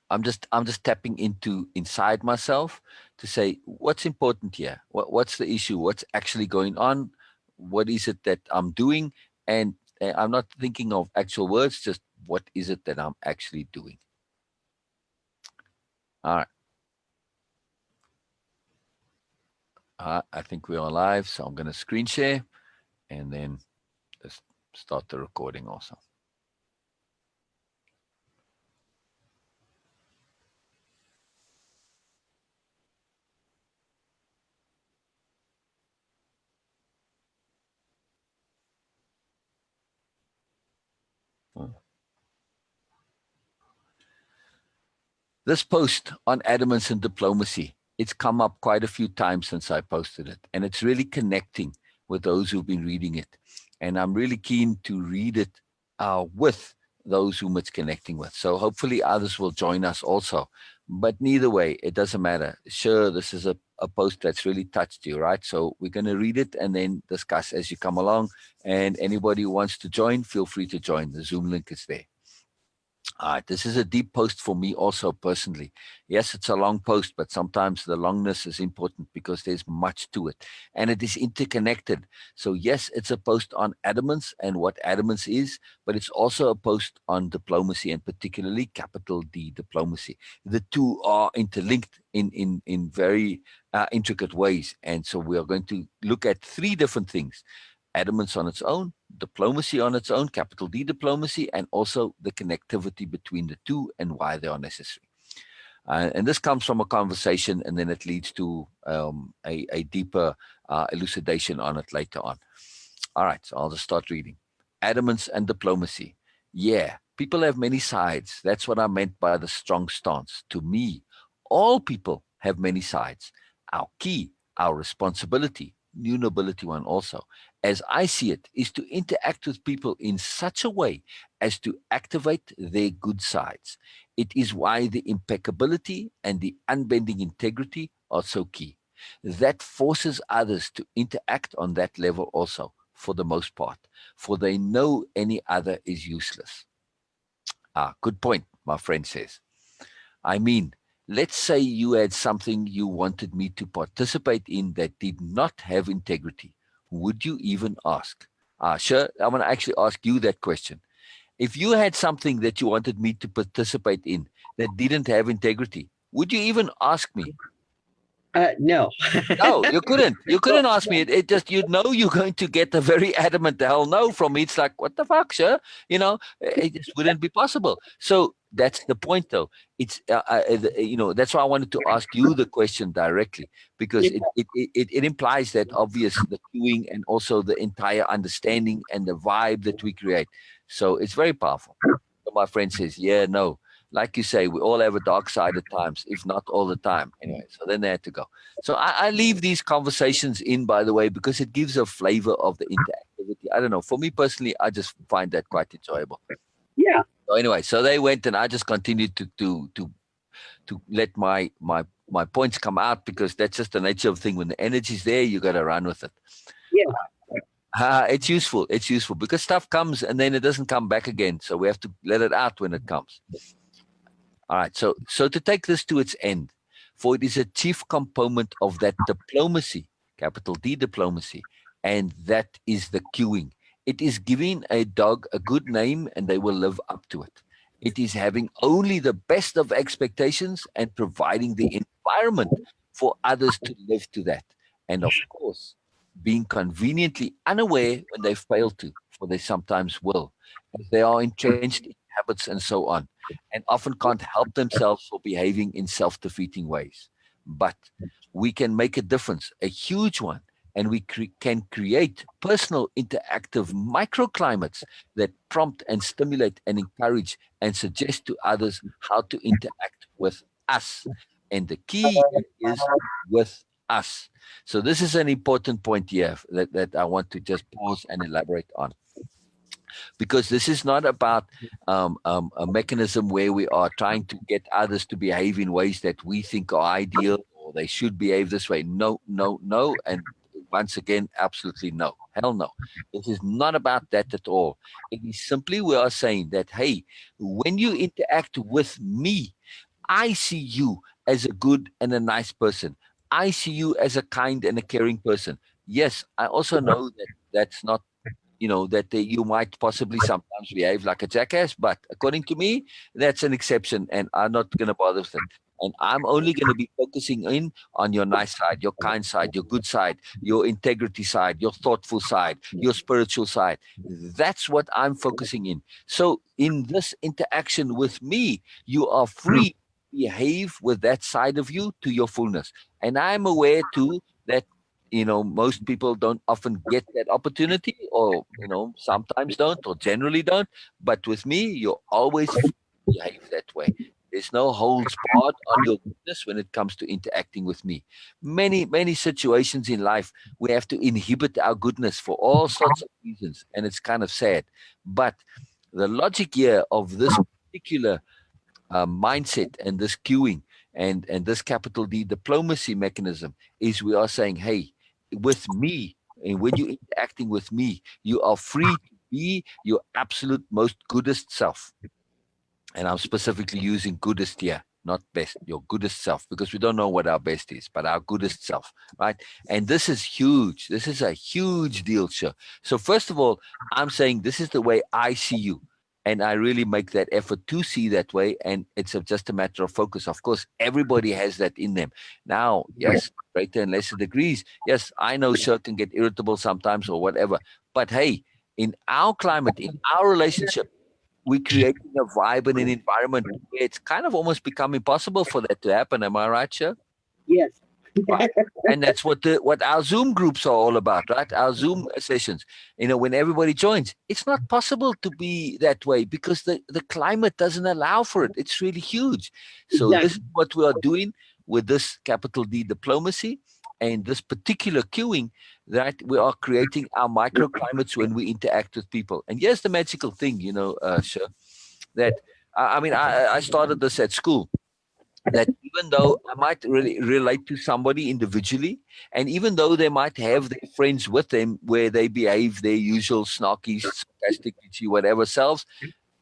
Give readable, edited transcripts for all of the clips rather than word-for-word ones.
I'm just tapping inside myself to say what's important here. What's the issue? What's actually going on? What is it that I'm doing? And I'm not thinking of actual words. Just what is it that I'm actually doing? All right. I think we are live, so I'm going to screen share and then let's start the recording also. This post on Adamance and diplomacy, it's come up quite a few times since I posted it, and it's really connecting with those who've been reading it. And I'm really keen to read it with those whom it's connecting with. So hopefully others will join us also. But neither way, it doesn't matter. Sure, this is a post that's really touched you, right? So we're going to read it and then discuss as you come along. And anybody who wants to join, feel free to join. The Zoom link is there. All right, this is a deep post for me also personally. Yes, it's a long post, but sometimes the longness is important because there's much to it and it is interconnected. So yes, it's a post on Adamance and what Adamance is, but it's also a post on diplomacy and particularly capital D diplomacy. The two are interlinked in very intricate ways. And so we are going to look at three different things. Adamance on its own, diplomacy on its own, capital D diplomacy, and also the connectivity between the two and why they are necessary. And this comes from a conversation, and then it leads to a deeper elucidation on it later on. All right, so I'll just start reading. Adamance and diplomacy. Yeah, people have many sides. That's what I meant by the strong stance. To me, all people have many sides. Our key, our responsibility, new nobility one also, as I see it, is to interact with people in such a way as to activate their good sides. It is why the impeccability and the unbending integrity are so key. That forces others to interact on that level also, for the most part, for they know any other is useless. Good point, my friend says. I mean, let's say you had something you wanted me to participate in that did not have integrity. Would you even ask? Sure, I'm going to actually ask you that question. If you had something that you wanted me to participate in that didn't have integrity, would you even ask me? No. No, you couldn't. You couldn't ask me. It just, you're going to get a very adamant hell no from me. It's like, what the fuck, sir? It just wouldn't be possible. So that's the point, though. It's, that's why I wanted to ask you the question directly, because it implies that obvious, the cueing and also the entire understanding and the vibe that we create. So it's very powerful. So my friend says, yeah, no. Like you say, we all have a dark side at times, if not all the time. Anyway, so then they had to go. So I leave these conversations in, by the way, because it gives a flavor of the interactivity. I don't know. For me personally, I just find that quite enjoyable. Yeah. So anyway, so they went, and I just continued to let my points come out, because that's just the nature of the thing. When the energy's there, you got to run with it. Yeah. It's useful. It's useful because stuff comes and then it doesn't come back again. So we have to let it out when it comes. All right, so to take this to its end, for it is a chief component of that diplomacy, capital D diplomacy, and that is the cueing. It is giving a dog a good name and they will live up to it. It is having only the best of expectations and providing the environment for others to live to that. And of course, being conveniently unaware when they fail to, for they sometimes will, as they are entrenched in habits and so on, and often can't help themselves for behaving in self-defeating ways. But we can make a difference, a huge one, and we can create personal interactive microclimates that prompt and stimulate and encourage and suggest to others how to interact with us. And the key is with us. So this is an important point here that I want to just pause and elaborate on, because this is not about a mechanism where we are trying to get others to behave in ways that we think are ideal or they should behave this way. No, no, no. And once again, absolutely no. Hell no. This is not about that at all. It is simply we are saying that, hey, when you interact with me, I see you as a good and a nice person. I see you as a kind and a caring person. Yes, I also know that that's not, that you might possibly sometimes behave like a jackass, but according to me, that's an exception, and I'm not going to bother with it. And I'm only going to be focusing in on your nice side, your kind side, your good side, your integrity side, your thoughtful side, your spiritual side. That's what I'm focusing in. So, in this interaction with me, you are free to behave with that side of you to your fullness. And I'm aware too that most people don't often get that opportunity, or sometimes don't, or generally don't. But with me, you're always free to behave that way. There's no holds barred on your goodness when it comes to interacting with me. Many situations in life we have to inhibit our goodness for all sorts of reasons, and it's kind of sad. But the logic here of this particular mindset and this queuing and this capital D diplomacy mechanism is, we are saying, hey, with me, and when you're interacting with me, you are free to be your absolute most goodest self. And I'm specifically using goodest here, not best, your goodest self, because we don't know what our best is, but our goodest self, right? And this is huge. This is a huge deal, sure. So, first of all, I'm saying this is the way I see you. And I really make that effort to see that way. And it's just a matter of focus. Of course, everybody has that in them. Now, yes, greater and lesser degrees. Yes, I know sure can get irritable sometimes or whatever. But hey, in our climate, in our relationship, we're creating a vibe and an environment where it's kind of almost become impossible for that to happen. Am I right, sure? Yes. Right. And that's what our Zoom groups are all about, right? Our Zoom sessions. When everybody joins, it's not possible to be that way because the climate doesn't allow for it. It's really huge. So this is Exactly. what we are doing with this capital D diplomacy and this particular queuing, that we are creating our microclimates when we interact with people. And here's the magical thing, sure, that I mean, I started this at school, that even though I might really relate to somebody individually, and even though they might have their friends with them where they behave their usual snarky, sarcastic, bitchy, whatever selves,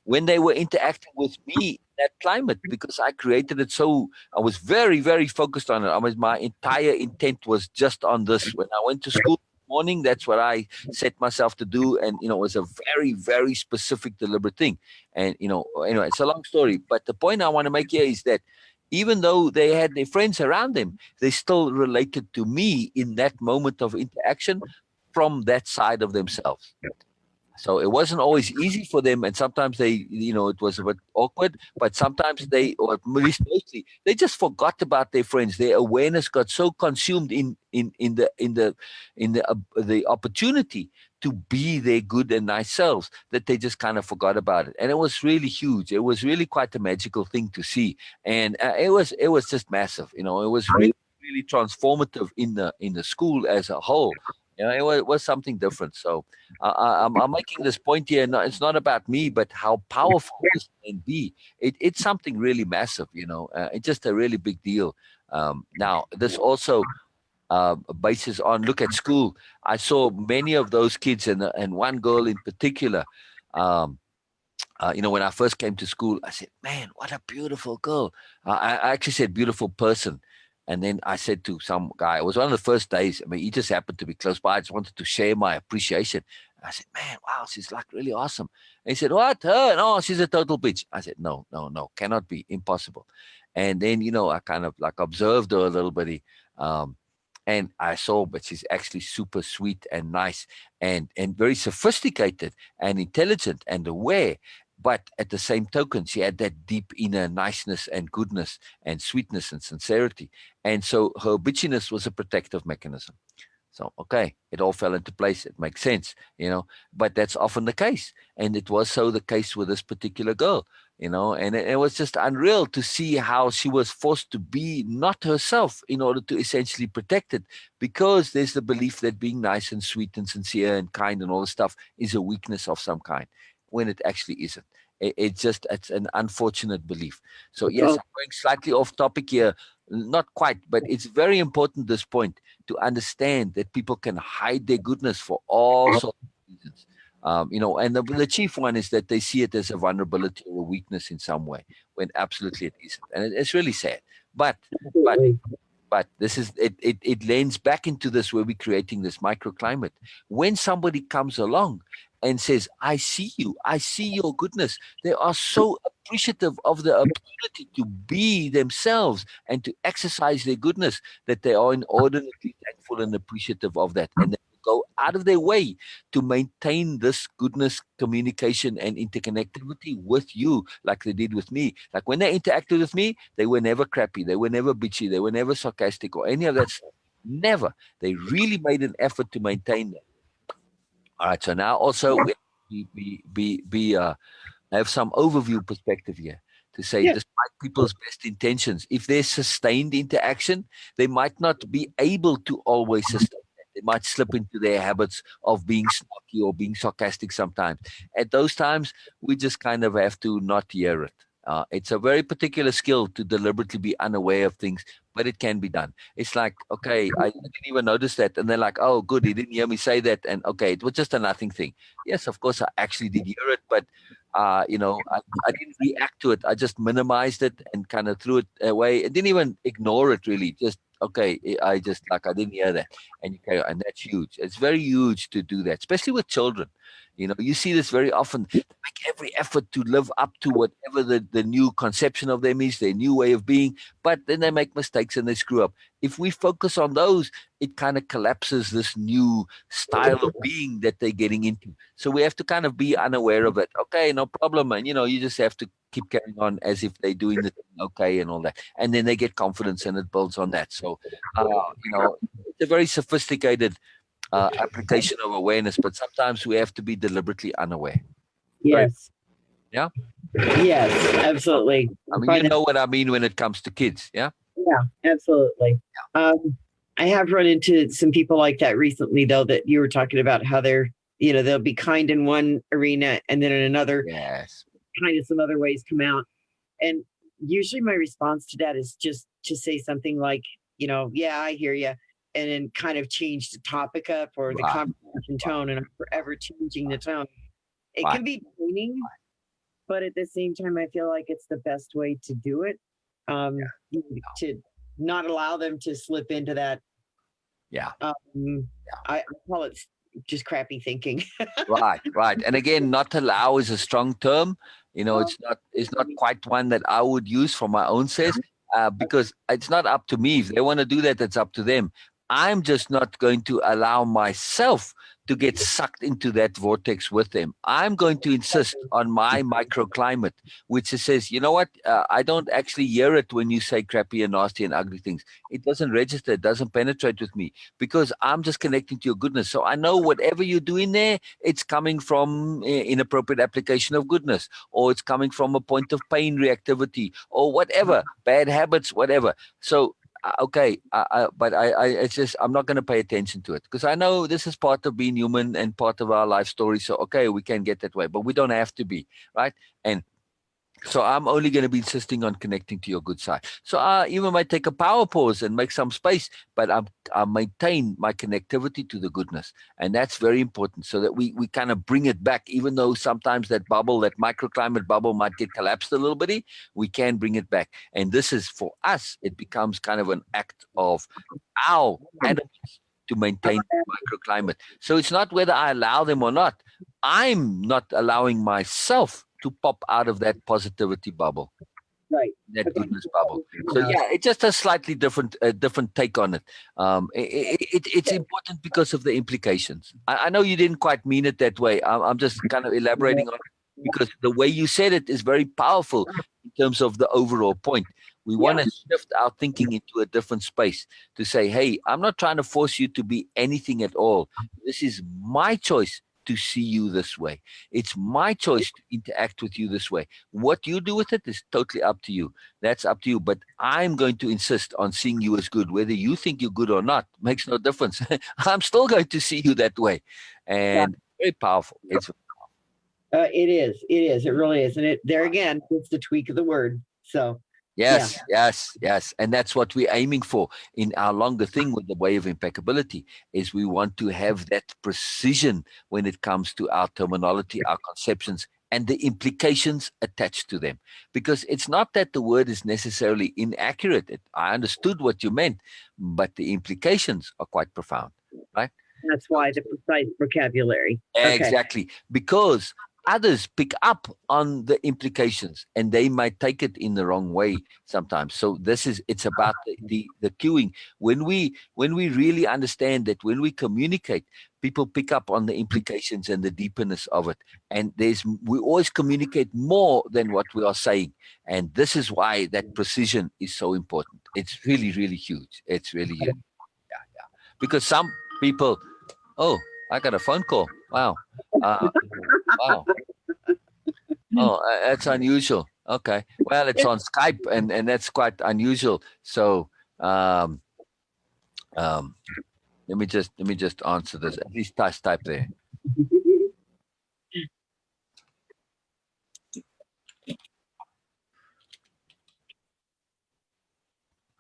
when they were interacting with me in that climate, because I created it, so I was very, very focused on it. My entire intent was just on this. When I went to school in the morning, that's what I set myself to do, and it was a very, very specific, deliberate thing. And anyway, it's a long story, but the point I want to make here is that even though they had their friends around them, they still related to me in that moment of interaction from that side of themselves. So it wasn't always easy for them, and sometimes it was a bit awkward. But sometimes or at least mostly, they just forgot about their friends. Their awareness got so consumed in the opportunity to be their good and nice selves that they just kind of forgot about it. And it was really huge. It was really quite a magical thing to see, and it was just massive. It was really, really transformative in the school as a whole. It was something different. So I'm making this point here. It's not about me, but how powerful this can be. It's something really massive. It's just a really big deal. Now, this also bases on, look at school. I saw many of those kids, and one girl in particular. When I first came to school, I said, "Man, what a beautiful girl!" I actually said, "Beautiful person." And then I said to some guy, it was one of the first days. I mean, he just happened to be close by. I just wanted to share my appreciation. I said, "Man, wow, she's like really awesome." And he said, "What? Her? No, she's a total bitch." I said, "No, no, no, cannot be, impossible." And then, I kind of like observed her a little bit. Um, and I saw, but she's actually super sweet and nice and very sophisticated and intelligent and aware. But at the same token, she had that deep inner niceness and goodness and sweetness and sincerity. And so her bitchiness was a protective mechanism. So, okay, it all fell into place. It makes sense. But that's often the case. And it was so the case with this particular girl. And it was just unreal to see how she was forced to be not herself in order to essentially protect it, because there's the belief that being nice and sweet and sincere and kind and all this stuff is a weakness of some kind, when it actually isn't. It's an unfortunate belief. So, yes, Well, I'm going slightly off topic here. Not quite, but it's very important, this point, to understand that people can hide their goodness for all sorts of reasons. And the chief one is that they see it as a vulnerability or a weakness in some way, when absolutely it isn't. And it's really sad. But Absolutely. this is it lends back into this where we're creating this microclimate. When somebody comes along and says, I see you, I see your goodness, they are so appreciative of the opportunity to be themselves and to exercise their goodness that they are inordinately thankful and appreciative of that. And they go out of their way to maintain this goodness, communication, and interconnectivity with you, like they did with me. Like when they interacted with me, they were never crappy, they were never bitchy, they were never sarcastic or any of that stuff. Never. They really made an effort to maintain that. All right. So now also have some overview perspective here to say, Yeah. despite people's best intentions, if there's sustained interaction, they might not be able to always sustain that. They might slip into their habits of being snarky or being sarcastic sometimes. At those times, we just kind of have to not hear it. It's a very particular skill to deliberately be unaware of things, but it can be done. It's like, okay, I didn't even notice that. And they're like, oh, good, he didn't hear me say that. And okay, it was just a nothing thing. Yes, of course, I actually did hear it, but I didn't react to it. I just minimized it and kind of threw it away. I didn't even ignore it really. Just okay. I just like I didn't hear that, and that's huge. It's very huge to do that, especially with children. You see this very often. They make every effort to live up to whatever the new conception of them is, their new way of being, but then they make mistakes and they screw up. If we focus on those, it kind of collapses this new style of being that they're getting into. So we have to kind of be unaware of it. Okay, no problem. And, you just have to keep carrying on as if they're doing the thing okay and all that. And then they get confidence and it builds on that. So, it's a very sophisticated application of awareness, but sometimes we have to be deliberately unaware. Yes. Yeah? Yes, absolutely. I mean, you know what I mean when it comes to kids. Yeah? Yeah, absolutely. I have run into some people like that recently, though, that you were talking about how they'll be kind in one arena and then in another, Yes. kind of some other ways come out. And usually my response to that is just to say something like, yeah, I hear you. And then kind of change the topic up or the Right. conversation tone. And I'm forever changing the tone. It Right. can be draining, but at the same time, I feel like it's the best way to do it. To not allow them to slip into that. Yeah. I call it just crappy thinking. Right. And again, not allow is a strong term. It's not quite one that I would use for my own sense, because it's not up to me. If they want to do that, it's up to them. I'm just not going to allow myself to get sucked into that vortex with them. I'm going to insist on my microclimate, which says, you know what? I don't actually hear it when you say crappy and nasty and ugly things. It doesn't register. It doesn't penetrate with me because I'm just connecting to your goodness. So I know whatever you're doing there, it's coming from inappropriate application of goodness, or it's coming from a point of pain reactivity, or whatever, bad habits, whatever. So okay, but it's just I'm not going to pay attention to it because I know this is part of being human and part of our life story. So okay, we can get that way, but we don't have to be, right? And so I'm only going to be insisting on connecting to your good side. So I even might take a power pause and make some space, but I maintain my connectivity to the goodness. And that's very important so that we kind of bring it back, even though sometimes that microclimate bubble might get collapsed a little bit, we can bring it back. And this is for us, it becomes kind of an act of our adamance to maintain the microclimate. So it's not whether I allow them or not. I'm not allowing myself to pop out of that positivity bubble, Right. that goodness bubble. So yeah, it's just a slightly different take on it. It's important because of the implications. I know you didn't quite mean it that way. I'm just kind of elaborating on it because the way you said it is very powerful in terms of the overall point. We want to shift our thinking into a different space to say, hey, I'm not trying to force you to be anything at all. This is my choice to see you this way. It's my choice to interact with you this way. What you do with it is totally up to you. That's up to you. But I'm going to insist on seeing you as good. Whether you think you're good or not makes no difference. I'm still going to see you that way. And very powerful. It's it is. It is. It really is. And there again, it's the tweak of the word. So Yes, yes, yes. And that's what we're aiming for in our longer thing with the way of impeccability is we want to have that precision when it comes to our terminology, our conceptions, and the implications attached to them. Because it's not that the word is necessarily inaccurate. I understood what you meant, but the implications are quite profound, right? That's why the precise vocabulary. Okay. Exactly, because others pick up on the implications and they might take it in the wrong way sometimes. So it's about the cueing. When we really understand that when we communicate, people pick up on the implications and the deepness of it. And we always communicate more than what we are saying. And this is why that precision is so important. It's really, really huge. It's really huge. Yeah, yeah. Because some people, oh, I got a phone call. Wow. Uh, wow. Oh, that's unusual. Okay. Well, it's on Skype, and that's quite unusual. So, um, um, let me just answer this. At least type there.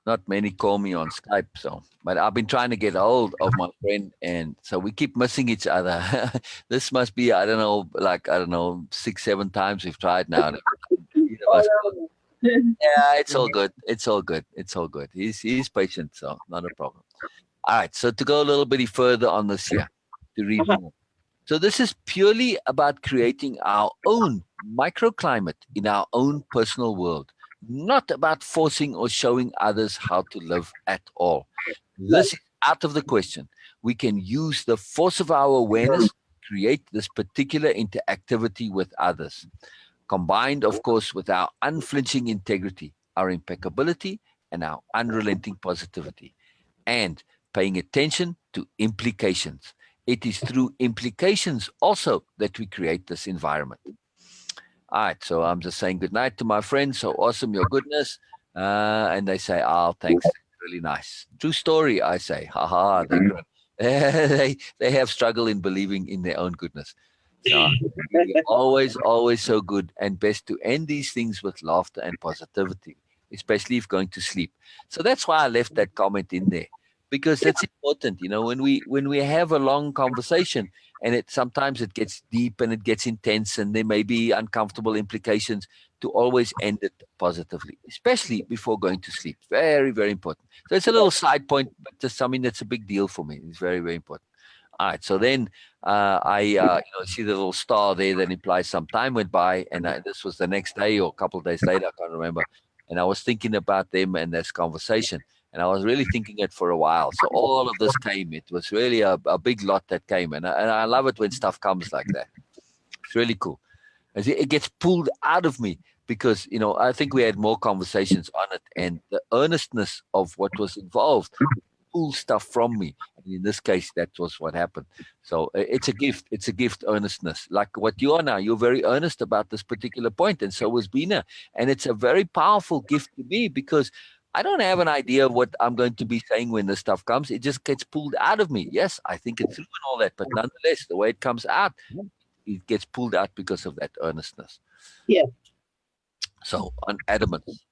Not many call me on Skype, so but I've been trying to get hold of my friend, and so we keep missing each other. This must be I don't know, like I don't know, 6, 7 times we've tried now. Either of us. Yeah, it's all good. It's all good. It's all good. He's patient, so not a problem. All right. So to go a little bit further on this here, to read more. So this is purely about creating our own microclimate in our own personal world, not about forcing or showing others how to live at all. This is out of the question. We can use the force of our awareness to create this particular interactivity with others, combined, of course, with our unflinching integrity, our impeccability, and our unrelenting positivity, and paying attention to implications. It is through implications also that we create this environment. All right, so I'm just saying good night to my friends. So awesome, your goodness. And they say, oh, thanks. Really nice. True story, I say. Ha ha, they grin. They have struggle in believing in their own goodness. So really always, always so good and best to end these things with laughter and positivity, especially if going to sleep. So that's why I left that comment in there because that's important. When we have a long conversation and it sometimes it gets deep and it gets intense and there may be uncomfortable implications to always end it positively, especially before going to sleep. Very, very important. So it's a little side point, but just something that's a big deal for me. It's very, very important. All right. So then I see the little star there that implies some time went by, and this was the next day or a couple of days later. I can't remember. And I was thinking about them and this conversation, and I was really thinking it for a while. So all of this came. It was really a big lot that came, and I love it when stuff comes like that. It's really cool. As it gets pulled out of me because I think we had more conversations on it, and the earnestness of what was involved pull stuff from me. And in this case, that was what happened. So it's a gift. It's a gift, earnestness. Like what you are now, you're very earnest about this particular point, and so was Bina. And it's a very powerful gift to me because I don't have an idea of what I'm going to be saying when this stuff comes. It just gets pulled out of me. Yes, I think it through and all that, but nonetheless, the way it comes out, it gets pulled out because of that earnestness. Yeah. So on adamance.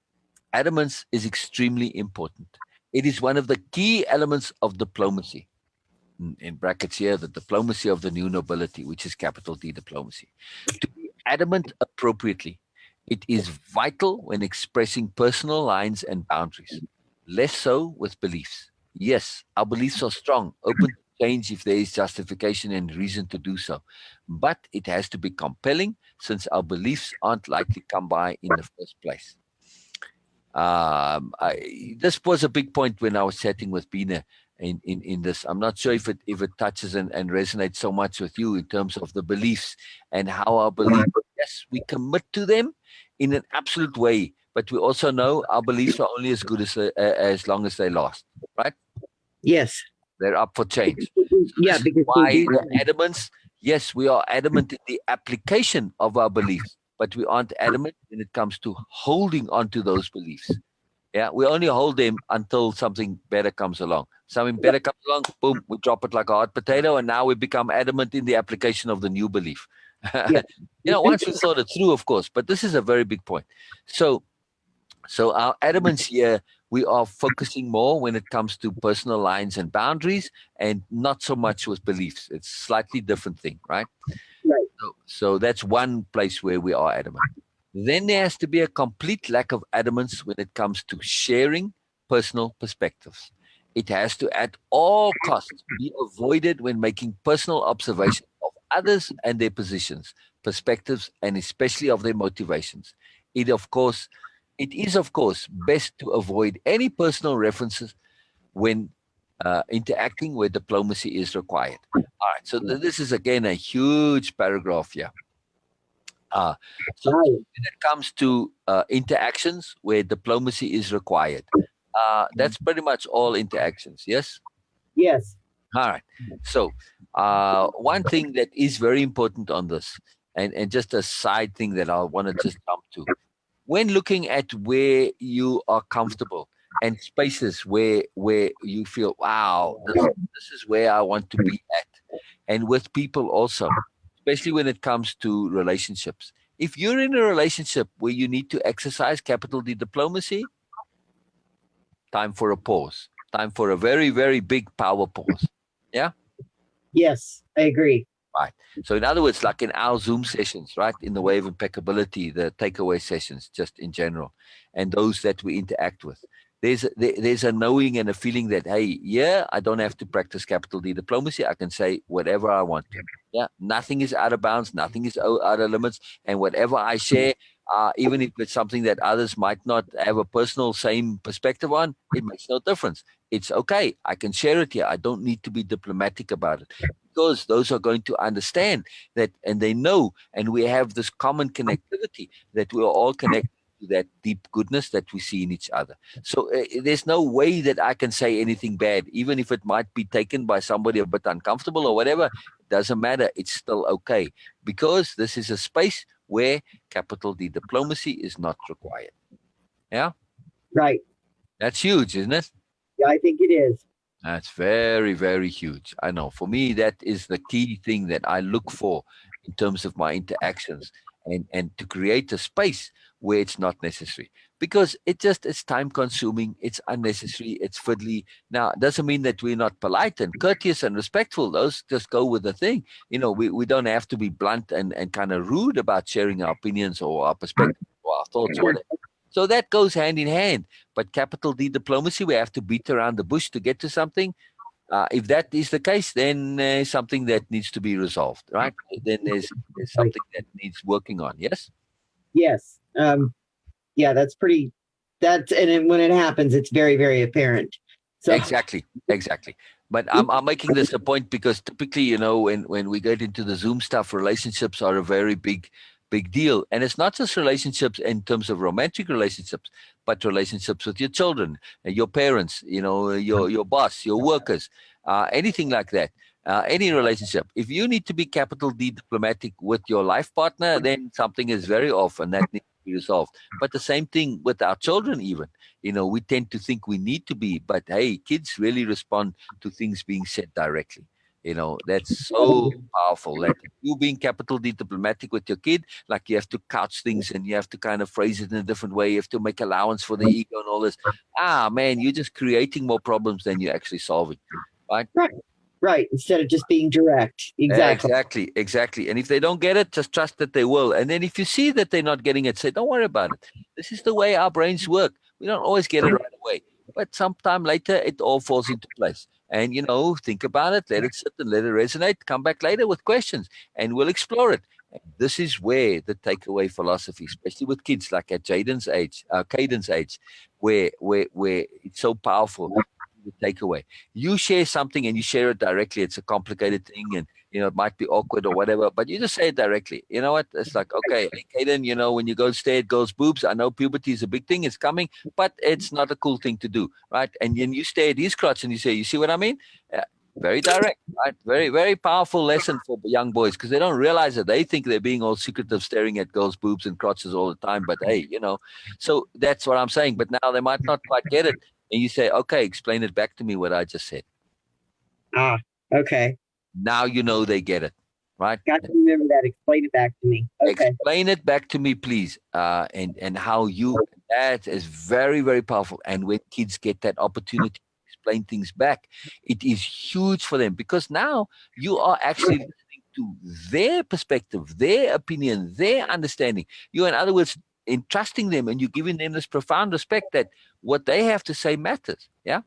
Adamance is extremely important. It is one of the key elements of diplomacy. In brackets here, the diplomacy of the new nobility, which is capital D diplomacy. To be adamant appropriately, it is vital when expressing personal lines and boundaries. Less so with beliefs. Yes, our beliefs are strong, open to change if there is justification and reason to do so. But it has to be compelling since our beliefs aren't likely to come by in the first place. This was a big point when I was chatting with Bina in this. I'm not sure if it touches and resonates so much with you in terms of the beliefs and how our beliefs, yes, we commit to them in an absolute way, but we also know our beliefs are only as good as long as they last, right? Yes. They're up for change. So Yeah, this is because why the adamance, yes, we are adamant in the application of our beliefs, but we aren't adamant when it comes to holding on to those beliefs. Yeah, we only hold them until something better comes along. Something better comes along, boom, we drop it like a hot potato, and now we become adamant in the application of the new belief. Yeah. Once we thought it through, of course, but this is a very big point. So So our adamance here, we are focusing more when it comes to personal lines and boundaries, and not so much with beliefs. It's slightly different thing, right? Right. So that's one place where we are adamant. Then there has to be a complete lack of adamance when it comes to sharing personal perspectives. It has to, at all costs, be avoided when making personal observations of others and their positions, perspectives, and especially of their motivations. It, of course, it is, of course, best to avoid any personal references when interacting where diplomacy is required. All right, so this is again a huge paragraph here. Uh, so Right. when it comes to interactions where diplomacy is required, that's pretty much all interactions. Yes. Yes. All right. So one thing that is very important on this, and just a side thing that I want to just jump to, when looking at where you are comfortable and spaces where you feel, wow, this is where I want to be at, and with people also, especially when it comes to relationships. If you're in a relationship where you need to exercise capital D diplomacy, time for a pause. Time for a very, very big power pause. Yeah? Yes. I agree. Right. So, in other words, like in our Zoom sessions, right, in the way of impeccability, the takeaway sessions, just in general, and those that we interact with, there's a knowing and a feeling that, hey, yeah, I don't have to practice capital D diplomacy. I can say whatever I want to. Yeah, nothing is out of bounds, nothing is out of limits, and whatever I share, even if it's something that others might not have a personal same perspective on, it makes no difference. It's okay. I can share it here. I don't need to be diplomatic about it, because those are going to understand that, and they know, and we have this common connectivity that we are all connected to that deep goodness that we see in each other. So there's no way that I can say anything bad, even if it might be taken by somebody a bit uncomfortable or whatever. It doesn't matter. It's still okay, because this is a space where capital D diplomacy is not required. Yeah, Right. that's huge, isn't it? Yeah, I think it is. That's very, very huge. I know. For me, that is the key thing that I look for in terms of my interactions, and to create a space where it's not necessary, because it's time consuming, it's unnecessary, it's fiddly. Now, it doesn't mean that we're not polite and courteous and respectful. Those just go with the thing. We don't have to be blunt and kind of rude about sharing our opinions or our perspectives or our thoughts or whatever. So that goes hand in hand. But capital D diplomacy, we have to beat around the bush to get to something. If that is the case, then something that needs to be resolved, right? Then there's Right. something that needs working on. Yes. Yes. Yeah, that's pretty. That's and then when it happens, it's very, very apparent. So Exactly, exactly. But I'm making this a point because typically, when we get into the Zoom stuff, relationships are a very big deal, and it's not just relationships in terms of romantic relationships, but relationships with your children, your parents, your boss, your workers, anything like that. Any relationship. If you need to be capital D diplomatic with your life partner, then something is very off, and that needs to be resolved. But the same thing with our children, even. We tend to think we need to be, but hey, kids really respond to things being said directly. That's so powerful that you being capital D diplomatic with your kid, like you have to couch things and you have to kind of phrase it in a different way. You have to make allowance for the ego and all this. Man, you're just creating more problems than you're actually solving, right? right, right. Instead of just being direct. Exactly. Exactly, exactly. And if they don't get it, just trust that they will. And then if you see that they're not getting it, say, don't worry about it. This is the way our brains work. We don't always get it right away, but sometime later it all falls into place. And think about it, let it sit and let it resonate. Come back later with questions, and we'll explore it. And this is where the takeaway philosophy, especially with kids like at Caden's age, where it's so powerful. The takeaway. You share something and you share it directly. It's a complicated thing, and it might be awkward or whatever, but you just say it directly. You know what? It's like, okay, hey, Kaden, when you go stare at girls' boobs, I know puberty is a big thing, it's coming, but it's not a cool thing to do, right? And then you stare at his crotch and you say, you see what I mean? Very direct, right? Very, very powerful lesson for young boys, because they don't realize it. They think they're being all secretive, staring at girls' boobs and crotches all the time. But hey, so that's what I'm saying. But now they might not quite get it. And you say, okay, explain it back to me what I just said. Ah, okay. Now they get it, right? Got to remember that. Explain it back to me. Okay. Explain it back to me, please. And how you That is very, very powerful. And when kids get that opportunity to explain things back, it is huge for them, because now you are actually listening to their perspective, their opinion, their understanding. You, in other words, entrusting them, and you're giving them this profound respect that what they have to say matters. Yeah.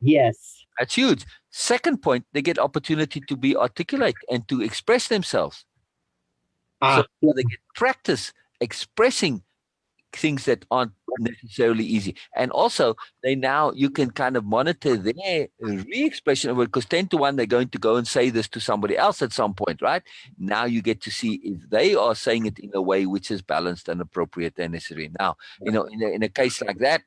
Yes. That's huge. Second point, they get opportunity to be articulate and to express themselves. So Yeah. they get practice expressing things that aren't necessarily easy. And also, you can kind of monitor their re-expression of it, because 10 to 1, they're going to go and say this to somebody else at some point, right? Now you get to see if they are saying it in a way which is balanced and appropriate and necessary. Now, in a case like that,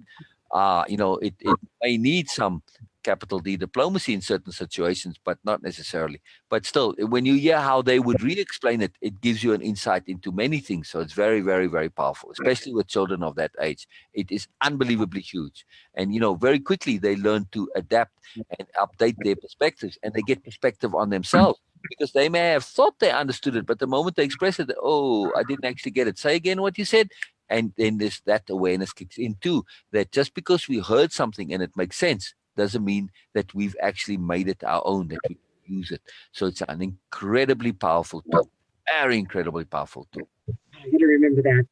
it may need some capital D diplomacy in certain situations, but not necessarily. But still, when you hear how they would re-explain it, it gives you an insight into many things. So it's very, very, very powerful, especially with children of that age. It is unbelievably huge. And, very quickly they learn to adapt and update their perspectives, and they get perspective on themselves, because they may have thought they understood it, but the moment they express it, oh, I didn't actually get it. Say again what you said. And then that awareness kicks in too, that just because we heard something and it makes sense doesn't mean that we've actually made it our own, that we use it. So it's an incredibly powerful tool, very incredibly powerful tool. I gotta remember that.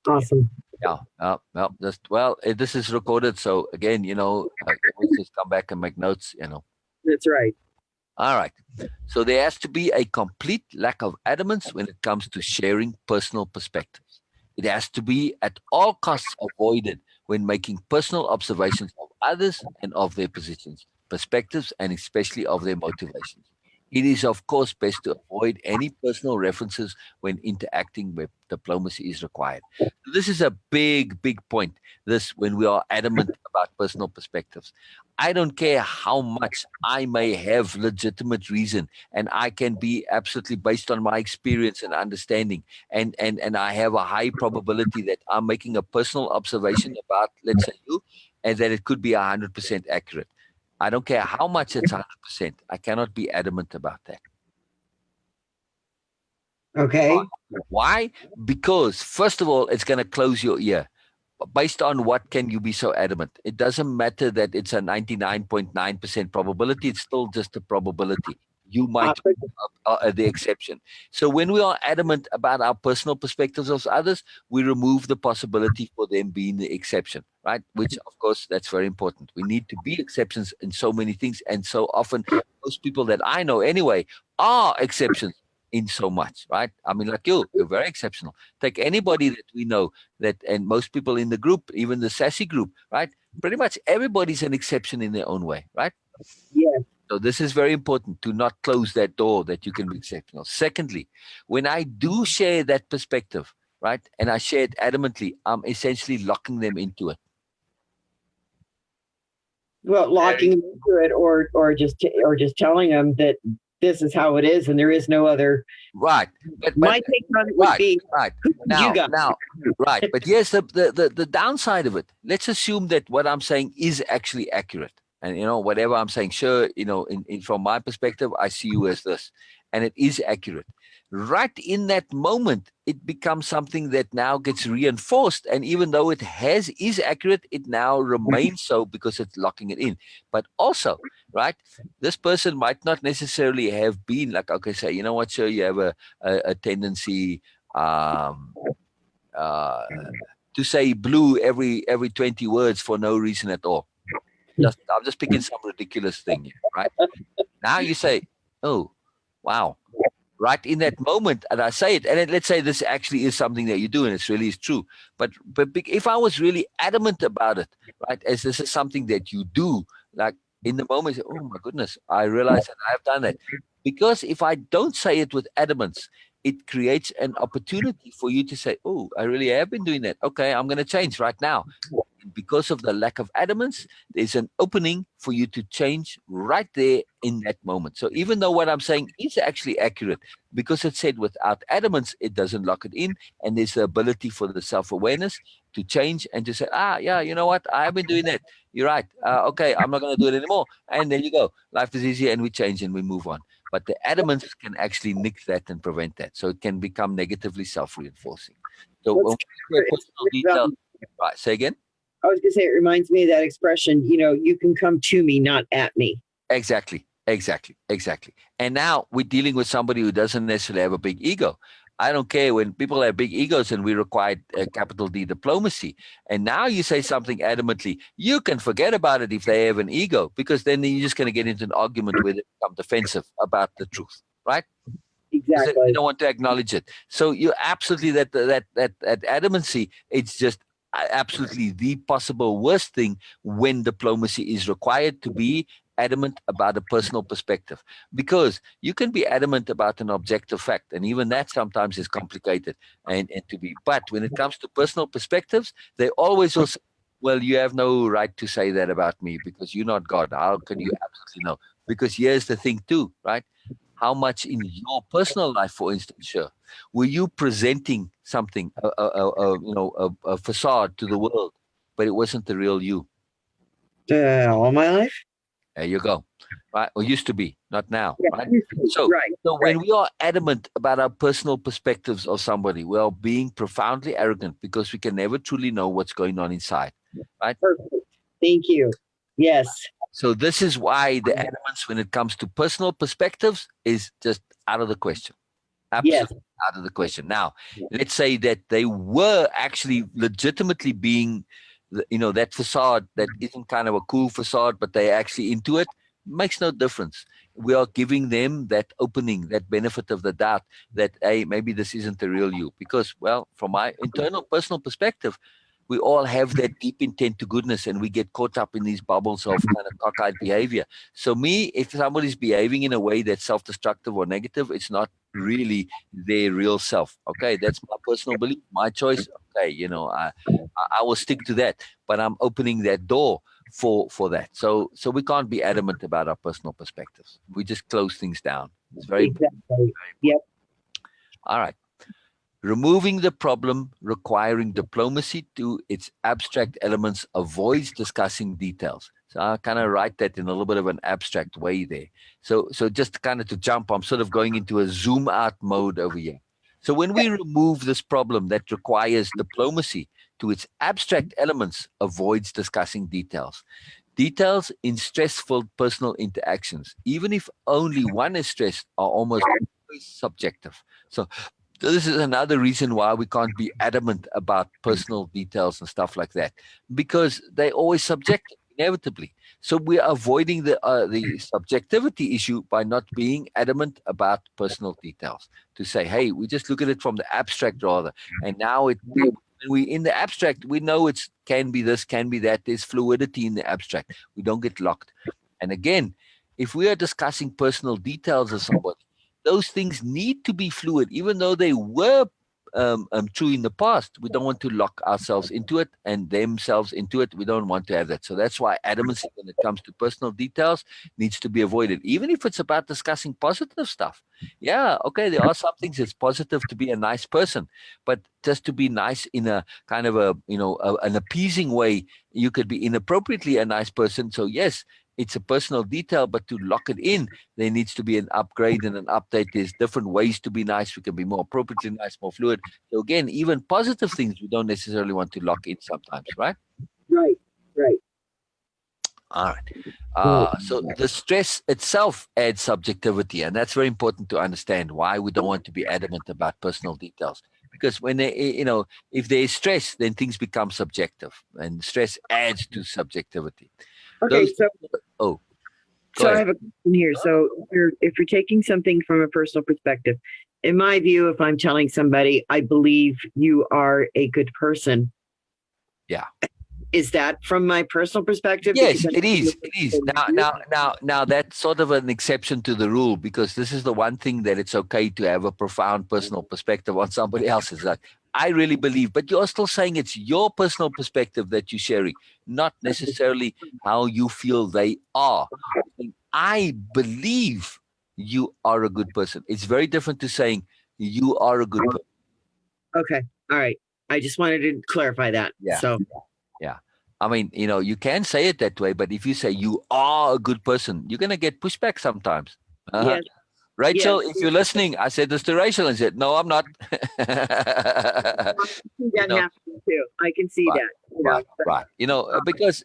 Awesome. Yeah. This is recorded. So again, I always just come back and make notes. That's right. All right. So there has to be a complete lack of adamance when it comes to sharing personal perspectives. It has to be at all costs avoided when making personal observations of others and of their positions, perspectives, and especially of their motivations. It is, of course, best to avoid any personal references when interacting where diplomacy is required. So this is a big, big point. This, when we are adamant about personal perspectives. I don't care how much I may have legitimate reason, and I can be absolutely based on my experience and understanding, and I have a high probability that I'm making a personal observation about, let's say, you, and that it could be 100% accurate. I don't care how much it's 100%. I cannot be adamant about that. Okay. Why? Because first of all, it's going to close your ear. Based on what can you be so adamant? It doesn't matter that it's a 99.9% probability. It's still just a probability. You might be the exception. So when we are adamant about our personal perspectives of others, we remove the possibility for them being the exception, right? Which, of course, that's very important. We need to be exceptions in so many things. And so often, most people that I know anyway are exceptions in so much, right? I mean, like you're very exceptional. Take anybody that we know, and most people in the group, even the sassy group, right? Pretty much everybody's an exception in their own way, right? Yes. So this is very important, to not close that door that you can be exceptional. Secondly, when I do share that perspective, right, and I share it adamantly, I'm essentially locking them into it. Well, locking them into it, or just telling them that this is how it is, and there is no other. Right. My take on it would be right. Now, Right. But here's the downside of it. Let's assume that what I'm saying is actually accurate. And, whatever I'm saying, sure, from my perspective, I see you as this. And it is accurate. Right in that moment, it becomes something that now gets reinforced. And even though it is accurate, it now remains so because it's locking it in. But also, right, this person might not necessarily have been like, okay, say, you know what, sir, you have a tendency to say blue every 20 words for no reason at all. I'm just picking some ridiculous thing, right? Now you say, oh, wow. Right in that moment, and I say it, and then let's say this actually is something that you do, and it's really is true. But if I was really adamant about it, right, as this is something that you do, like in the moment, oh my goodness, I realize that I've done that. Because if I don't say it with adamance, it creates an opportunity for you to say, oh, I really have been doing that. Okay, I'm going to change right now. Because of the lack of adamance, there's an opening for you to change right there in that moment. So even though what I'm saying is actually accurate, because it's said without adamance, it doesn't lock it in. And there's the ability for the self-awareness to change and to say, yeah, you know what? I have been doing that. You're right. Okay, I'm not going to do it anymore. And there you go. Life is easier and we change and we move on. But the adamance can actually nix that and prevent that. So it can become negatively self-reinforcing. So when we share personal details, Right. Say again. I was going to say, it reminds me of that expression, you can come to me, not at me. Exactly. And now we're dealing with somebody who doesn't necessarily have a big ego. I don't care when people have big egos and we require capital D diplomacy. And now you say something adamantly, you can forget about it if they have an ego, because then you're just going to get into an argument where they become defensive about the truth, right? Because they Exactly. don't want to acknowledge it. So you're absolutely that adamancy. It's just absolutely the possible worst thing when diplomacy is required to be adamant about a personal perspective, because you can be adamant about an objective fact, and even that sometimes is complicated and to be. But when it comes to personal perspectives, they always will say, well, you have no right to say that about me because you're not God. How can you absolutely know? Because here's the thing too, right? How much in your personal life, for instance, sure, were you presenting something, a facade to the world, but it wasn't the real you? All my life? There you go. Right? Or used to be, not now, Yeah, right? right, right. So when we are adamant about our personal perspectives of somebody, we are being profoundly arrogant because we can never truly know what's going on inside, right? Perfect. Thank you. Yes. So this is why the adamance when it comes to personal perspectives is just out of the question. Yes. Absolutely out of the question. Now, let's say that they were actually legitimately being, that facade that isn't kind of a cool facade, but they're actually into it, makes no difference. We are giving them that opening, that benefit of the doubt that, hey, maybe this isn't the real you. Because, well, from my internal personal perspective, we all have that deep intent to goodness, and we get caught up in these bubbles of kind of cockeyed behavior. So me, if somebody's behaving in a way that's self-destructive or negative, it's not really their real self. Okay, that's my personal belief, my choice. Okay, I will stick to that, but I'm opening that door for that. So we can't be adamant about our personal perspectives. We just close things down. It's very important. Exactly. Yep. All right. Removing the problem requiring diplomacy to its abstract elements avoids discussing details. So I kind of write that in a little bit of an abstract way there. So just kind of to jump, I'm sort of going into a zoom out mode over here. So when we remove this problem that requires diplomacy to its abstract elements avoids discussing details. Details in stressful personal interactions, even if only one is stressed, are almost always subjective. So this is another reason why we can't be adamant about personal details and stuff like that, because they always subjective, inevitably. So we're avoiding the subjectivity issue by not being adamant about personal details. To say, hey, we just look at it from the abstract rather, and now when we in the abstract, we know it's can be this, can be that. There's fluidity in the abstract. We don't get locked. And again, if we are discussing personal details of somebody, those things need to be fluid, even though they were true in the past. We don't want to lock ourselves into it and themselves into it. We don't want to have that. So that's why adamance when it comes to personal details needs to be avoided, even if it's about discussing positive stuff. Yeah, okay, there are some things it's positive to be a nice person, but just to be nice in a kind of an appeasing way, you could be inappropriately a nice person. So yes, it's a personal detail, but to lock it in, there needs to be an upgrade and an update. There's different ways to be nice. We can be more appropriately nice, more fluid. So again, even positive things we don't necessarily want to lock in sometimes, right? Right. Right. All right. So the stress itself adds subjectivity, and that's very important to understand why we don't want to be adamant about personal details. Because when if there is stress, then things become subjective, and stress adds to subjectivity. Okay. Go So I ahead. have a question here. So if you're taking something from a personal perspective, in my view, if I'm telling somebody, I believe you are a good person. Yeah. Is that from my personal perspective? Yes, it is. It is. Now, that's sort of an exception to the rule, because this is the one thing that it's okay to have a profound personal perspective on somebody else's. Like, I really believe, but you're still saying it's your personal perspective that you're sharing, not necessarily how you feel they are. I believe you are a good person. It's very different to saying you are a good person. Okay. All right. I just wanted to clarify that. Yeah. So Yeah. I mean, you can say it that way, but if you say you are a good person, you're going to get pushback sometimes. yes, Rachel, yes. if you're listening, I said this to Rachel and said, no, I'm not. I can see that happening too. I can see Right. that. Right. Because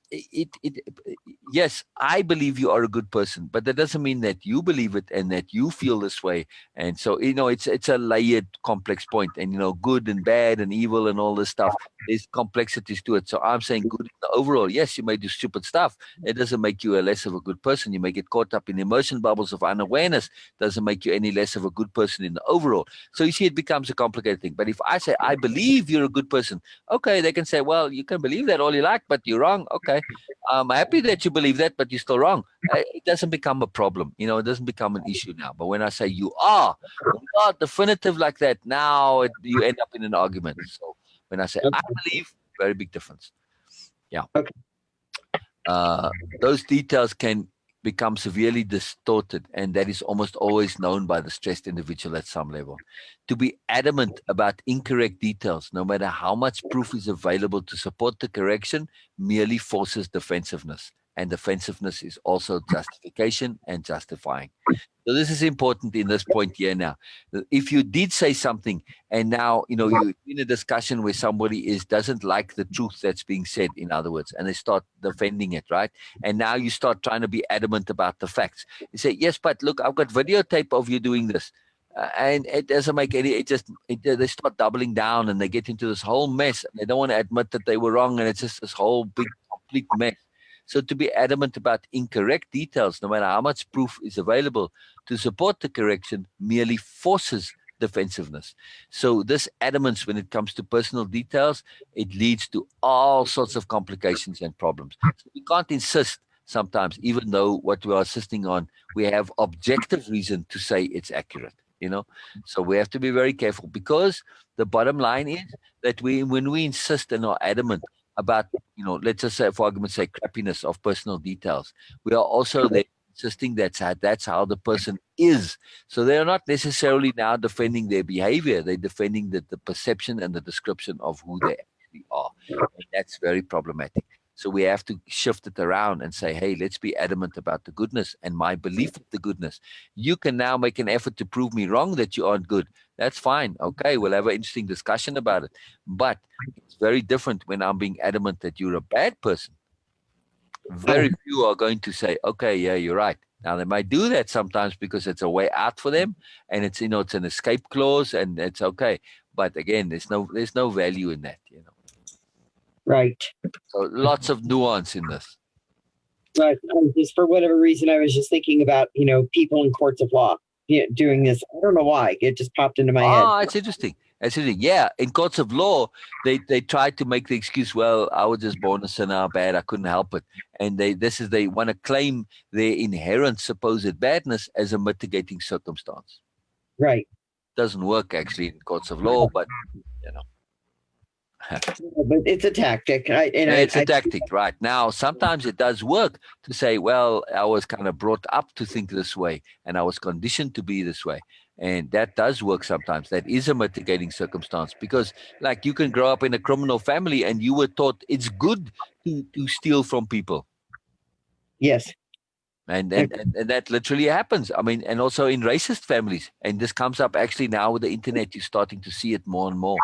yes, I believe you are a good person, but that doesn't mean that you believe it and that you feel this way. And so, it's a layered, complex point. And, good and bad and evil and all this stuff, there's complexities to it. So I'm saying good in the overall. Yes, you may do stupid stuff. It doesn't make you a less of a good person. You may get caught up in emotion bubbles of unawareness. Doesn't make you any less of a good person in the overall. So you see, it becomes a complicated thing. But if I say, I believe you're a good person, okay, they can say, well, you can believe that all you like, but you're wrong. Okay. I'm happy that you believe that, but you're still wrong. It doesn't become a problem. It doesn't become an issue now. But when I say you are definitive like that, now you end up in an argument. So when I say I believe, very big difference. Yeah. Okay. Those details can become severely distorted, and that is almost always known by the stressed individual at some level. To be adamant about incorrect details, no matter how much proof is available to support the correction, merely forces defensiveness. And defensiveness is also justification and justifying. So this is important in this point here now. If you did say something and now, you're in a discussion where somebody doesn't like the truth that's being said, in other words, and they start defending it, right? And now you start trying to be adamant about the facts. You say, yes, but look, I've got videotape of you doing this. And it doesn't make any, they start doubling down and they get into this whole mess. And they don't want to admit that they were wrong. And it's just this whole big, complete mess. So to be adamant about incorrect details, no matter how much proof is available to support the correction, merely forces defensiveness. So this adamance, when it comes to personal details, it leads to all sorts of complications and problems. So we can't insist sometimes, even though what we are insisting on, we have objective reason to say it's accurate. So we have to be very careful, because the bottom line is that when we insist and are adamant about, let's just say, for argument's sake, crappiness of personal details, we are also there insisting that's how the person is. So they are not necessarily now defending their behavior. They're defending the perception and the description of who they actually are. And that's very problematic. So we have to shift it around and say, hey, let's be adamant about the goodness and my belief of the goodness. You can now make an effort to prove me wrong that you aren't good. That's fine. Okay, we'll have an interesting discussion about it. But it's very different when I'm being adamant that you're a bad person. Very few are going to say, okay, yeah, you're right. Now, they might do that sometimes because it's a way out for them, and it's an escape clause, and it's okay. But again, there's no value in that. Right. So lots of nuance in this. Right. Just for whatever reason, I was just thinking about, people in courts of law doing this. I don't know why. It just popped into my head. Oh, it's interesting. Yeah, in courts of law, they try to make the excuse, well, I was just born a sinner, bad, I couldn't help it. And they want to claim their inherent supposed badness as a mitigating circumstance. Right. Doesn't work actually in courts of law, but but it's a tactic. It's a tactic, right? Now, sometimes it does work to say, well, I was kind of brought up to think this way, and I was conditioned to be this way. And that does work sometimes. That is a mitigating circumstance, because like you can grow up in a criminal family and you were taught it's good to steal from people. Yes. And that literally happens. I mean, and also in racist families. And this comes up actually now with the internet. You're starting to see it more and more.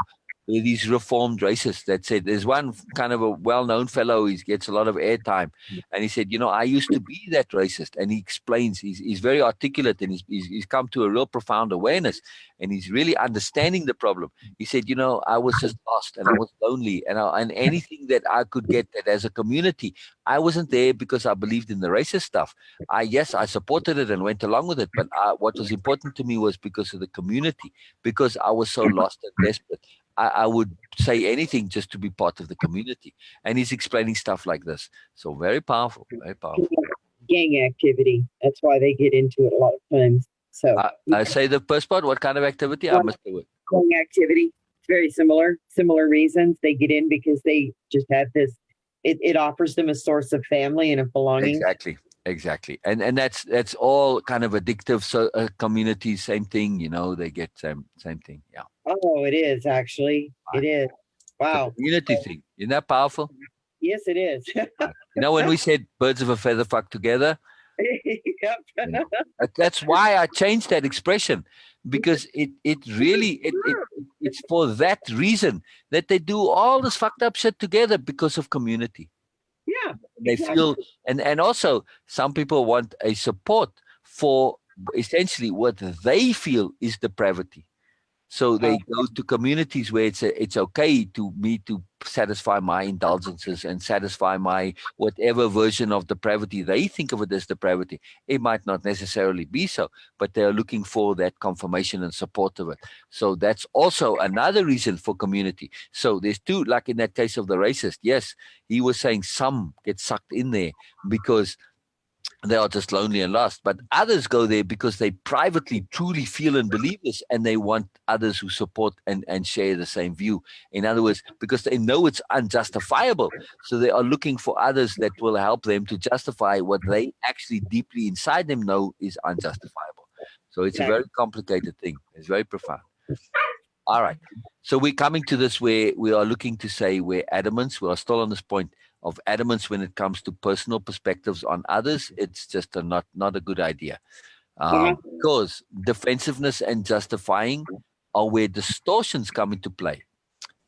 These reformed racists that said, there's one kind of a well-known fellow, he gets a lot of airtime, and he said, I used to be that racist. And he explains, he's very articulate, and he's come to a real profound awareness, and he's really understanding the problem. He said, I was just lost, and I was lonely, and anything that I could get that as a community, I wasn't there because I believed in the racist stuff. Yes, I supported it and went along with it, but what was important to me was because of the community, because I was so lost and desperate. I would say anything just to be part of the community. And he's explaining stuff like this. So very powerful, very powerful. Gang activity. That's why they get into it a lot of times. So I say the first part, what kind of activity? I missed the word. Gang activity. It's very similar reasons. They get in because they just have this, it offers them a source of family and of belonging. Exactly. And that's all kind of addictive. So community, same thing, they get same thing. Yeah. Oh, it is actually. It is. Wow. Community thing. Isn't that powerful? Yes, it is. When we said birds of a feather flock together, Yep. You know, that's why I changed that expression, because it really it's for that reason that they do all this fucked up shit together because of community. Yeah, They exactly. feel, and also some people want a support for essentially what they feel is depravity. So Uh, they go to communities where it's okay to me to satisfy my indulgences and satisfy my whatever version of depravity they think of it as depravity. It might not necessarily be so, but they are looking for that confirmation and support of it. So that's also another reason for community. So there's two, like in that case of the racist. Yes, he was saying some get sucked in there because they are just lonely and lost. But others go there because they privately truly feel and believe this, and they want others who support and share the same view. In other words, because they know it's unjustifiable. So they are looking for others that will help them to justify what they actually deeply inside them know is unjustifiable. So it's a exactly. very complicated thing. It's very profound. All right. So we're coming to this where we are looking to say where adamance, we are still on this point of adamance when it comes to personal perspectives on others. It's just not a good idea. Uh-huh. Because defensiveness and justifying are where distortions come into play.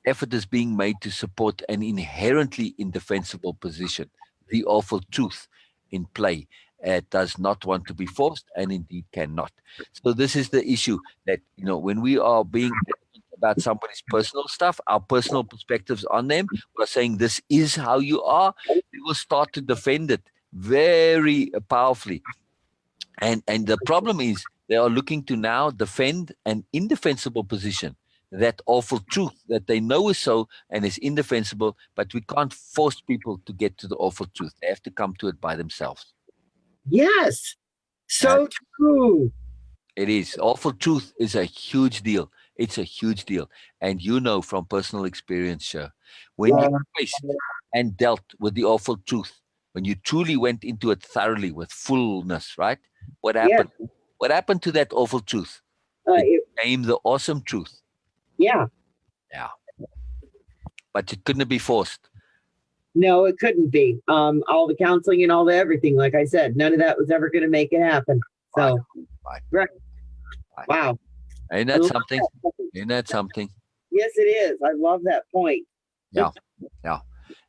Effort is being made to support an inherently indefensible position, the awful truth in play. It does not want to be forced and indeed cannot. So this is the issue that, when we are being adamant about somebody's personal stuff, our personal perspectives on them, we're saying this is how you are, we will start to defend it very powerfully. And the problem is they are looking to now defend an indefensible position, that awful truth that they know is so and is indefensible, but we can't force people to get to the awful truth. They have to come to it by themselves. Yes. And So true. it is. Awful truth is a huge deal. It's a huge deal. And you know from personal experience, sure, when you faced and dealt with the awful truth, when you truly went into it thoroughly with fullness, right? What Yes. happened? What happened to that awful truth? It It, became the awesome truth. yeah. Yeah. But it couldn't be forced. No, it couldn't be. All the counseling and all the everything, like I said, none of that was ever going to make it happen. Right. So, Right. right. Right. Wow. Ain't I that love something? that. Ain't that something? Yes, it is. I love that point. Yeah. Yeah.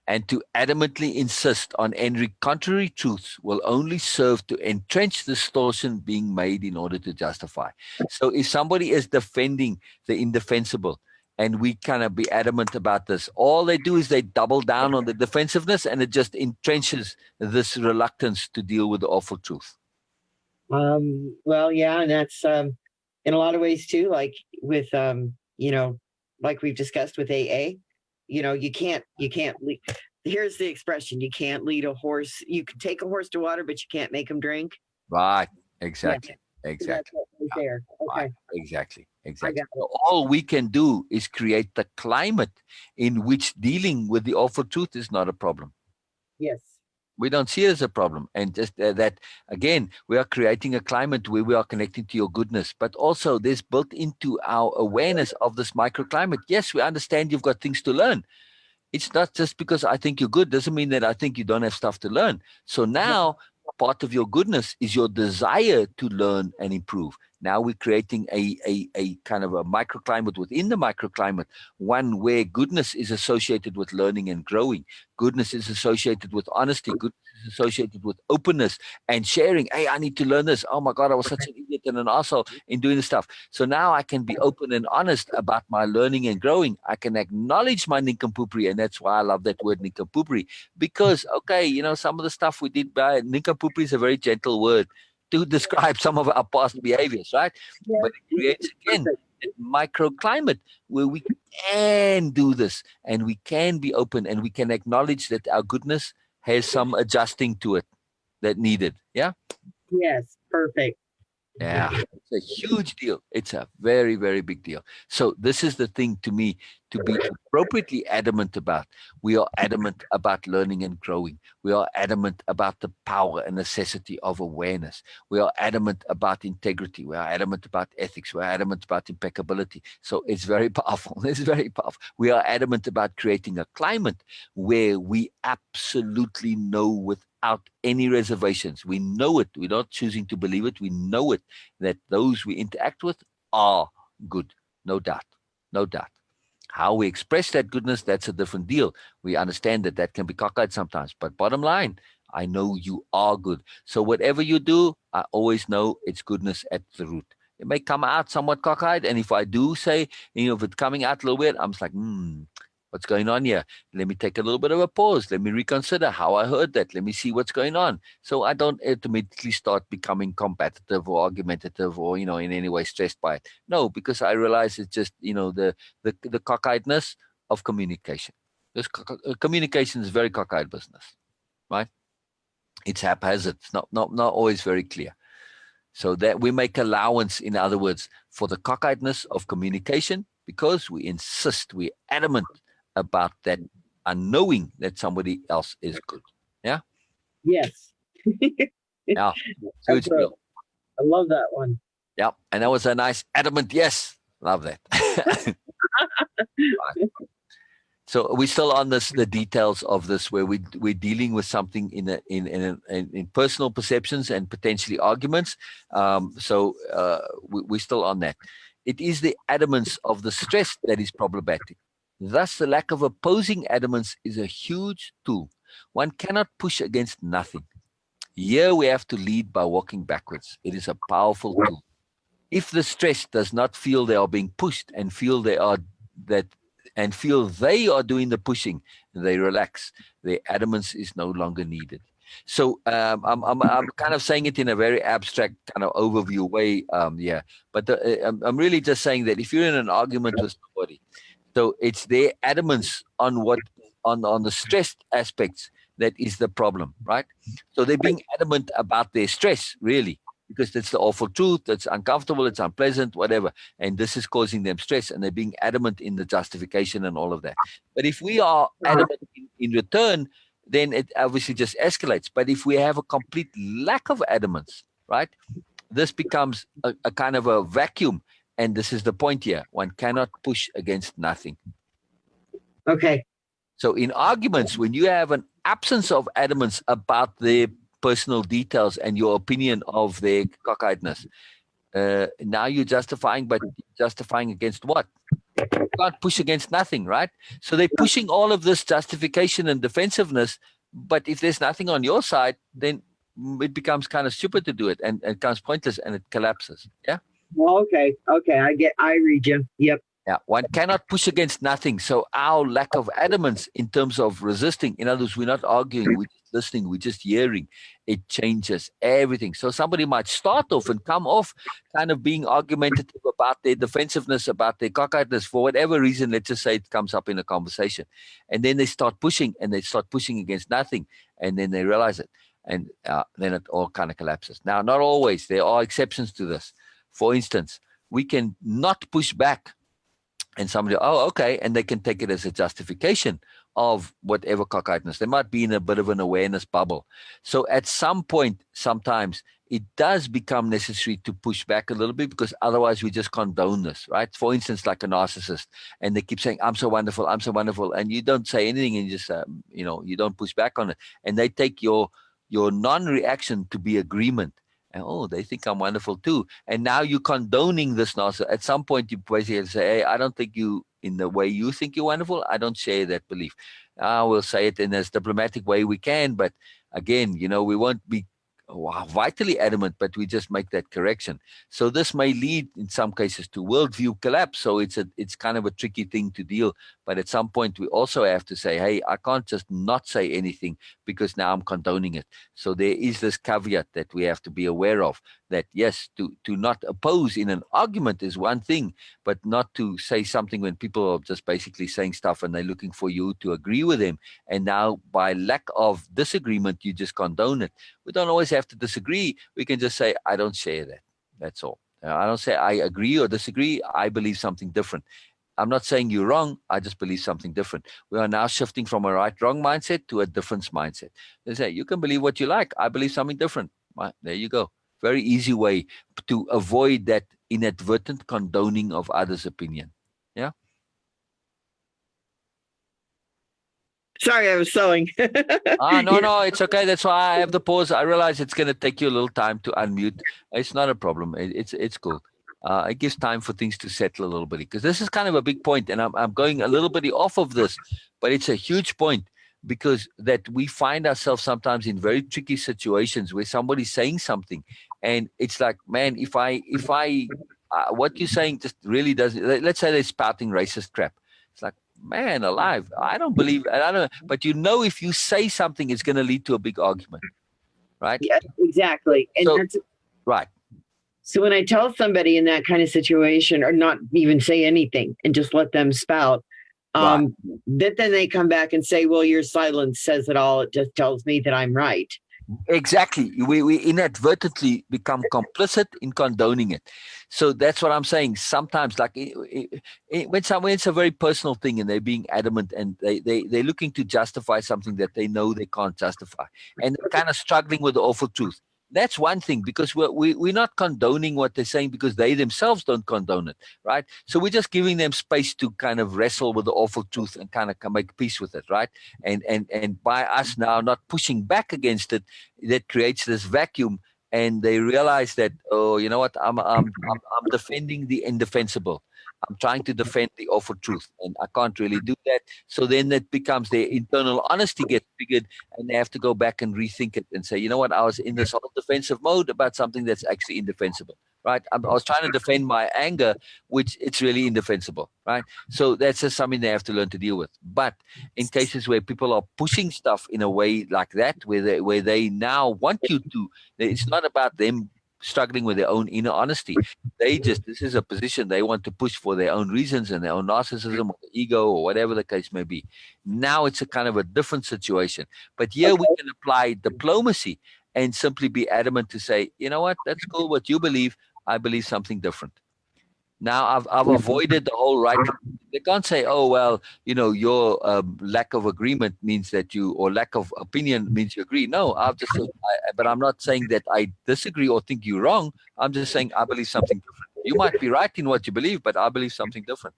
And to adamantly insist on entering contrary truths will only serve to entrench the distortion being made in order to justify. So if somebody is defending the indefensible and we kind of be adamant about this, all they do is they double down on the defensiveness and it just entrenches this reluctance to deal with the awful truth. Well, yeah, and that's in a lot of ways too, like with like we've discussed with AA, you can't lead. Here's the expression: you can't lead a horse. You can take a horse to water, but you can't make him drink. Right. Yeah, Exactly. so that's Exactly. what right Yeah. there. Right. Okay, Exactly. I Exactly. got it. So all we can do is create the climate in which dealing with the awful truth is not a problem. Yes. We don't see it as a problem. And just that, again, we are creating a climate where we are connecting to your goodness, but also there's built into our awareness of this microclimate. Yes, we understand you've got things to learn. It's not just because I think you're good, doesn't mean that I think you don't have stuff to learn. So now part of your goodness is your desire to learn and improve. Now we're creating a kind of a microclimate within the microclimate, one where goodness is associated with learning and growing. Goodness is associated with honesty. Goodness is associated with openness and sharing. Hey, I need to learn this. Oh my God, I was such an idiot and an asshole in doing this stuff. So now I can be open and honest about my learning and growing. I can acknowledge my nincompoopery. And that's why I love that word nincompoopery. Because, okay, some of the stuff we did by nincompoopery is a very gentle word to describe some of our past behaviors, right? Yes. But it creates, again, Perfect. that microclimate where we can do this and we can be open and we can acknowledge that our goodness has some adjusting to it that needed. Yeah. Yes. Perfect. Yeah, it's a huge deal. It's a very, very big deal. So this is the thing to me to be appropriately adamant about. We are adamant about learning and growing. We are adamant about the power and necessity of awareness. We are adamant about integrity. We are adamant about ethics. We are adamant about impeccability. So it's very powerful. It's very powerful. We are adamant about creating a climate where we absolutely know without any reservations. We know it. We're not choosing to believe it. We know it, that those we interact with are good. No doubt. No doubt. How we express that goodness, that's a different deal. We understand that that can be cockeyed sometimes. But bottom line, I know you are good. So whatever you do, I always know it's goodness at the root. It may come out somewhat cockeyed. And if I do say, if it's coming out a little bit, I'm just like, what's going on here? Let me take a little bit of a pause. Let me reconsider how I heard that. Let me see what's going on. So I don't automatically start becoming combative or argumentative or, in any way stressed by it. No, because I realize it's just, the cockeyedness of communication. This communication is very cockeyed business, right? It's haphazard. It's not always very clear. So that we make allowance, in other words, for the cockeyedness of communication, because we insist, we're adamant about that unknowing that somebody else is good. Yeah? Yes. Yeah. Huge deal. I love that one. Yeah. And that was a nice adamant yes. Love that. Right. So we're still on the details of this, where we're dealing with something in personal perceptions and potentially arguments. We're still on that. It is the adamance of the stress that is problematic. Thus, the lack of opposing adamance is a huge tool. One cannot push against nothing. Here we have to lead by walking backwards. It is a powerful tool. If the stress does not feel they are being pushed and feel they are doing the pushing, they relax. Their adamance is no longer needed. So I'm kind of saying it in a very abstract kind of overview way, But I'm really just saying that if you're in an argument with somebody, so it's their adamance on the stressed aspects that is the problem, right? So they're being adamant about their stress, really, because that's the awful truth. It's uncomfortable, it's unpleasant, whatever. And this is causing them stress, and they're being adamant in the justification and all of that. But if we are adamant in return, then it obviously just escalates. But if we have a complete lack of adamance, right, this becomes a kind of a vacuum. And this is the point here. One cannot push against nothing. Okay. So in arguments, when you have an absence of adamance about their personal details and your opinion of their cockeyedness, now you're justifying, but justifying against what? You can't push against nothing, right? So they're pushing all of this justification and defensiveness, but if there's nothing on your side, then it becomes kind of stupid to do it, and it becomes pointless, and it collapses. Yeah? Well, okay. I read you. Yep. Yeah, one cannot push against nothing. So our lack of adamance in terms of resisting, in other words, we're not arguing, we're just listening, we're just hearing. It changes everything. So somebody might start off and come off kind of being argumentative about their defensiveness, about their cockeyedness, for whatever reason. Let's just say it comes up in a conversation. And then they start pushing, and they start pushing against nothing. And then they realize it. And then it all kind of collapses. Now, not always. There are exceptions to this. For instance, we can not push back. And somebody, okay, and they can take it as a justification of whatever cockeyedness. They might be in a bit of an awareness bubble. So at some point, sometimes it does become necessary to push back a little bit, because otherwise we just condone this, right? For instance, like a narcissist, and they keep saying, I'm so wonderful, and you don't say anything, and you just, you don't push back on it. And they take your non-reaction to be agreement. And they think I'm wonderful too. And now you're condoning this narcissist. At some point, you basically say, hey, I don't think you, in the way you think you're wonderful, I don't share that belief. We'll say it in as diplomatic way we can. But again, we won't be vitally adamant, but we just make that correction. So this may lead in some cases to worldview collapse. So it's kind of a tricky thing to deal. But at some point we also have to say, hey, I can't just not say anything, because now I'm condoning it. So there is this caveat that we have to be aware of, that yes, to not oppose in an argument is one thing, but not to say something when people are just basically saying stuff and they're looking for you to agree with them. And now by lack of disagreement, you just condone it. We don't always have to disagree. We can just say, I don't share that. That's all. I don't say I agree or disagree. I believe something different. I'm not saying you're wrong. I just believe something different. We are now shifting from a right-wrong mindset to a difference mindset. They say, you can believe what you like. I believe something different. Right, there you go. Very easy way to avoid that inadvertent condoning of others' opinion. Yeah. Sorry, I was sewing. No, it's okay. That's why I have the pause. I realize it's going to take you a little time to unmute. It's not a problem. It's cool. It gives time for things to settle a little bit, because this is kind of a big point, and I'm going a little bit off of this, but it's a huge point, because that we find ourselves sometimes in very tricky situations where somebody's saying something, and it's like, man, if I what you're saying just really doesn't. Let's say they're spouting racist crap. It's like, man alive, I don't believe, I don't, but if you say something, it's going to lead to a big argument, right? Yeah, exactly. And So, that's right. so when I tell somebody in that kind of situation, or not even say anything and just let them spout, Right. that then they come back and say, well, your silence says it all. It just tells me that I'm right. Exactly. We inadvertently become complicit in condoning it. So that's what I'm saying. Sometimes, like when it's a very personal thing and they're being adamant and they're looking to justify something that they know they can't justify, and they're kind of struggling with the awful truth. That's one thing, because we're not condoning what they're saying because they themselves don't condone it, right? So we're just giving them space to kind of wrestle with the awful truth and kind of make peace with it, right? And by us now not pushing back against it, that creates this vacuum, and they realize that, oh, you know what, I'm defending the indefensible. I'm trying to defend the awful truth, and I can't really do that. So then it becomes their internal honesty gets triggered, and they have to go back and rethink it and say, you know what, I was in this whole defensive mode about something that's actually indefensible, right? I was trying to defend my anger, which it's really indefensible, right? So that's just something they have to learn to deal with. But in cases where people are pushing stuff in a way like that, where they now want you to, it's not about them struggling with their own inner honesty. This is a position they want to push for their own reasons and their own narcissism or ego or whatever the case may be. Now it's a kind of a different situation. But here we can apply diplomacy and simply be adamant to say, you know what, that's cool what you believe. I believe something different. Now I've avoided the whole right. They can't say, oh, well, your lack of agreement means that or lack of opinion means you agree. No, I've just said, but I'm not saying that I disagree or think you're wrong. I'm just saying I believe something different. You might be right in what you believe, but I believe something different.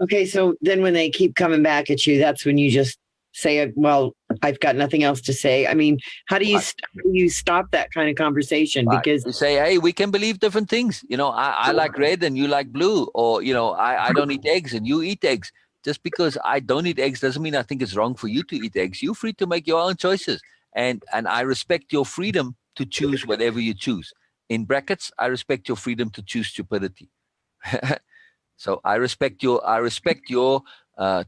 Okay, so then when they keep coming back at you, that's when you just say, well, I've got nothing else to say. I mean, how do you stop that kind of conversation? Right. Because You say, hey, we can believe different things. I like red and you like blue, or, I don't eat eggs and you eat eggs. Just because I don't eat eggs doesn't mean I think it's wrong for you to eat eggs. You're free to make your own choices. And I respect your freedom to choose whatever you choose. In brackets, I respect your freedom to choose stupidity. So I respect your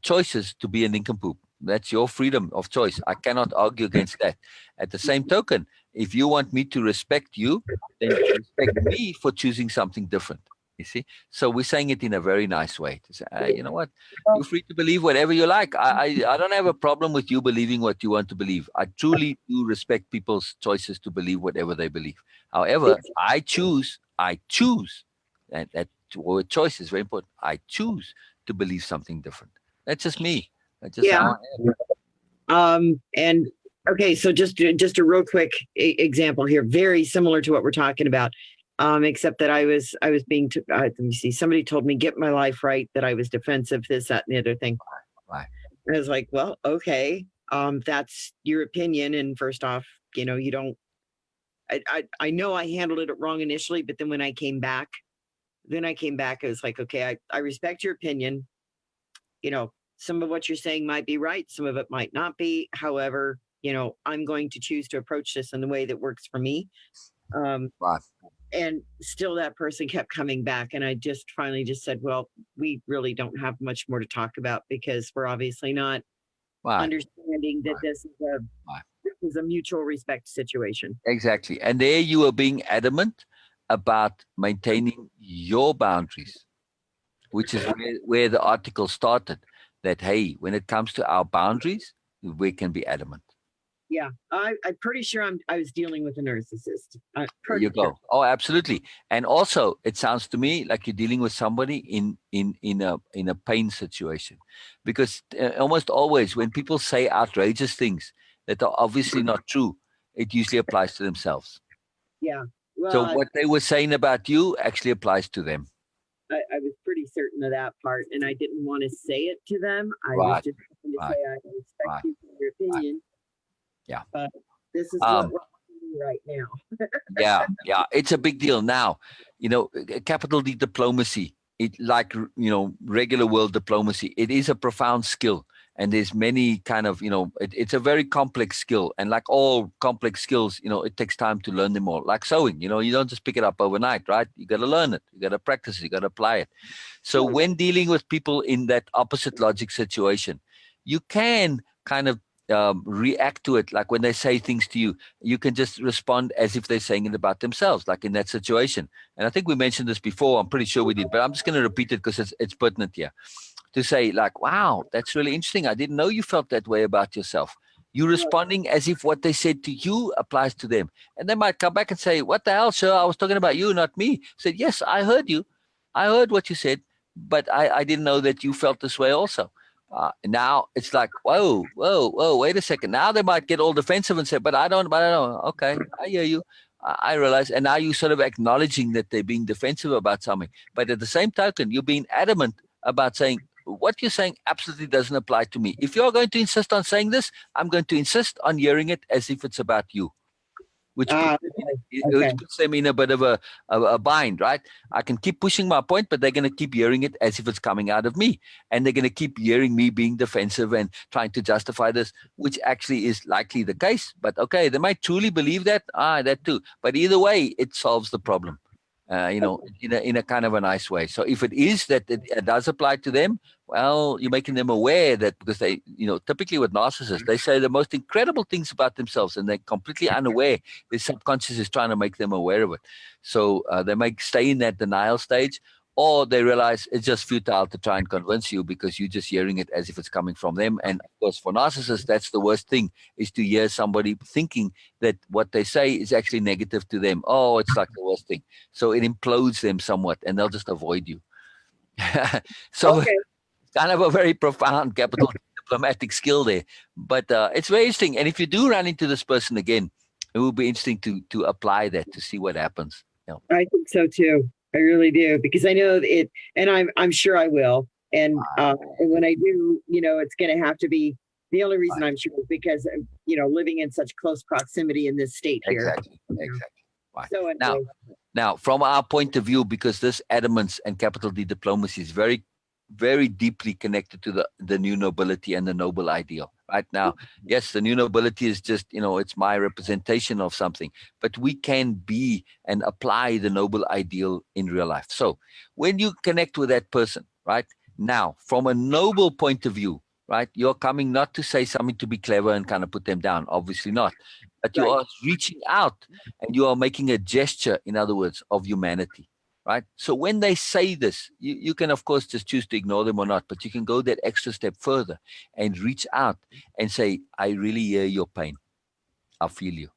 choices to be a nincompoop. That's your freedom of choice. I cannot argue against that. At the same token, if you want me to respect you, then respect me for choosing something different. You see? So we're saying it in a very nice way. To say, hey, you know what? You're free to believe whatever you like. I don't have a problem with you believing what you want to believe. I truly do respect people's choices to believe whatever they believe. However, I choose, and that word choice is very important. I choose to believe something different. That's just me. That's just yeah, how I am. and okay, so just a real quick example here, very similar to what we're talking about, except that I was being let me see, somebody told me get my life right, that I was defensive, this, that, and the other thing. Right. I was like, well, okay, that's your opinion, and first off, you don't. I know I handled it wrong initially, but then when I came back, I was like, okay, I respect your opinion. Some of what you're saying might be right, some of it might not be. However, I'm going to choose to approach this in the way that works for me. Right. And still that person kept coming back. And I just finally just said, well, we really don't have much more to talk about, because we're obviously not Right. understanding that this is a mutual respect situation. Exactly. And there you are being adamant about maintaining your boundaries, which is where the article started. That, hey, when it comes to our boundaries, we can be adamant. Yeah, I'm pretty sure I was dealing with a narcissist. I'm There you pretty sure. go. Oh, absolutely. And also, it sounds to me like you're dealing with somebody in a pain situation, because almost always when people say outrageous things that are obviously not true, it usually applies to themselves. Yeah. So Well, what they were saying about you actually applies to them. I was pretty certain of that part, and I didn't want to say it to them. I was Right. just going to say, Right. I respect Right. you for your Right. opinion, Yeah. but this is what Um, we're doing right now. Yeah, yeah, it's a big deal now. Capital D diplomacy, it like regular world diplomacy. It is a profound skill, and there's many kind of it's a very complex skill, and like all complex skills, it takes time to learn them all. Like sewing, you don't just pick it up overnight, right? You got to learn it, you got to practice it, you got to apply it. So Right. when dealing with people in that opposite logic situation, you can kind of react to it. Like when they say things to you, you can just respond as if they're saying it about themselves, like in that situation. And I think we mentioned this before. I'm pretty sure we did, but I'm just going to repeat it because it's pertinent here. To say like, "Wow, that's really interesting. I didn't know you felt that way about yourself." You Right. responding as if what they said to you applies to them, and they might come back and say, "What the hell, sir? I was talking about you, not me." Said, "Yes, I heard you. I heard what you said, but I didn't know that you felt this way also." Now it's like, whoa, whoa, whoa, wait a second. Now they might get all defensive and say, but I don't. Okay, I hear you. I realize. And now you're sort of acknowledging that they're being defensive about something. But at the same token, you're being adamant about saying, what you're saying absolutely doesn't apply to me. If you're going to insist on saying this, I'm going to insist on hearing it as if it's about you, which puts Ah, them okay. in a bit of a bind, right? I can keep pushing my point, but they're going to keep hearing it as if it's coming out of me. And they're going to keep hearing me being defensive and trying to justify this, which actually is likely the case. But okay, they might truly believe that. That too. But either way, it solves the problem. In a kind of a nice way. So if it is that it does apply to them, well, you're making them aware that, because they, typically with narcissists, they say the most incredible things about themselves and they're completely unaware. Their subconscious is trying to make them aware of it. So they might stay in that denial stage, or they realize it's just futile to try and convince you because you're just hearing it as if it's coming from them. And of course, for narcissists, that's the worst thing, is to hear somebody thinking that what they say is actually negative to them. Oh, it's like the worst thing. So it implodes them somewhat and they'll just avoid you. So Okay. kind of a very profound capital diplomatic skill there. But it's very interesting. And if you do run into this person again, it will be interesting to apply that to see what happens. I think so too. I really do, because I know it, and I'm sure I will. And when I do, it's going to have to be, the only reason Right. I'm sure is because living in such close proximity in this state here. Exactly. Exactly. Right. So Now, anyway, from our point of view, because this adamance and capital D diplomacy is very, very deeply connected to the new nobility and the noble ideal. Right now, yes, the new nobility is just, it's my representation of something, but we can be and apply the noble ideal in real life. So when you connect with that person, right now, from a noble point of view, right, you're coming not to say something to be clever and kind of put them down, obviously not, but you right. are reaching out and you are making a gesture, in other words, of humanity, right? So when they say this, you can, of course, just choose to ignore them or not, but you can go that extra step further and reach out and say, I really hear your pain. I feel you.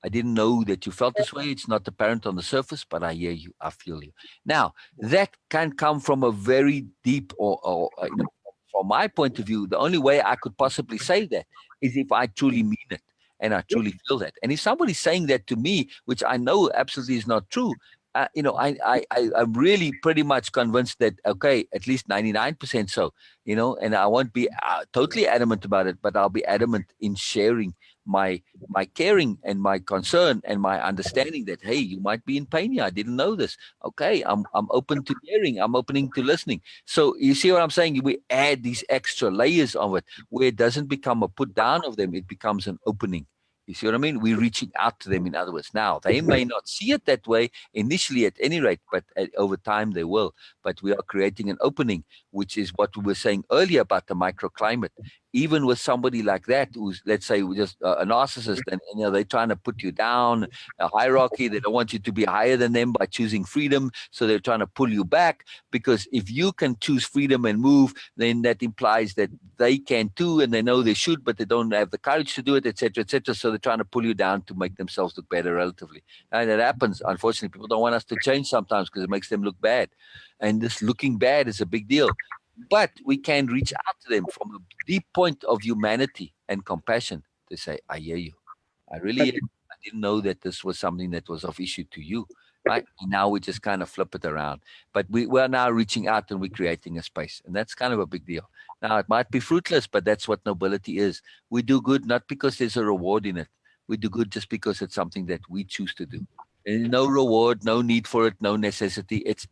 I didn't know that you felt this way. It's not apparent on the surface, but I hear you. I feel you. Now, that can come from a very deep, from my point of view, the only way I could possibly say that is if I truly mean it and I truly feel that. And if somebody's saying that to me, which I know absolutely is not true, I'm really pretty much convinced that, okay, at least 99% so, and I won't be totally adamant about it, but I'll be adamant in sharing my caring and my concern and my understanding that, hey, you might be in pain here. I didn't know this. Okay, I'm open to hearing. I'm opening to listening. So you see what I'm saying? We add these extra layers of it where it doesn't become a put down of them. It becomes an opening. You see what I mean? We're reaching out to them, in other words. Now, they may not see it that way initially, at any rate, but over time they will. But we are creating an opening which is what we were saying earlier about the microclimate. Even with somebody like that, who's, let's say, just a narcissist, and they're trying to put you down, a hierarchy. They don't want you to be higher than them by choosing freedom, so they're trying to pull you back. Because if you can choose freedom and move, then that implies that they can too, and they know they should, but they don't have the courage to do it, etc., etc. So they're trying to pull you down to make themselves look better relatively. And it happens. Unfortunately, people don't want us to change sometimes because it makes them look bad. And this looking bad is a big deal. But we can reach out to them from a deep point of humanity and compassion to say, I hear you. I really hear you. I didn't know that this was something that was of issue to you. Right? And now we just kind of flip it around. But we're now reaching out and we're creating a space. And that's kind of a big deal. Now, it might be fruitless, but that's what nobility is. We do good not because there's a reward in it. We do good just because it's something that we choose to do. And no reward, no need for it, no necessity. It's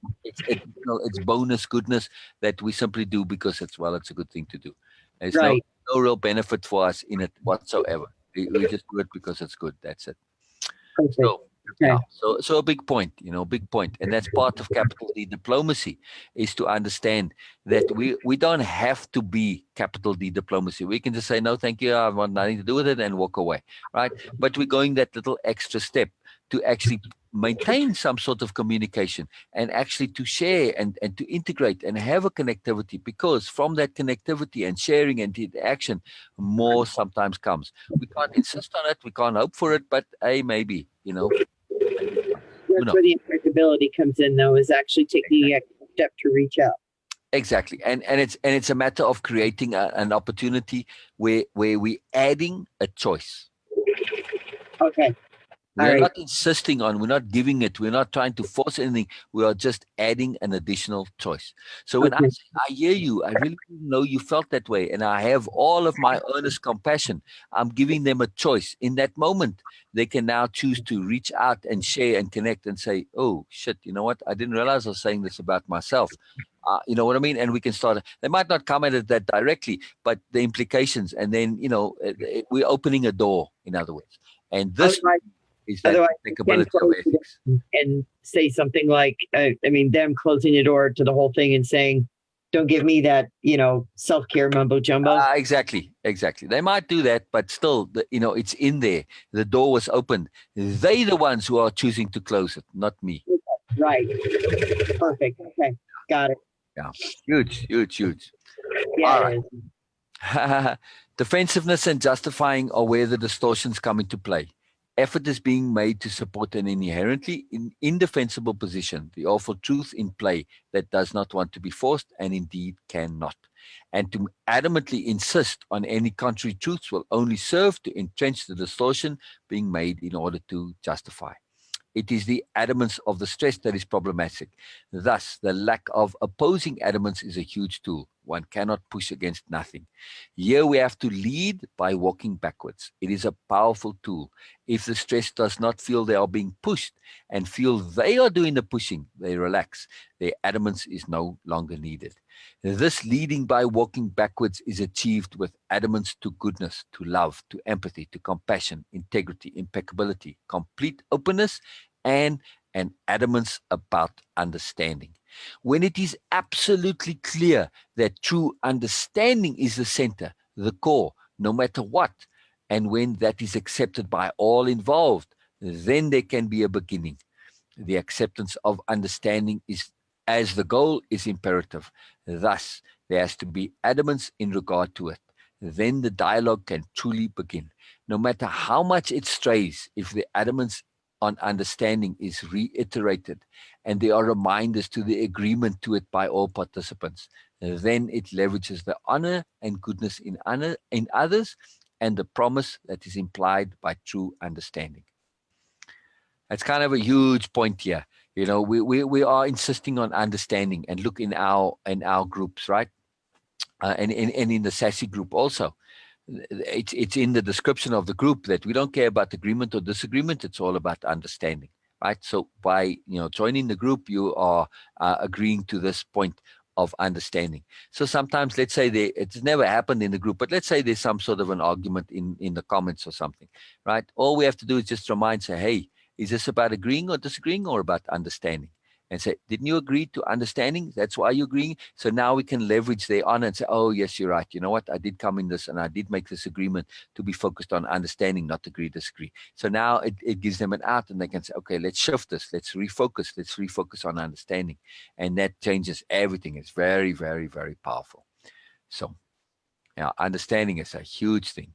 bonus goodness that we simply do because it's a good thing to do. There's Right. no real benefit for us in it whatsoever. We just do it because it's good. That's it. Perfect. So Okay. yeah, so a big point, big point, and that's part of capital D diplomacy, is to understand that we don't have to be capital D diplomacy. We can just say no, thank you, I want nothing to do with it, and walk away, right? But we're going that little extra step to actually maintain some sort of communication and actually to share and to integrate and have a connectivity, because from that connectivity and sharing and interaction, more sometimes comes. We can't insist on it, we can't hope for it, but hey, maybe, That's where the impeccability comes in, though, is actually taking a step to reach out. Exactly, and it's a matter of creating an opportunity where we're adding a choice. Okay. We're not insisting on, we're not giving it, we're not trying to force anything. We are just adding an additional choice. So when I say, I hear you, I really didn't know you felt that way, and I have all of my earnest compassion, I'm giving them a choice. In that moment, they can now choose to reach out and share and connect and say, oh, shit, you know what? I didn't realize I was saying this about myself. You know what I mean? And we can start, they might not come at it that directly, but the implications, and then, we're opening a door, in other words. And this is that applicability of ethics. And say something like, them closing the door to the whole thing and saying, don't give me that, self-care mumbo jumbo. Exactly. They might do that, but still, it's in there. The door was opened. They the ones who are choosing to close it, not me. Right. Perfect. Okay. Got it. Yeah. Huge. Yeah. All right. Defensiveness and justifying are where the distortions come into play. Effort is being made to support an inherently indefensible position, the awful truth in play that does not want to be forced and indeed cannot. And to adamantly insist on any contrary truths will only serve to entrench the distortion being made in order to justify. It is the adamance of the stress that is problematic. Thus, the lack of opposing adamance is a huge tool. One cannot push against nothing. Here we have to lead by walking backwards. It is a powerful tool. If the stress does not feel they are being pushed and feel they are doing the pushing, they relax. Their adamance is no longer needed. This leading by walking backwards is achieved with adamance to goodness, to love, to empathy, to compassion, integrity, impeccability, complete openness, and an adamance about understanding. When it is absolutely clear that true understanding is the center, the core, no matter what, and when that is accepted by all involved, then there can be a beginning. The acceptance of understanding is as the goal is imperative. Thus, there has to be adamance in regard to it. Then the dialogue can truly begin. No matter how much it strays, if the adamance on understanding is reiterated and there are reminders to the agreement to it by all participants, then it leverages the honor and goodness in others and the promise that is implied by true understanding. That's kind of a huge point here. We are insisting on understanding, and look in our groups, right? And in the SASSY group also. It's in the description of the group that we don't care about agreement or disagreement. It's all about understanding, right? So by joining the group, you are agreeing to this point of understanding. So sometimes, let's say it's never happened in the group, but let's say there's some sort of an argument in the comments or something, right? All we have to do is just remind, say, hey, is this about agreeing or disagreeing or about understanding? and say, didn't you agree to understanding? That's why you're agreeing. So now we can leverage their honor and say, oh, yes, you're right. You know what? I did come in this and I did make this agreement to be focused on understanding, not agree, disagree. So now it gives them an out and they can say, okay, let's shift this. Let's refocus on understanding. And that changes everything. It's very, very, very powerful. So yeah, understanding is a huge thing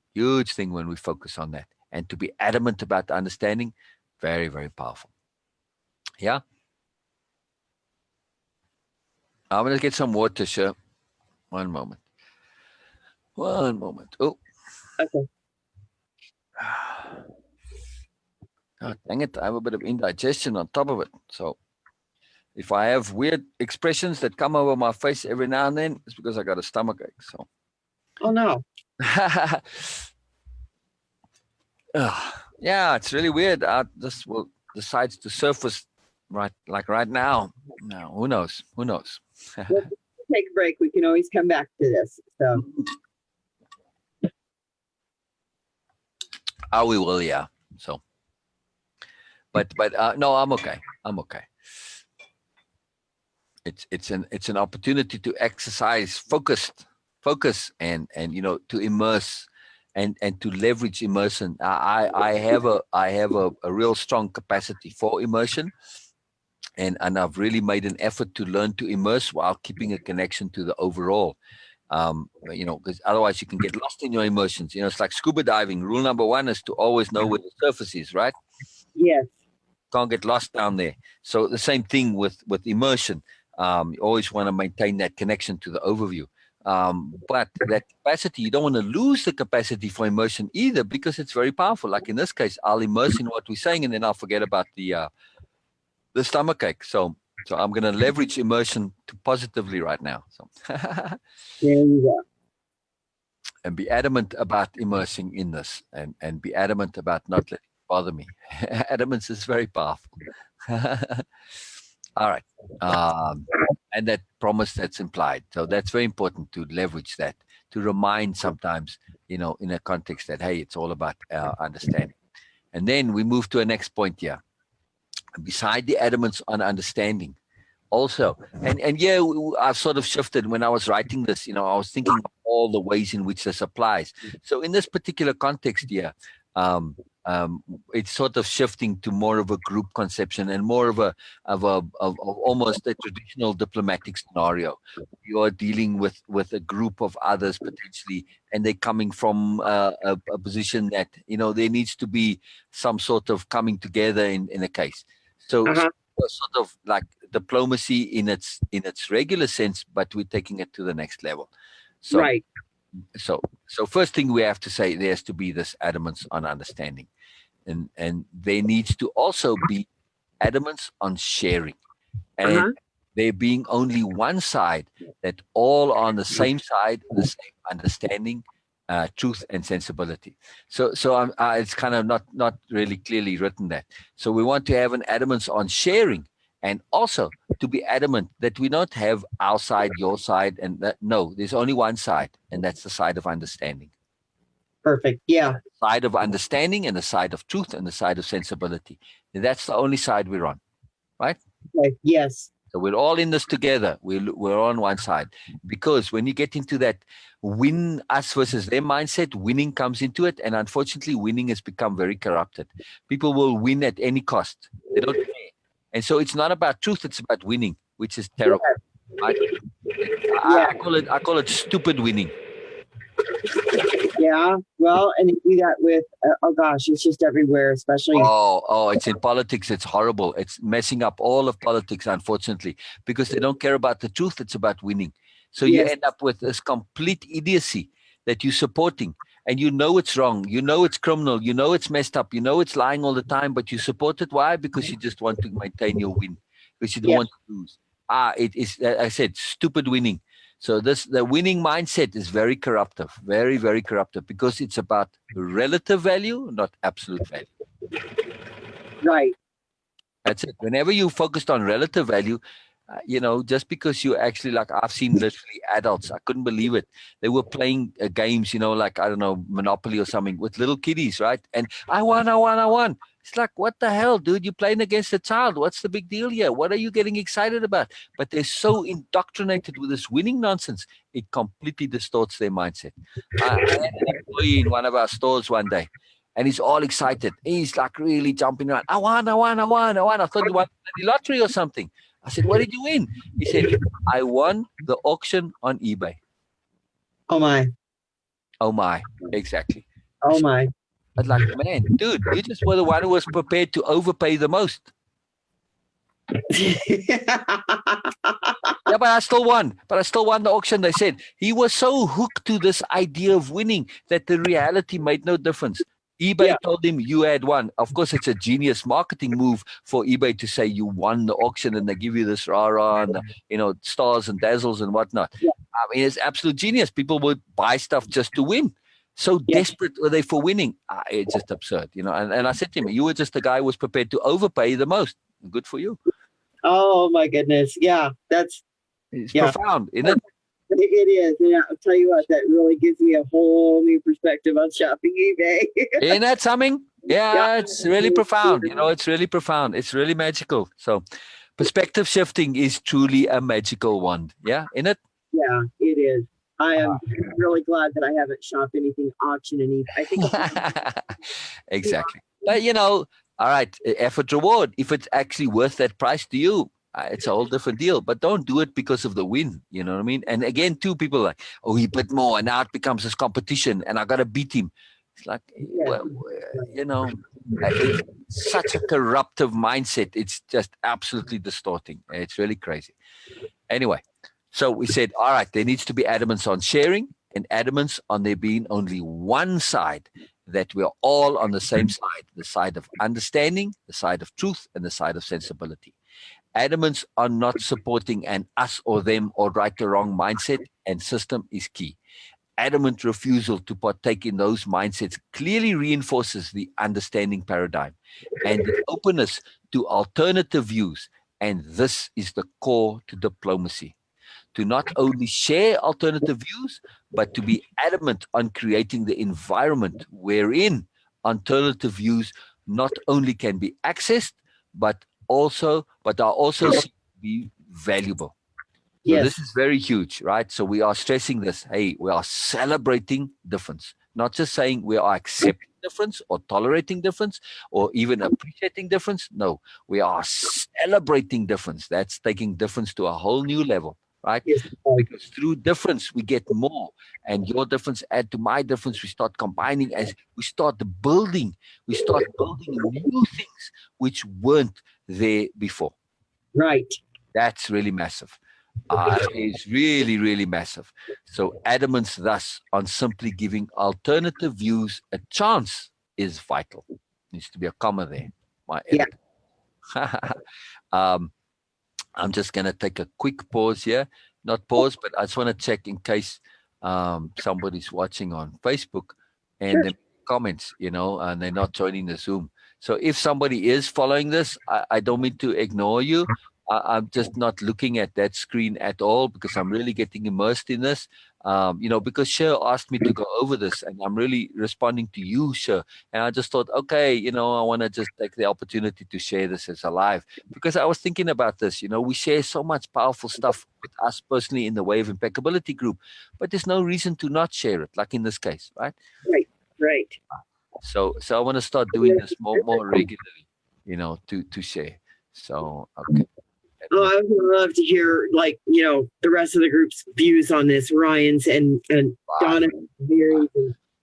when we focus on that. And to be adamant about the understanding, very, very powerful. Yeah. I'm going to get some water, sure. One moment. Oh. Okay. Oh, dang it. I have a bit of indigestion on top of it. So if I have weird expressions that come over my face every now and then, it's because I got a stomachache. So. Oh, no. Yeah, it's really weird. This will decides to surface right now. Now, who knows? We'll take a break. We can always come back to this. So. Oh, we will, yeah. So, but no, I'm okay. It's an opportunity to exercise focus and to immerse and to leverage immersion. I have a real strong capacity for immersion, and I've really made an effort to learn to immerse while keeping a connection to the overall. Because otherwise you can get lost in your emotions. It's like scuba diving. Rule number 1 is to always know where the surface is, right? Yes. Can't get lost down there. So the same thing with immersion. You always want to maintain that connection to the overview. But that capacity, you don't want to lose the capacity for immersion either, because it's very powerful. Like in this case, I'll immerse in what we're saying, and then I'll forget about the stomachache. So I'm going to leverage immersion to positively right now. So there you go. And be adamant about immersing in this, and be adamant about not letting it bother me. Adamance is very powerful. All right. And that promise that's implied. So that's very important to leverage that, to remind sometimes, in a context that, hey, it's all about understanding. And then we move to a next point here. Beside the adamance on understanding, also, and yeah, I've sort of shifted when I was writing this. I was thinking of all the ways in which this applies. So in this particular context here, it's sort of shifting to more of a group conception and more of almost a traditional diplomatic scenario. You are dealing with a group of others potentially, and they're coming from a position that there needs to be some sort of coming together in a case. So sort of like diplomacy in its regular sense, but we're taking it to the next level. So, right. So first thing we have to say, there has to be this adamance on understanding, and there needs to also be adamance on sharing, and there being only one side, that all on the same side, the same understanding, truth and sensibility. So it's kind of not really clearly written that. So we want to have an adamance on sharing, and also to be adamant that we don't have our side, your side, and that no, there's only one side, and that's the side of understanding. Perfect. Yeah. The side of understanding, and the side of truth, and the side of sensibility. And that's the only side we're on, right? Okay. Yes. So we're all in this together. We're on one side, because when you get into that win us versus their mindset, winning comes into it, and unfortunately, winning has become very corrupted. People will win at any cost. They don't care, and so it's not about truth; it's about winning, which is terrible. I call it stupid winning. Yeah, well, and they do that with oh gosh, it's just everywhere, especially it's in politics. It's horrible. It's messing up all of politics, unfortunately, because they don't care about the truth. It's about winning. So you end up with this complete idiocy that you're supporting, and it's wrong, it's criminal, it's messed up, it's lying all the time, but you support it. Why? Because you just want to maintain your win, because you don't want to lose. It is, I said, stupid winning. So the winning mindset is very corruptive, very, very corruptive, because it's about relative value, not absolute value. Right. That's it. Whenever you focused on relative value, just because you actually, like, I've seen literally adults, I couldn't believe it. They were playing games, like, I don't know, Monopoly or something with little kiddies, right? And I won, I won, I won. It's like, what the hell, dude? You're playing against a child. What's the big deal here? What are you getting excited about? But they're so indoctrinated with this winning nonsense, it completely distorts their mindset. I had an employee in one of our stores one day, and he's all excited. He's like really jumping around. I won, I won, I won, I won. I thought you won the lottery or something. I said, what did you win? He said, I won the auction on eBay. Oh my. Oh my, exactly. Oh my. I was like, man, dude, you just were the one who was prepared to overpay the most. Yeah, but I still won. But I still won the auction. They said he was so hooked to this idea of winning that the reality made no difference. eBay told him you had won. Of course, it's a genius marketing move for eBay to say you won the auction, and they give you this rah-rah and stars and dazzles and whatnot. Yeah. I mean, it's absolute genius. People would buy stuff just to win. So desperate were they for winning. It's just absurd, And I said to him, you were just the guy who was prepared to overpay the most. Good for you. Oh my goodness. Yeah, it's profound, isn't it? It is. Yeah, I'll tell you what, that really gives me a whole new perspective on shopping eBay. Isn't that something? Yeah, it's really profound. It's really profound. It's really magical. So perspective shifting is truly a magical wand. Yeah, isn't it? Yeah, it is. I am really glad that I haven't shopped anything auction and eBay. I think exactly. But all right, effort reward. If it's actually worth that price to you, it's a whole different deal. But don't do it because of the win. You know what I mean? And again, too, people are like, oh, he bid more, and now it becomes this competition, and I got to beat him. It's like, it's such a corruptive mindset. It's just absolutely distorting. It's really crazy. Anyway, so we said, all right, there needs to be adamance on sharing and adamance on there being only one side, that we're all on the same side, the side of understanding, the side of truth, and the side of sensibility. Adamance on not supporting an us or them or right or wrong mindset and system is key. Adamant refusal to partake in those mindsets clearly reinforces the understanding paradigm and the openness to alternative views. And this is the core to diplomacy. To not only share alternative views, but to be adamant on creating the environment wherein alternative views not only can be accessed, but are also seen to be valuable. So this is very huge, right? So we are stressing this. Hey, we are celebrating difference, not just saying we are accepting difference or tolerating difference or even appreciating difference. No, we are celebrating difference. That's taking difference to a whole new level. Right? Because through difference, we get more. And your difference add to my difference. We start combining as we start building. We start building new things which weren't there before. Right. That's really massive. It's really, really massive. So adamance thus on simply giving alternative views a chance is vital. Needs to be a comma there. My edit. I'm just going to take a quick pause here. Not pause, but I just want to check in case somebody's watching on Facebook and then comments, and they're not joining the Zoom. So if somebody is following this, I don't mean to ignore you. I'm just not looking at that screen at all because I'm really getting immersed in this. Because Cher asked me to go over this and I'm really responding to you, Cher. And I just thought, okay, I want to just take the opportunity to share this as a live because I was thinking about this. We share so much powerful stuff with us personally in the Way of Impeccability group, but there's no reason to not share it, like in this case, right? Right. So I want to start doing this more regularly, to share. So, okay. Oh, I would love to hear, the rest of the group's views on this, Ryan's and Donna.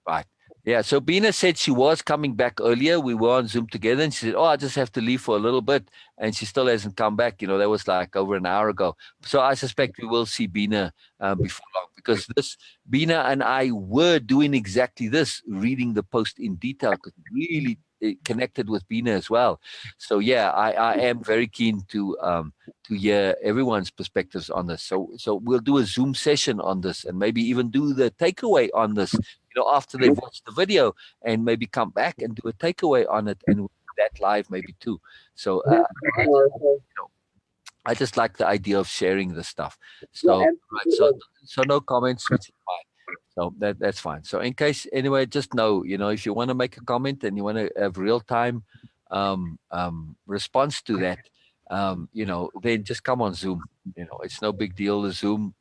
Right. Yeah. So Bina said she was coming back earlier. We were on Zoom together and she said, I just have to leave for a little bit. And she still hasn't come back. That was like over an hour ago. So I suspect we will see Bina before long because Bina and I were doing exactly this, reading the post in detail because really connected with Bina as well. So yeah, I am very keen to hear everyone's perspectives on this. So we'll do a Zoom session on this and maybe even do the takeaway on this, after they've watched the video and maybe come back and do a takeaway on it and that live maybe too. So I just like the idea of sharing the stuff. Yeah, So, right, so absolutely. so no comments, which is fine. So that's fine. So in case anyway, just know, if you want to make a comment and you want to have real time response to that, then just come on Zoom. It's no big deal. The Zoom,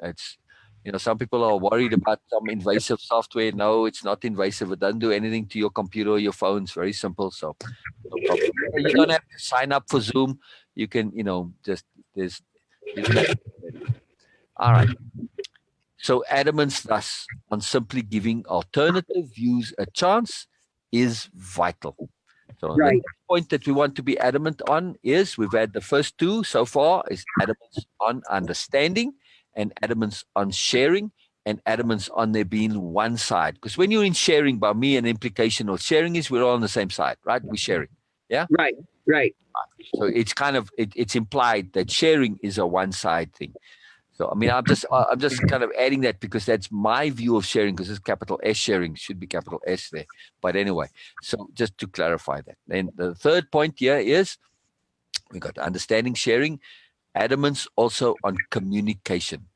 some people are worried about some invasive software. No, it's not invasive. It doesn't do anything to your computer or your phone. It's very simple. So no problem. You don't have to sign up for Zoom. You can, just there's you don't have to do anything. All right. So adamance thus on simply giving alternative views a chance is vital. So the Right. next point that we want to be adamant on is we've had the first two so far is adamance on understanding and adamance on sharing and adamance on there being one side. Because when you're in sharing, by me, an implication of sharing is we're all on the same side, right? We're sharing. Yeah. Right. Right. So it's kind of it's implied that sharing is a one side thing. So I mean, I'm just kind of adding that because that's my view of sharing. Because it's capital S sharing should be capital S there. But anyway, so just to clarify that. Then the third point here is we got understanding sharing, adamance also on communication,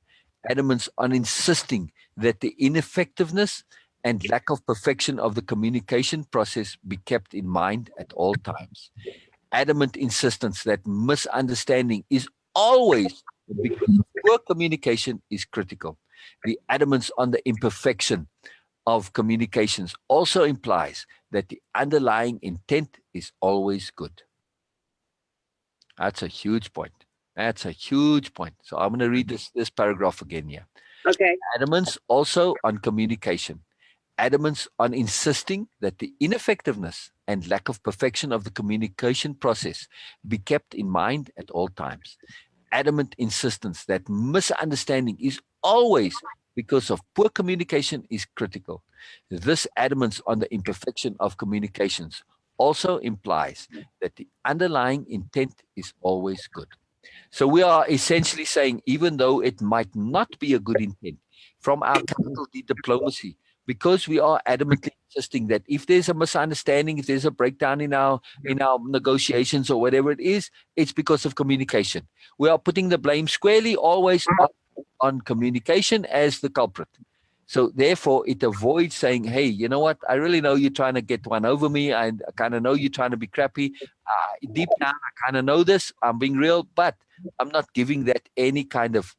adamance on insisting that the ineffectiveness and lack of perfection of the communication process be kept in mind at all times, adamant insistence that misunderstanding is always because of poor communication is critical. The adamance on the imperfection of communications also implies that the underlying intent is always good. That's a huge point. That's a huge point. So I'm going to read this paragraph again here. Okay. Adamance also on communication, adamance on insisting that the ineffectiveness and lack of perfection of the communication process be kept in mind at all times. Adamant insistence that misunderstanding is always because of poor communication is critical. This adamance on the imperfection of communications also implies that the underlying intent is always good. So we are essentially saying, even though it might not be a good intent from our capital D diplomacy, because we are adamantly insisting that if there's a misunderstanding, if there's a breakdown in our negotiations or whatever it is, it's because of communication. We are putting the blame squarely always on communication as the culprit. So therefore, it avoids saying, "Hey, you know what? I really know you're trying to get one over me. I kind of know you're trying to be crappy. Deep down, I kind of know this. I'm being real, but I'm not giving that any kind of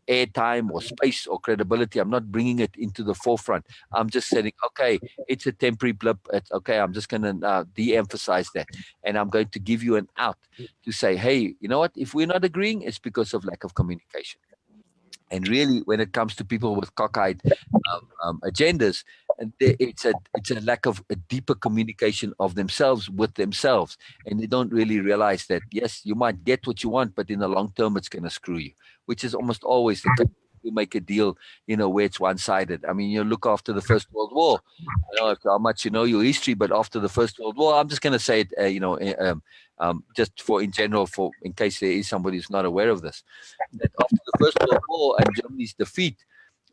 airtime or space or credibility. I'm not bringing it into the forefront. I'm just saying, okay, it's a temporary blip. It's okay. I'm just going to de-emphasize that, and I'm going to give you an out to say, hey, you know what? If we're not agreeing, it's because of lack of communication." And really, when it comes to people with cockeyed agendas, and it's a lack of a deeper communication of themselves with themselves, and they don't really realize that yes, you might get what you want, but in the long term, it's going to screw you, which is almost always the case. You make a deal, where it's one-sided. I mean, you look after the First World War. I don't know how much you know your history, but after the First World War, I'm just going to say it, just for in general, for in case there is somebody who's not aware of this, that after the First World War and Germany's defeat,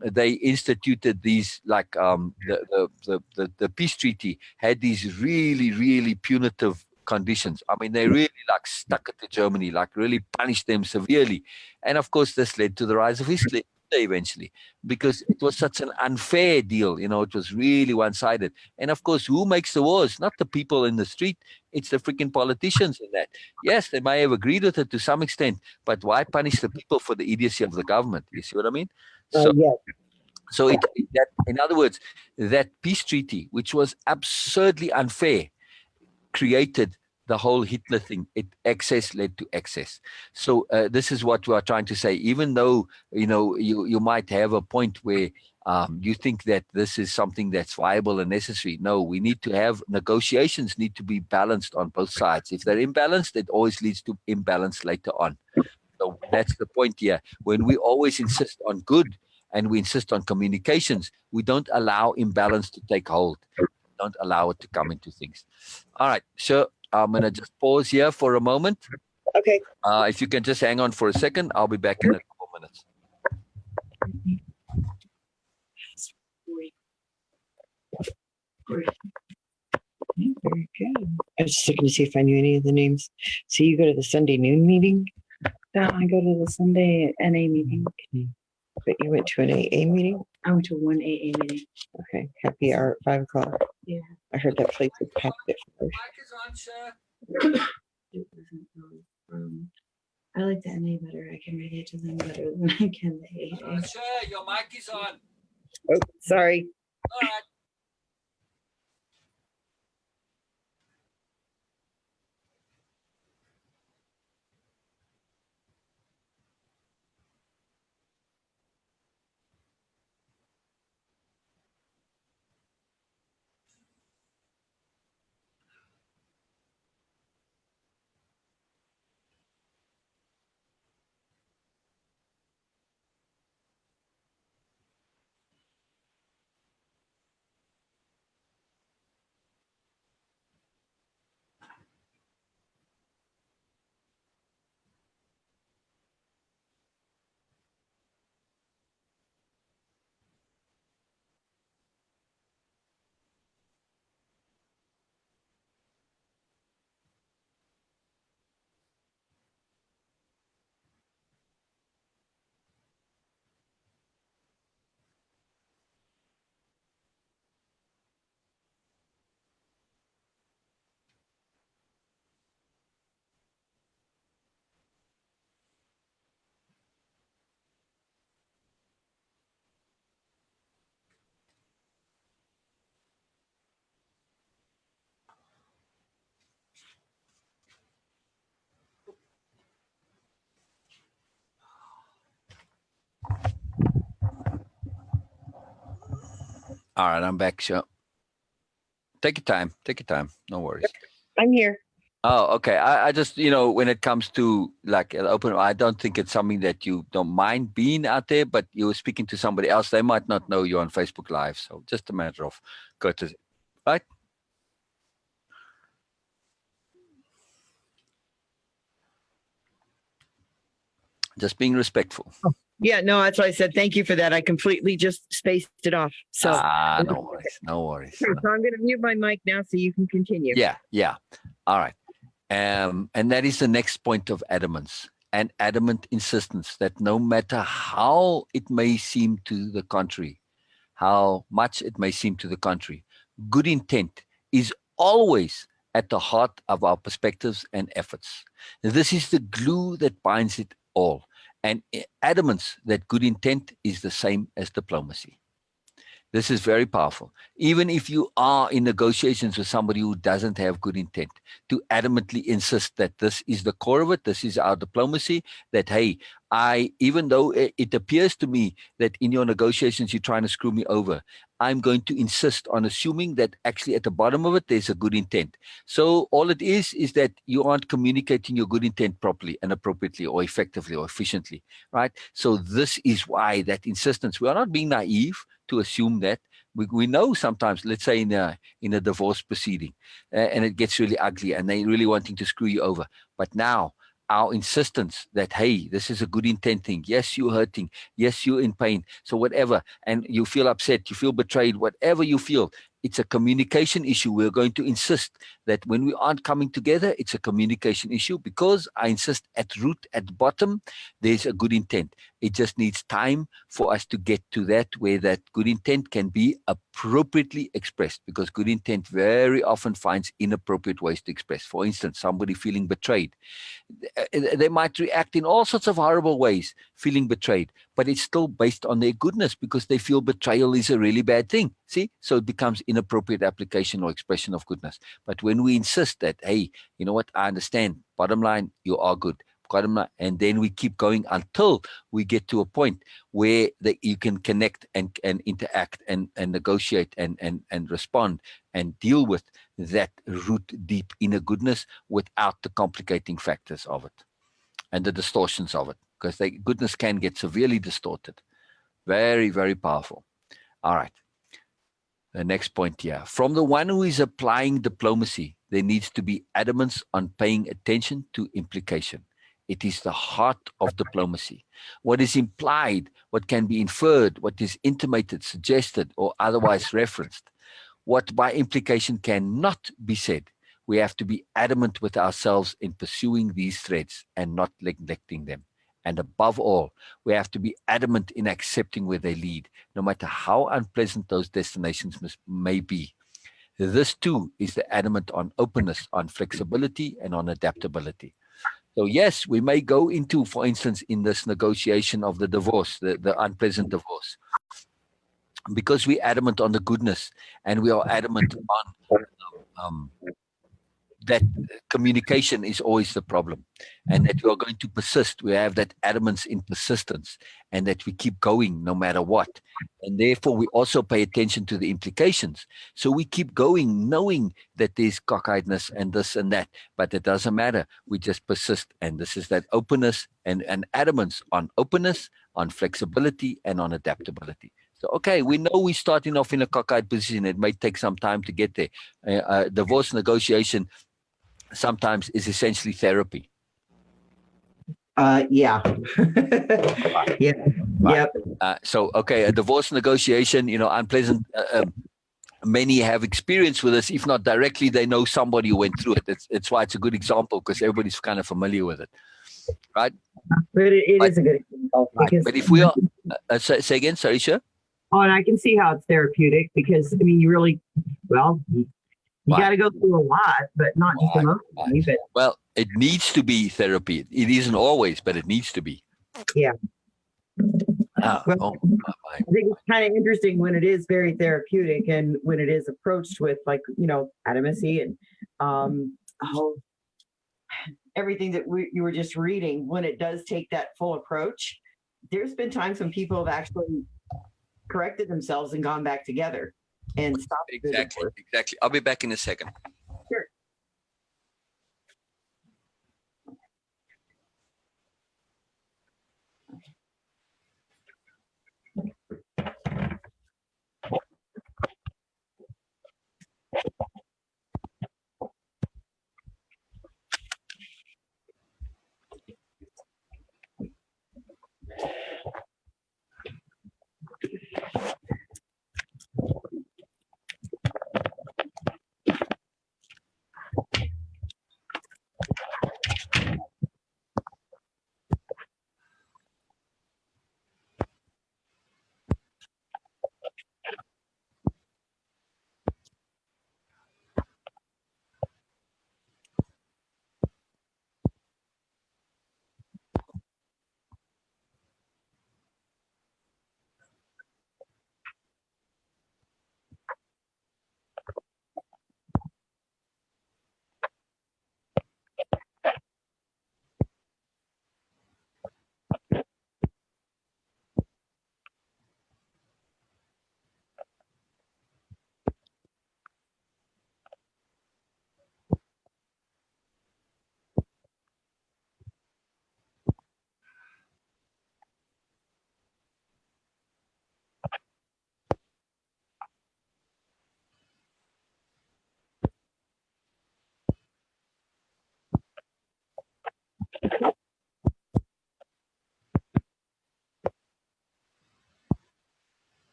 they instituted these like the peace treaty had these really really punitive conditions. I mean, they really like stuck it to Germany, like really punished them severely, and of course this led to the rise of Hitler eventually because it was such an unfair deal. It was really one-sided, and of course, who makes the wars? Not the people in the street. It's the freaking politicians in that. Yes, they may have agreed with it to some extent, but why punish the people for the idiocy of the government? You see what I mean? So Yes. so that, in other words, that peace treaty, which was absurdly unfair, created the whole Hitler thing. Excess led to excess. So this is what we are trying to say. Even though you might have a point where you think that this is something that's viable and necessary. No, we need to have negotiations. Need to be balanced on both sides. If they're imbalanced, it always leads to imbalance later on. So that's the point here. When we always insist on good and we insist on communications, we don't allow imbalance to take hold. Don't allow it to come into things. All right. So I'm going to just pause here for a moment. Okay. If you can just hang on for a second, I'll be back in a couple minutes. Very good. I was just looking to see if I knew any of the names. So you go to the Sunday noon meeting? That I go to the Sunday NA meeting. Okay. But you went to an AA meeting? I went to one AA meeting. Okay. Happy hour at 5 o'clock. Yeah. I heard that place was packed at first. Mic is on, sir. It wasn't I like the NA better. I can relate to them better than I can the AA. Sir, your mic is on. Oh, sorry. All right. All right, I'm back. So take your time. Take your time. No worries. I'm here. Oh, okay. I just, when it comes to like an open, I don't think it's something that you don't mind being out there, but you're speaking to somebody else. They might not know you're on Facebook Live. So just a matter of courtesy, right? Just being respectful. Yeah, no, that's what I said. Thank you for that. I completely just spaced it off. So, No worries. No worries. so I'm going to mute my mic now so you can continue. Yeah. All right. And that is the next point of adamance, and adamant insistence that no matter how it may seem to the contrary, how much it may seem to the contrary, good intent is always at the heart of our perspectives and efforts. This is the glue that binds it all, and adamance that good intent is the same as diplomacy. This is very powerful. Even if you are in negotiations with somebody who doesn't have good intent, to adamantly insist that this is the core of it, this is our diplomacy, that, hey, even though it appears to me that in your negotiations you're trying to screw me over, I'm going to insist on assuming that actually at the bottom of it, there's a good intent. So all it is that you aren't communicating your good intent properly and appropriately or effectively or efficiently, right? So this is why that insistence, we are not being naive to assume that. We know sometimes, let's say in a divorce proceeding, and it gets really ugly and they're really wanting to screw you over. But now our insistence that, hey, this is a good intent thing. Yes, you're hurting. Yes, you're in pain. So whatever, and you feel upset, you feel betrayed, whatever you feel, it's a communication issue. We're going to insist that when we aren't coming together, it's a communication issue, because I insist at root, at bottom, there's a good intent. It just needs time for us to get to that, where that good intent can be appropriately expressed, because good intent very often finds inappropriate ways to express. For instance, somebody feeling betrayed. They might react in all sorts of horrible ways, feeling betrayed, but it's still based on their goodness, because they feel betrayal is a really bad thing. See? So it becomes inappropriate application or expression of goodness. But when we insist that, hey, you know what, I understand, bottom line, you are good. And then we keep going until we get to a point where you can connect and interact and negotiate and respond and deal with that root deep inner goodness without the complicating factors of it and the distortions of it, because goodness can get severely distorted. Very, very powerful. All right. The next point here. From the one who is applying diplomacy, there needs to be adamance on paying attention to implication. It is the heart of diplomacy. What is implied, what can be inferred, what is intimated, suggested, or otherwise referenced, what by implication cannot be said, we have to be adamant with ourselves in pursuing these threads and not neglecting them. And above all, we have to be adamant in accepting where they lead, no matter how unpleasant those destinations may be. This too is the adamant on openness, on flexibility, and on adaptability. So yes, we may go into, for instance, in this negotiation of the divorce, the unpleasant divorce, because we're adamant on the goodness and we are adamant on that communication is always the problem, and that we are going to persist. We have that adamance in persistence, and that we keep going no matter what. And therefore, we also pay attention to the implications. So we keep going, knowing that there's cockeyedness and this and that, but it doesn't matter. We just persist. And this is that openness and adamance on openness, on flexibility, and on adaptability. So, okay, we know we're starting off in a cockeyed position. It may take some time to get there. Divorce negotiation sometimes is essentially therapy. Yeah. Yeah. Right. Yep. So, okay, a divorce negotiation, unpleasant. Many have experience with this. If not directly, they know somebody who went through it. It's why it's a good example, because everybody's kind of familiar with it, right? But it But- is a good example. Right. Because, But if we are, say again, sorry, sure. oh, and I can see how it's therapeutic because, I mean, you really, well, you Right. got to go through a lot, but not just Right. emotionally, but Well, it needs to be therapy. It isn't always, but it needs to be. yeah. Well, Oh, my. I think it's kind of interesting when it is very therapeutic and when it is approached with, like, adamancy and oh, everything that you were just reading. When it does take that full approach, there's been times when people have actually corrected themselves and gone back together and stopped. Exactly. I'll be back in a second. Sure.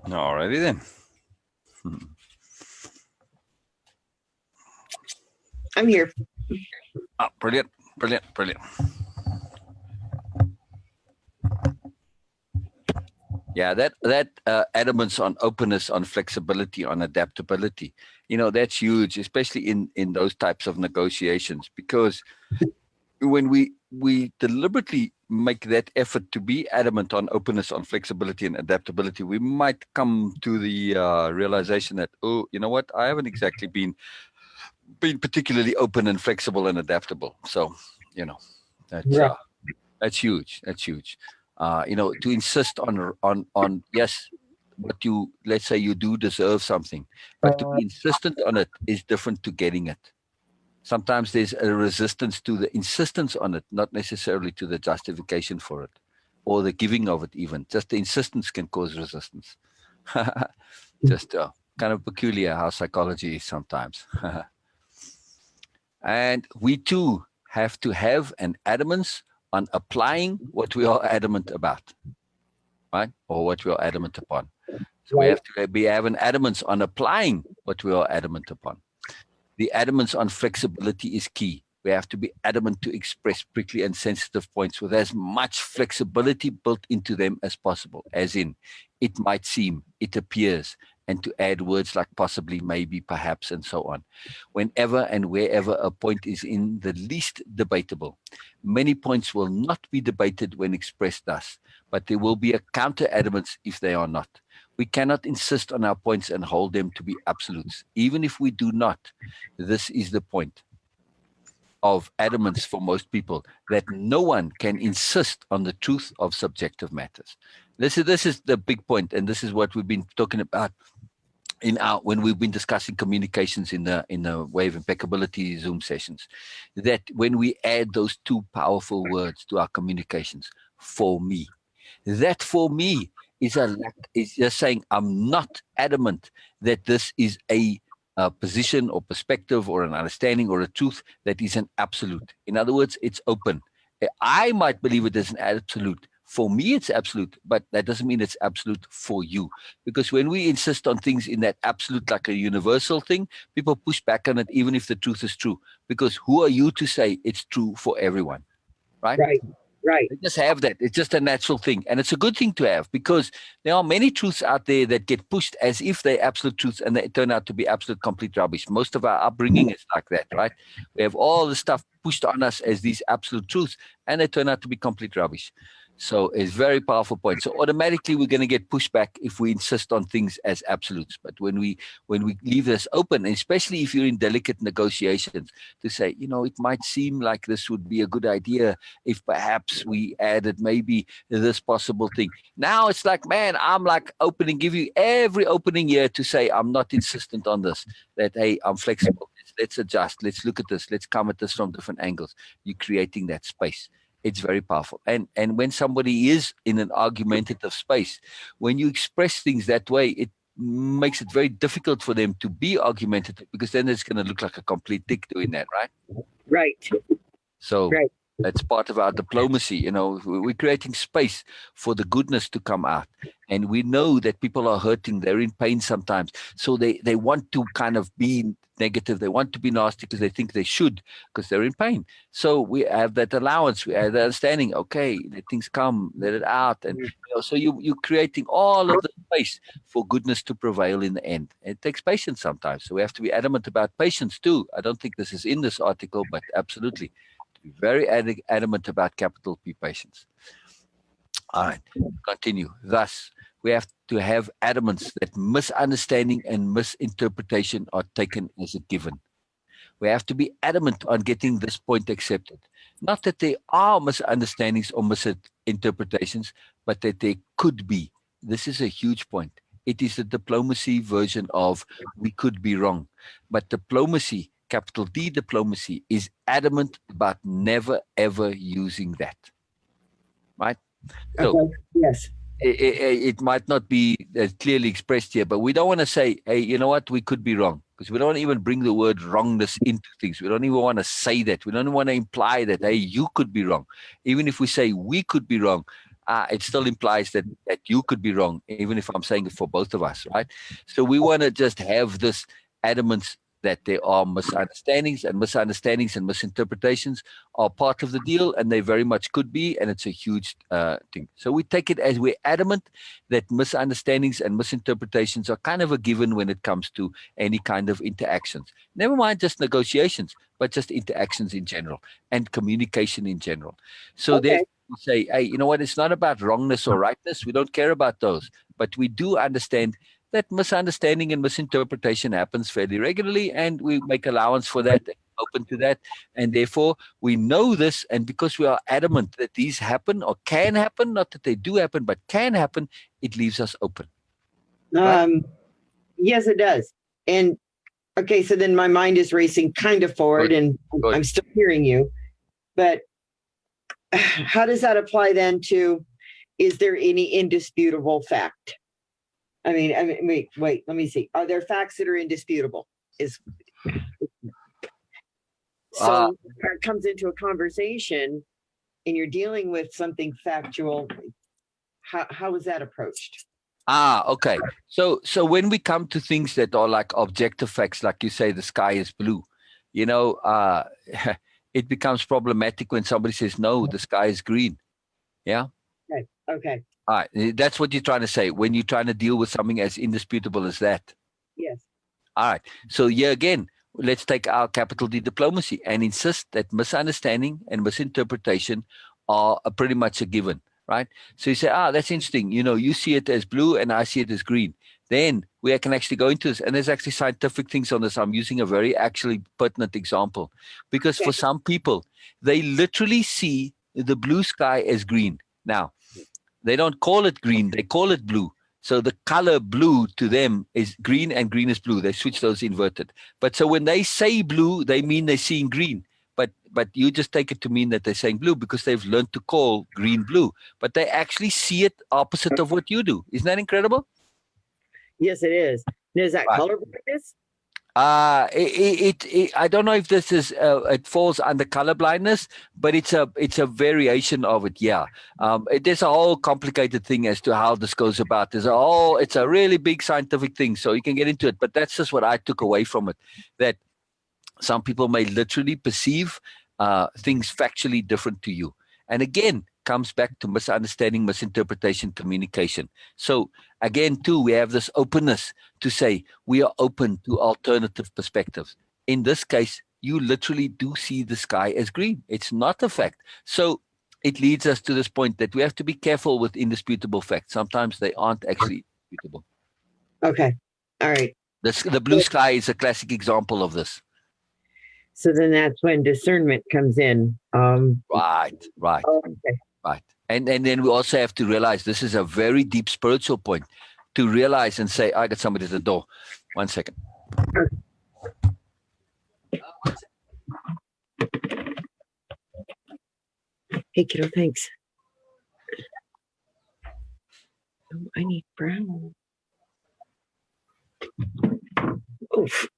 Alrighty then. I'm here. Oh, brilliant, brilliant, brilliant. Yeah, that adamance on openness, on flexibility, on adaptability, that's huge, especially in those types of negotiations, because when we deliberately make that effort to be adamant on openness, on flexibility and adaptability, we might come to the realization that, oh, you know what, I haven't exactly been particularly open and flexible and adaptable. So, that's Right. that's huge. That's huge. To insist on yes, let's say you do deserve something, but to be insistent on it is different to getting it. Sometimes there's a resistance to the insistence on it, not necessarily to the justification for it or the giving of it even. Just the insistence can cause resistance. Just kind of peculiar how psychology is sometimes. And we too have to have an adamance on applying what we are adamant about, right? Or what we are adamant upon. So we have to have an adamance on applying what we are adamant upon. The adamance on flexibility is key. We have to be adamant to express prickly and sensitive points with as much flexibility built into them as possible, as in, it might seem, it appears, and to add words like possibly, maybe, perhaps, and so on. Whenever and wherever a point is in the least debatable, many points will not be debated when expressed thus, but there will be a counter adamance if they are not. We cannot insist on our points and hold them to be absolutes. Even if we do not, this is the point of adamance for most people, that no one can insist on the truth of subjective matters. This is the big point, and this is what we've been talking about when we've been discussing communications in the Wave Impeccability Zoom sessions, that when we add those two powerful words to our communications, for me, that for me is just saying I'm not adamant that this is a position or perspective or an understanding or a truth that is an absolute. In other words, it's open. I might believe it is an absolute. For me, it's absolute, but that doesn't mean it's absolute for you. Because when we insist on things in that absolute, like a universal thing, people push back on it, even if the truth is true. Because who are you to say it's true for everyone, right? Right. They just have that. It's just a natural thing. And it's a good thing to have, because there are many truths out there that get pushed as if they're absolute truths, and they turn out to be absolute complete rubbish. Most of our upbringing is like that, right? We have all the stuff pushed on us as these absolute truths, and they turn out to be complete rubbish. So it's a very powerful point. So automatically we're going to get pushback if we insist on things as absolutes. But when we leave this open, and especially if you're in delicate negotiations, to say, it might seem like this would be a good idea if perhaps we added maybe this possible thing. Now it's like, man, I'm like give you every opening here to say I'm not insistent on this, that, hey, I'm flexible. Let's adjust. Let's look at this. Let's come at this from different angles. You're creating that space. It's very powerful. And when somebody is in an argumentative space, when you express things that way, it makes it very difficult for them to be argumentative, because then it's going to look like a complete dick doing that, right? Right. So that's part of our diplomacy. We're creating space for the goodness to come out. And we know that people are hurting. They're in pain sometimes. So they want to kind of be negative. They want to be nasty because they think they should, because they're in pain. So we have that allowance. We have that understanding. Okay, let things come, let it out. And so you're creating all of the space for goodness to prevail in the end. It takes patience sometimes. So we have to be adamant about patience too. I don't think this is in this article, but absolutely. Very adamant about capital P patience. All right, continue. Thus, we have to have adamance that misunderstanding and misinterpretation are taken as a given. We have to be adamant on getting this point accepted. Not that there are misunderstandings or misinterpretations, but that there could be. This is a huge point. It is the diplomacy version of we could be wrong. But diplomacy, capital D diplomacy, is adamant about never, ever using that. Right? So, yes. It might not be clearly expressed here, but we don't want to say, hey, you know what, we could be wrong, because we don't want to even bring the word wrongness into things. We don't even want to say that. We don't want to imply that, hey, you could be wrong. Even if we say we could be wrong, it still implies that you could be wrong, even if I'm saying it for both of us, right? So we want to just have this adamance that there are misunderstandings, and misinterpretations are part of the deal, and they very much could be, and it's a huge thing. So we take it as we're adamant that misunderstandings and misinterpretations are kind of a given when it comes to any kind of interactions. Never mind just negotiations, but just interactions in general and communication in general. So Okay. therefore we say, hey, you know what? It's not about wrongness or rightness. We don't care about those, but we do understand that misunderstanding and misinterpretation happens fairly regularly, and we make allowance for that, open to that, and therefore we know this, and because we are adamant that these happen or can happen, not that they do happen, but can happen, it leaves us open. Right? Yes, it does. And okay, so then my mind is racing kind of forward, Good. and Good. I'm still hearing you, but how does that apply then to, is there any indisputable fact? I mean, wait, let me see. Are there facts that are indisputable? So it comes into a conversation and you're dealing with something factual. How is that approached? Okay. So when we come to things that are like objective facts, like you say, the sky is blue, you know, it becomes problematic when somebody says, no, the sky is green. Yeah. Okay. Okay. All right. That's what you're trying to say when you're trying to deal with something as indisputable as that. Yes. All right. So here again, let's take our capital D diplomacy and insist that misunderstanding and misinterpretation are pretty much a given, right? So you say, that's interesting. You know, you see it as blue and I see it as green. Then we can actually go into this. And there's actually scientific things on this. I'm using a very actually pertinent example because for some people, they literally see the blue sky as green. Now, they don't call it green, they call it blue. So the color blue to them is green and green is blue. They switch those inverted. But so when they say blue, they mean they're seeing green. But you just take it to mean that they're saying blue because they've learned to call green blue. But they actually see it opposite of what you do. Isn't that incredible? Yes, it is. Is that Right. color blindness? I don't know if this is it falls under color blindness, but it's a variation of it. Yeah, there's a whole complicated thing as to how this goes about. It's a really big scientific thing, so you can get into it. But that's just what I took away from it. That some people may literally perceive things factually different to you, and again comes back to misunderstanding, misinterpretation, communication. So again, too, we have this openness to say we are open to alternative perspectives. In this case, you literally do see the sky as green. It's not a fact. So it leads us to this point that we have to be careful with indisputable facts. Sometimes they aren't actually indisputable. Okay. All right. The blue sky is a classic example of this. So then that's when discernment comes in. Right. Okay. Right. And then we also have to realize this is a very deep spiritual point to realize and say, I got somebody at the door. 1 second. Hey, kiddo, thanks. Oh, I need brown. Oof.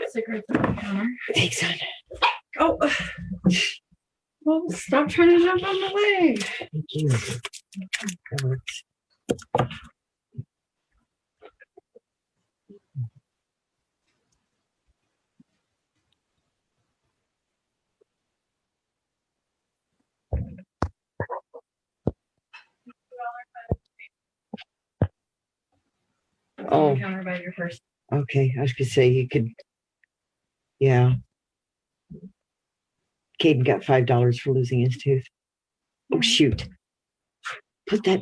Cigarettes on the counter. Thanks, son. Oh, well, stop trying to jump on the leg. Thank you. That works. On the counter by your purse. Okay. I was gonna say you could. Yeah. Caden got $5 for losing his tooth. Oh shoot. Put that.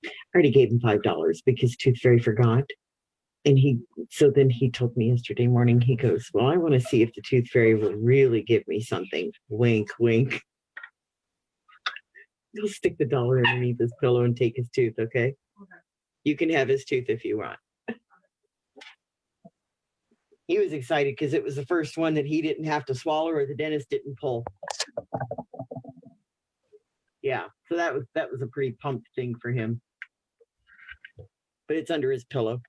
I already gave him $5 because Tooth Fairy forgot. And then he told me yesterday morning, he goes, well, I want to see if the Tooth Fairy will really give me something. Wink, wink. He'll stick the dollar underneath his pillow and take his tooth, okay? You can have his tooth if you want. He was excited because it was the first one that he didn't have to swallow or the dentist didn't pull. Yeah, so that was a pretty pumped thing for him. But it's under his pillow.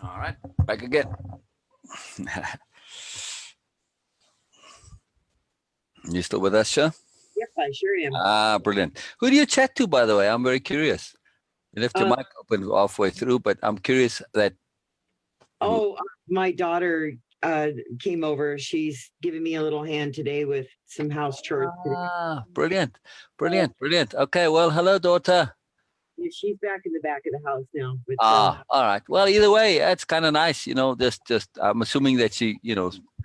All right, back again. You still with us, sir? Yep, I sure am. Brilliant. Who do you chat to, by the way? I'm very curious. You left your mic open halfway through, but I'm curious that. My daughter came over. She's giving me a little hand today with some house chores. Brilliant. Okay, well, hello, daughter. Yeah, she's back in the back of the house now. But, all right. Well, either way, that's kind of nice. Just I'm assuming that she,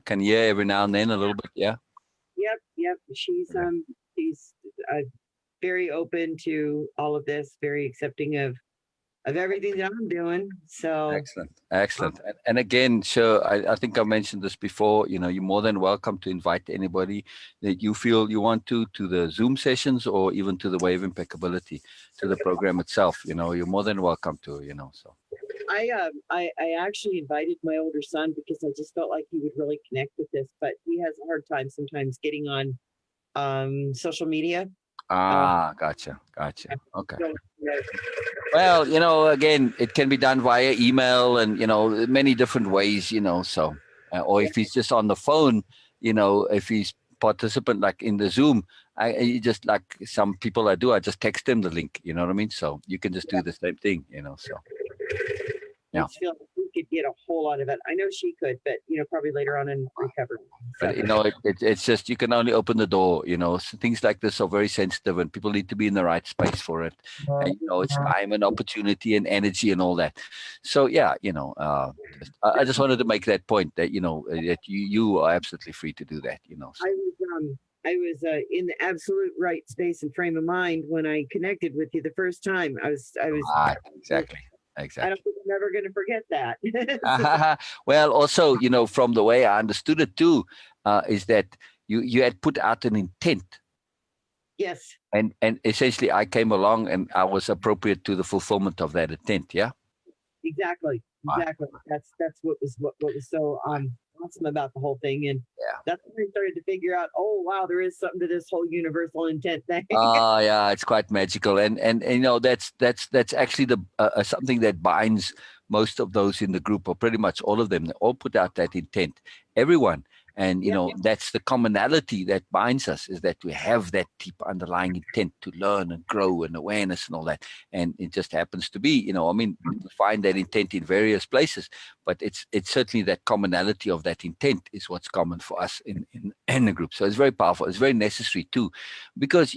can hear every now and then a little bit. Yeah. Yep. She's very open to all of this, very accepting of everything that I'm doing. So excellent. And again, sure, I think I mentioned this before. You're more than welcome to invite anybody that you feel you want to the Zoom sessions or even to the Wave Impeccability, to the program itself. You're more than welcome to. So. I actually invited my older son because I just felt like he would really connect with this, but he has a hard time sometimes getting on social media. Gotcha. Okay. Well, again, it can be done via email and, many different ways, so, or if he's just on the phone, if he's participant like in the Zoom, I just like some people I just text them the link, you know what I mean? So you can just do the same thing, so. I just feel like we could get a whole lot of it. I know she could, but probably later on in recovery. But it's just you can only open the door. So things like this are very sensitive, and people need to be in the right space for it. And it's time and opportunity and energy and all that. So yeah, I just wanted to make that point that that you are absolutely free to do that. So. I was in the absolute right space and frame of mind when I connected with you the first time. I was exactly. Exactly. I don't think I'm ever going to forget that. Well, also, from the way I understood it too, is that you had put out an intent, Yes, and essentially I came along and I was appropriate to the fulfillment of that intent. Yeah. exactly. Right. Exactly. That's what was so awesome about the whole thing. And Yeah. that's when I started to figure out, oh wow, there is something to this whole universal intent thing. Yeah, it's quite magical, and that's actually the something that binds most of those in the group, or pretty much all of them. They all put out that intent, everyone, and Yeah. that's the commonality that binds us, is that we have that deep underlying intent to learn and grow and awareness and all that. And it just happens to be, I mean, we find that intent in various places, but it's certainly that commonality of that intent is what's common for us in the group. So it's very powerful. It's very necessary too, because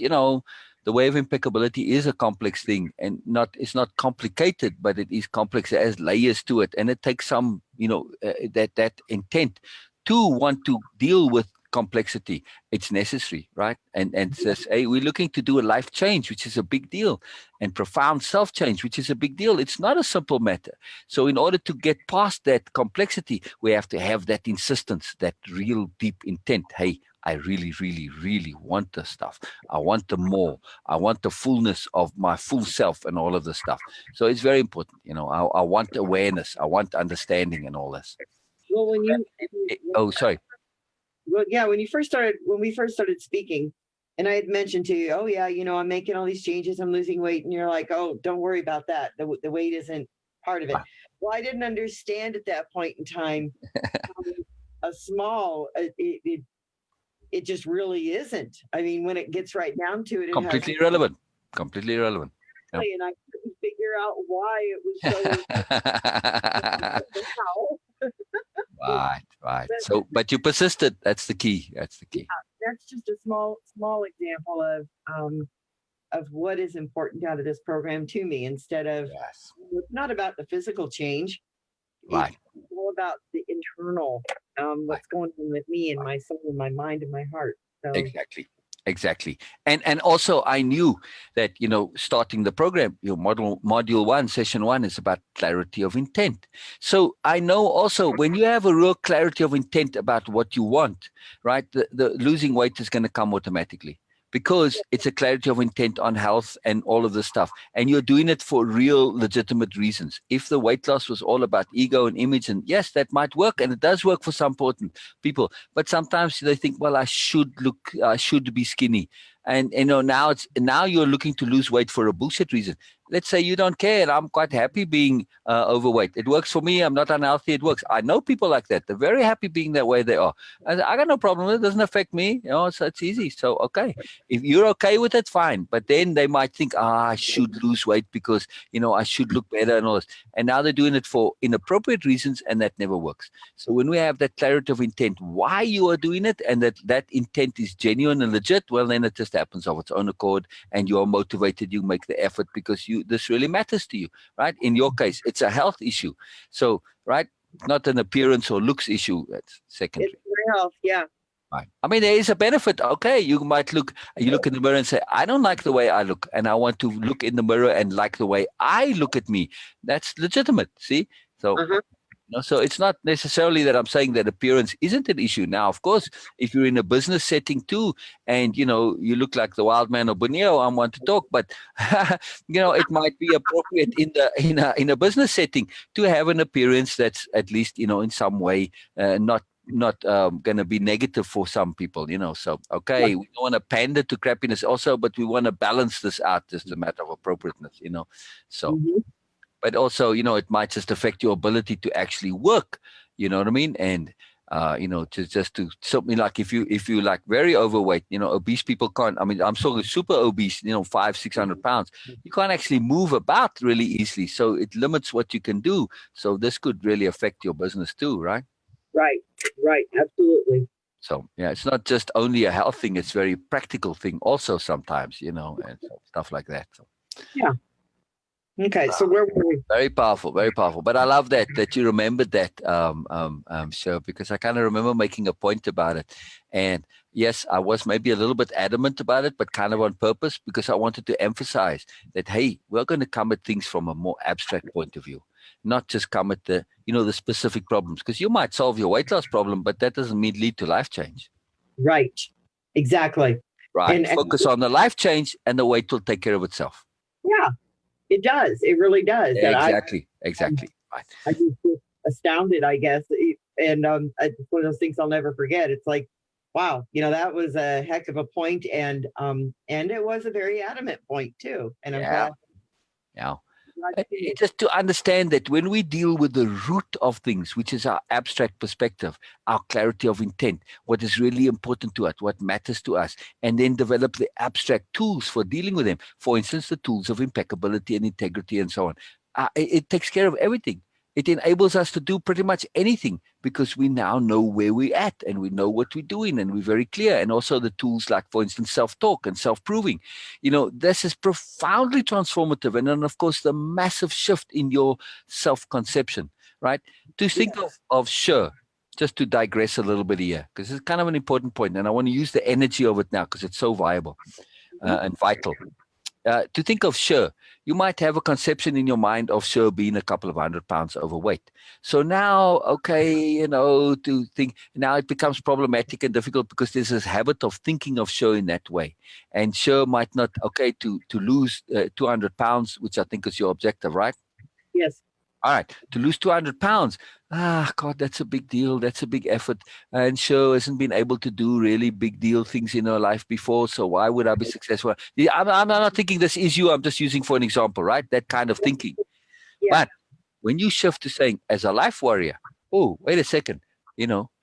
the way of impeccability is a complex thing, and it's not complicated, but it is complex. It has layers to it, and it takes some that intent to want to deal with complexity. It's necessary, right? And says, hey, we're looking to do a life change, which is a big deal, and profound self change, which is a big deal. It's not a simple matter. So in order to get past that complexity, we have to have that insistence, that real deep intent. Hey, I really, really, really want this stuff. I want the more. I want the fullness of my full self and all of this stuff. So it's very important. I want awareness. I want understanding and all this. Well, Oh, sorry. well, yeah, when we first started speaking, and I had mentioned to you, oh yeah, I'm making all these changes, I'm losing weight, and you're like, oh, don't worry about that. The weight isn't part of it. Well, I didn't understand at that point in time how it just really isn't. I mean, when it gets right down to it, Completely irrelevant. Completely irrelevant. Yep. And I couldn't figure out why it was so. Right. So, but you persisted. That's the key. That's the key. Yeah, that's just a small example of what is important out of this program to me. Instead of, it's not about the physical change. Right. It's all about the internal, what's going on with me and my soul and my mind and my heart. So. Exactly. And also I knew that, starting the program, your module 1, session 1 is about clarity of intent. So I know also when you have a real clarity of intent about what you want, right, the losing weight is going to come automatically, because it's a clarity of intent on health and all of this stuff. And you're doing it for real, legitimate reasons. If the weight loss was all about ego and image, and yes, that might work, and it does work for some important people, but sometimes they think, well, I should be skinny. And now you're looking to lose weight for a bullshit reason. Let's say you don't care, and I'm quite happy being overweight. It works for me. I'm not unhealthy. It works. I know people like that. They're very happy being that way they are. I got no problem with it. It doesn't affect me. So it's easy. So, okay. If you're okay with it, fine. But then they might think, I should lose weight because, I should look better and all this. And now they're doing it for inappropriate reasons, and that never works. So when we have that clarity of intent, why you are doing it, and that intent is genuine and legit, well, then it just happens of its own accord, and you are motivated. You make the effort because this really matters to you, right? In your case, it's a health issue. So, right, not an appearance or looks issue. That's secondary. It's my health, yeah. Right. I mean, there is a benefit. Okay, you look in the mirror and say, I don't like the way I look, and I want to look in the mirror and like the way I look at me. That's legitimate. See? So. So it's not necessarily that I'm saying that appearance isn't an issue. Now, of course, if you're in a business setting too, and you look like the wild man of Borneo, I want to talk, but it might be appropriate in a business setting to have an appearance that's at least in some way not going to be negative for some people. So okay, we don't want to pander to crappiness also, but we want to balance this out. Just a matter of appropriateness. So. But also, it might just affect your ability to actually work. You know what I mean? And just to something like if you like very overweight, obese people can't. I mean, I'm so super obese, 500-600 pounds. You can't actually move about really easily. So it limits what you can do. So this could really affect your business too, right? Right, absolutely. So yeah, it's not just only a health thing; it's a very practical thing also sometimes, and stuff like that. So. Yeah. Okay, so where were we? Very powerful, very powerful. But I love that you remembered that, show, because I kind of remember making a point about it. And, yes, I was maybe a little bit adamant about it, but kind of on purpose, because I wanted to emphasize that, hey, we're going to come at things from a more abstract point of view, not just come at the, the specific problems, because you might solve your weight loss problem, but that doesn't mean lead to life change. Right. Exactly. Right. And Focus on the life change, and the weight will take care of itself. yeah, it does. It really does. And Exactly. I'm Right. just astounded, I guess. And it's one of those things I'll never forget. It's like, wow, that was a heck of a point, and it was a very adamant point too. And I'm glad. Yeah. glad to see it. Just to understand that when we deal with the root of things, which is our abstract perspective, our clarity of intent, what is really important to us, what matters to us, and then develop the abstract tools for dealing with them. For instance, the tools of impeccability and integrity and so on. It takes care of everything. It enables us to do pretty much anything because we now know where we're at and we know what we're doing and we're very clear. And also the tools like, for instance, self-talk and self-proving. This is profoundly transformative. And then, of course, the massive shift in your self-conception, right? To think of sure, just to digress a little bit here, because it's kind of an important point, and I want to use the energy of it now because it's so viable and vital. To think of sure, you might have a conception in your mind of sure being a couple of 100 pounds overweight. So now, okay, to think, now it becomes problematic and difficult because there's this habit of thinking of sure in that way. And sure might not, okay, to lose 200 pounds, which I think is your objective, right? Yes. All right, to lose 200 pounds. God, that's a big deal. That's a big effort. And sure hasn't been able to do really big deal things in her life before. So why would I be successful? Yeah, I'm not thinking this is you. I'm just using for an example, right? That kind of thinking. Yeah. But when you shift to saying, as a life warrior, oh, wait a second.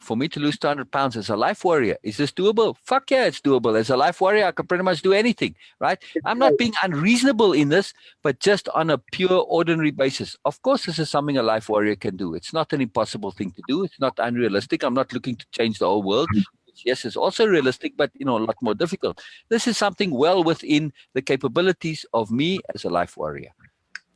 For me to lose 200 pounds as a life warrior, is this doable? Fuck yeah, it's doable. As a life warrior, I can pretty much do anything, right? I'm not being unreasonable in this, but just on a pure ordinary basis. Of course, this is something a life warrior can do. It's not an impossible thing to do. It's not unrealistic. I'm not looking to change the whole world. Yes, it's also realistic, but a lot more difficult. This is something well within the capabilities of me as a life warrior.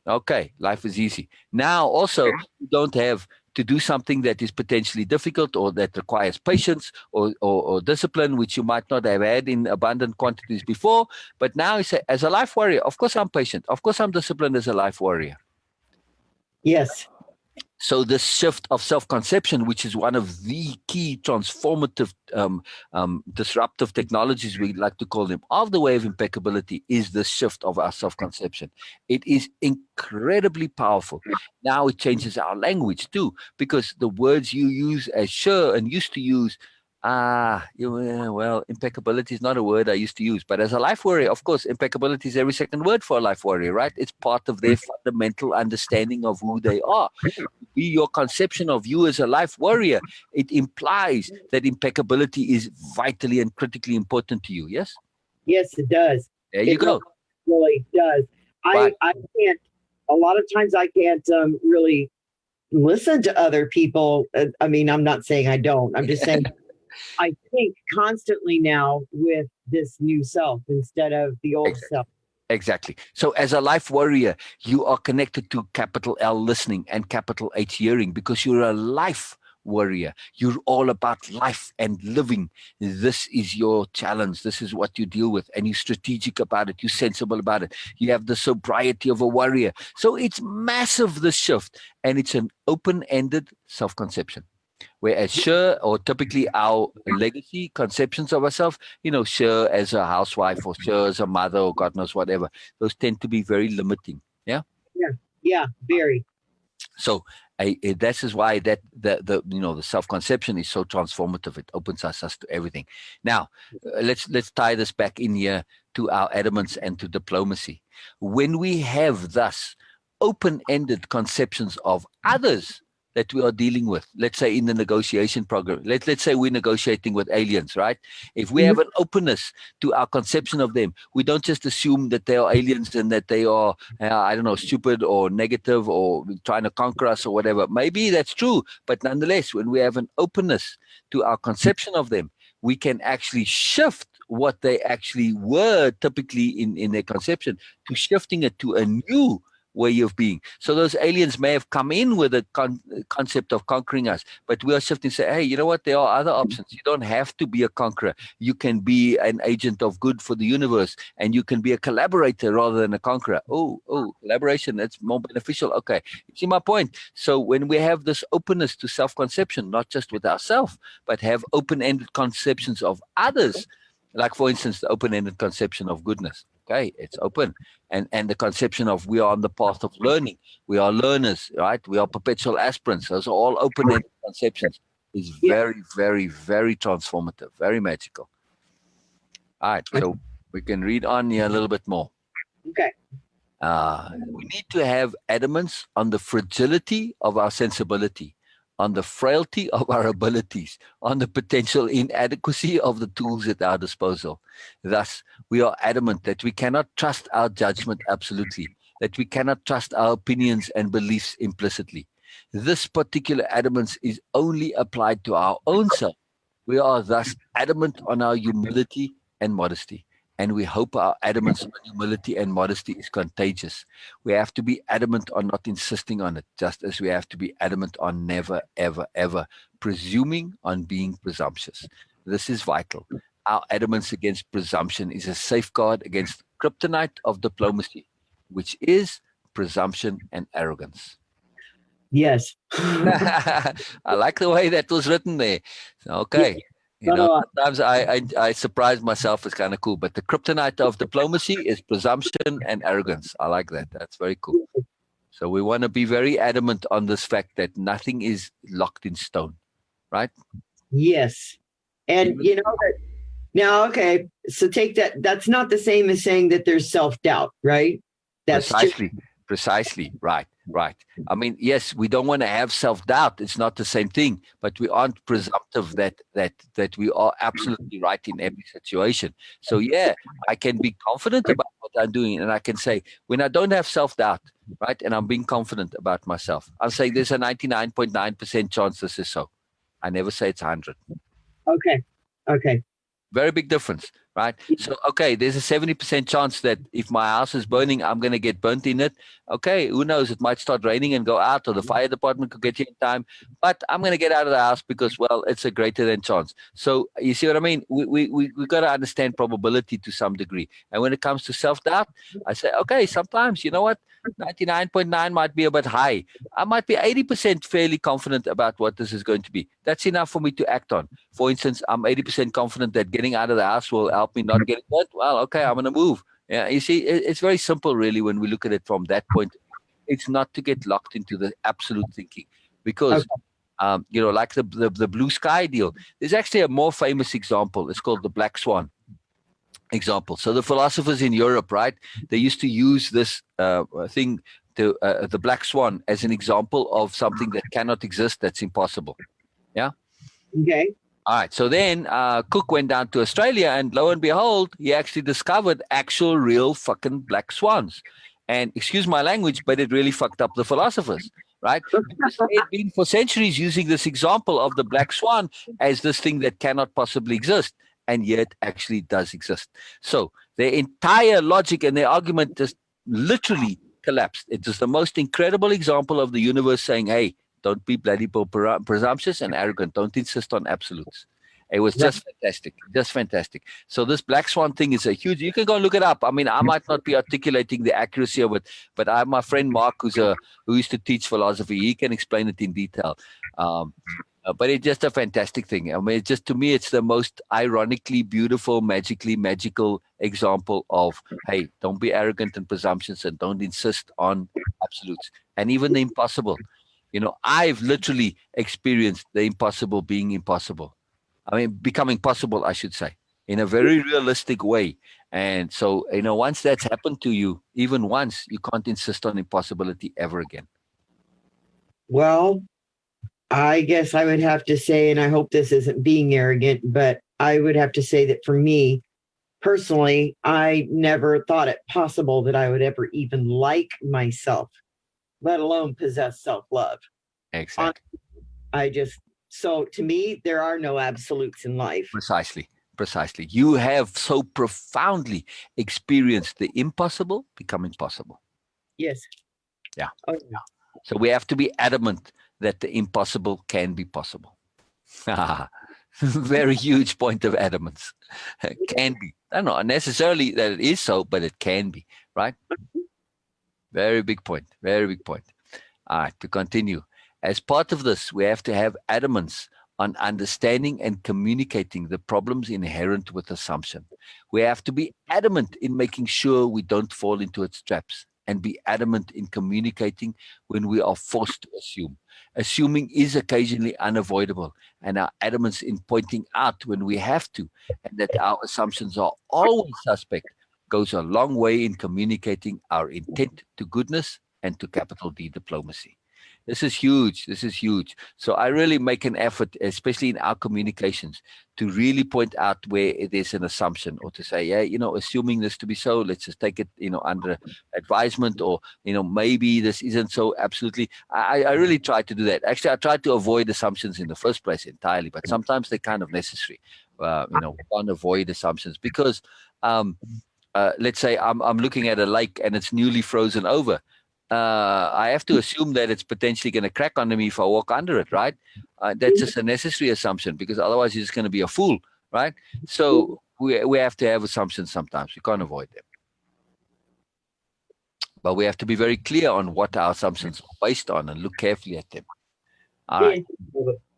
Okay, life is easy. Now, also, you don't have to do something that is potentially difficult or that requires patience or discipline, which you might not have had in abundant quantities before. But now you say, as a life warrior, of course I'm patient. Of course I'm disciplined as a life warrior. Yes. So this shift of self-conception, which is one of the key transformative, disruptive technologies, we like to call them, of the way of impeccability, is the shift of our self-conception. It is incredibly powerful. Now it changes our language too, because the words you use as sure and used to use, impeccability is not a word I used to use. But as a life warrior, of course, impeccability is every second word for a life warrior, right? It's part of their fundamental understanding of who they are. Be your conception of you as a life warrior, it implies that impeccability is vitally and critically important to you. Yes? Yes, it does. There you go. Really does. I can't, a lot of times I can't really listen to other people. I mean, I'm not saying I don't. I'm just saying I think constantly now with this new self instead of the old self. Exactly. So as a life warrior, you are connected to capital L listening and capital H hearing because you're a life warrior. You're all about life and living. This is your challenge. This is what you deal with. And you're strategic about it. You're sensible about it. You have the sobriety of a warrior. So it's massive, this shift. And it's an open-ended self-conception. Whereas sure, or typically our legacy conceptions of ourselves, sure as a housewife or sure as a mother or God knows whatever, those tend to be very limiting. Yeah. Yeah. Very. So this is why that the self-conception is so transformative. It opens us to everything. Now, let's tie this back in here to our adamance and to diplomacy. When we have thus open-ended conceptions of others that we are dealing with, let's say in the negotiation program, let's say we're negotiating with aliens, right? If we have an openness to our conception of them, we don't just assume that they are aliens and that they are, stupid or negative or trying to conquer us or whatever. Maybe that's true, but nonetheless, when we have an openness to our conception of them, we can actually shift what they actually were typically in their conception to shifting it to a new way of being. So those aliens may have come in with a concept of conquering us, but we are shifting and say, hey, you know what? There are other options. You don't have to be a conqueror. You can be an agent of good for the universe, and you can be a collaborator rather than a conqueror. Oh, collaboration, that's more beneficial. Okay. You see my point? So when we have this openness to self-conception, not just with ourselves, but have open-ended conceptions of others, like, for instance, the open-ended conception of goodness. Okay, it's open. And the conception of we are on the path of learning. We are learners, right? We are perpetual aspirants. Those are all open-ended conceptions. Is very, very, very transformative, very magical. All right, so we can read on here a little bit more. Okay. We need to have adamance on the fragility of our sensibility, on the frailty of our abilities, on the potential inadequacy of the tools at our disposal. Thus, we are adamant that we cannot trust our judgment absolutely, that we cannot trust our opinions and beliefs implicitly. This particular adamance is only applied to our own self. We are thus adamant on our humility and modesty. And we hope our adamance on humility and modesty is contagious. We have to be adamant on not insisting on it, just as we have to be adamant on never, ever, ever presuming on being presumptuous. This is vital. Our adamance against presumption is a safeguard against the kryptonite of diplomacy, which is presumption and arrogance. Yes. I like the way that was written there. Okay. You know, sometimes I surprise myself. It's kind of cool. But the kryptonite of diplomacy is presumption and arrogance. I like that. That's very cool. So we want to be very adamant on this fact that nothing is locked in stone, right? Yes. And you know that now, okay, so take that. That's not the same as saying that there's self-doubt, right? That's Precisely. Right. I mean, yes, we don't want to have self-doubt. It's not the same thing, but we aren't presumptive that we are absolutely right in every situation. So yeah, I can be confident about what I'm doing, and I can say when I don't have self-doubt, right, and I'm being confident about myself, I'll say there's a 99.9% chance this is so. I never say it's 100. Okay. Very big difference, right? So, okay, there's a 70% chance that if my house is burning, I'm going to get burnt in it. Okay, who knows? It might start raining and go out, or the fire department could get here in time. But I'm going to get out of the house because, well, it's a greater than chance. So, you see what I mean? We got to understand probability to some degree. And when it comes to self-doubt, I say, okay, sometimes, you know what? 99.9 might be a bit high. I might be 80% fairly confident about what this is going to be. That's enough for me to act on. For instance, I'm 80% confident that getting out of the house will help me not get hurt. Well, okay, I'm going to move. Yeah, you see, it's very simple, really, when we look at it from that point. It's not to get locked into the absolute thinking because, you know, like the blue sky deal, there's actually a more famous example. It's called the black swan example. So the philosophers in Europe, right, they used to use this thing, to the black swan, as an example of something that cannot exist, that's impossible. Yeah. Okay. All right. So then Cook went down to Australia, and lo and behold, he actually discovered actual real fucking black swans. And excuse my language, but it really fucked up the philosophers, right? Because they've been for centuries using this example of the black swan as this thing that cannot possibly exist, and yet actually does exist. So their entire logic and their argument just literally collapsed. It was the most incredible example of the universe saying, hey, don't be bloody presumptuous and arrogant. Don't insist on absolutes. It was just fantastic. So this black swan thing is a huge, you can go and look it up. I mean, I might not be articulating the accuracy of it, but I have my friend Mark who used to teach philosophy. He can explain it in detail. But it's just a fantastic thing. I mean, to me, it's the most ironically beautiful, magically magical example of, hey, don't be arrogant and presumptuous and don't insist on absolutes. And even the impossible. You know, I've literally experienced the impossible being impossible. I mean, becoming possible, I should say, in a very realistic way. And so, you know, once that's happened to you, even once, you can't insist on impossibility ever again. Well, I guess I would have to say, and I hope this isn't being arrogant, but I would have to say that for me personally, I never thought it possible that I would ever even like myself, let alone possess self-love. Exactly. So to me, there are no absolutes in life. Precisely. You have so profoundly experienced the impossible becoming possible. Yes. Oh, So we have to be adamant that the impossible can be possible. Very huge point of adamance. Can be. I don't know necessarily that it is so, but it can be, right? Very big point. Very big point. All right, to continue. As part of this, we have to have adamance on understanding and communicating the problems inherent with assumption. We have to be adamant in making sure we don't fall into its traps, and be adamant in communicating when we are forced to assume. Assuming is occasionally unavoidable, and our adamance in pointing out when we have to, and that our assumptions are always suspect, goes a long way in communicating our intent to goodness and to capital D diplomacy. This is huge. This is huge. So I really make an effort, especially in our communications, to really point out where there's an assumption, or to say, yeah, assuming this to be so, let's just take it, under advisement, or, maybe this isn't so absolutely. I really try to do that. Actually, I try to avoid assumptions in the first place entirely, but sometimes they're kind of necessary. We can't avoid assumptions because, let's say I'm looking at a lake and it's newly frozen over. I have to assume that it's potentially going to crack under me if I walk under it, right? That's just a necessary assumption, because otherwise you're just going to be a fool, right? So we have to have assumptions sometimes. We can't avoid them. But we have to be very clear on what our assumptions are based on and look carefully at them. All right.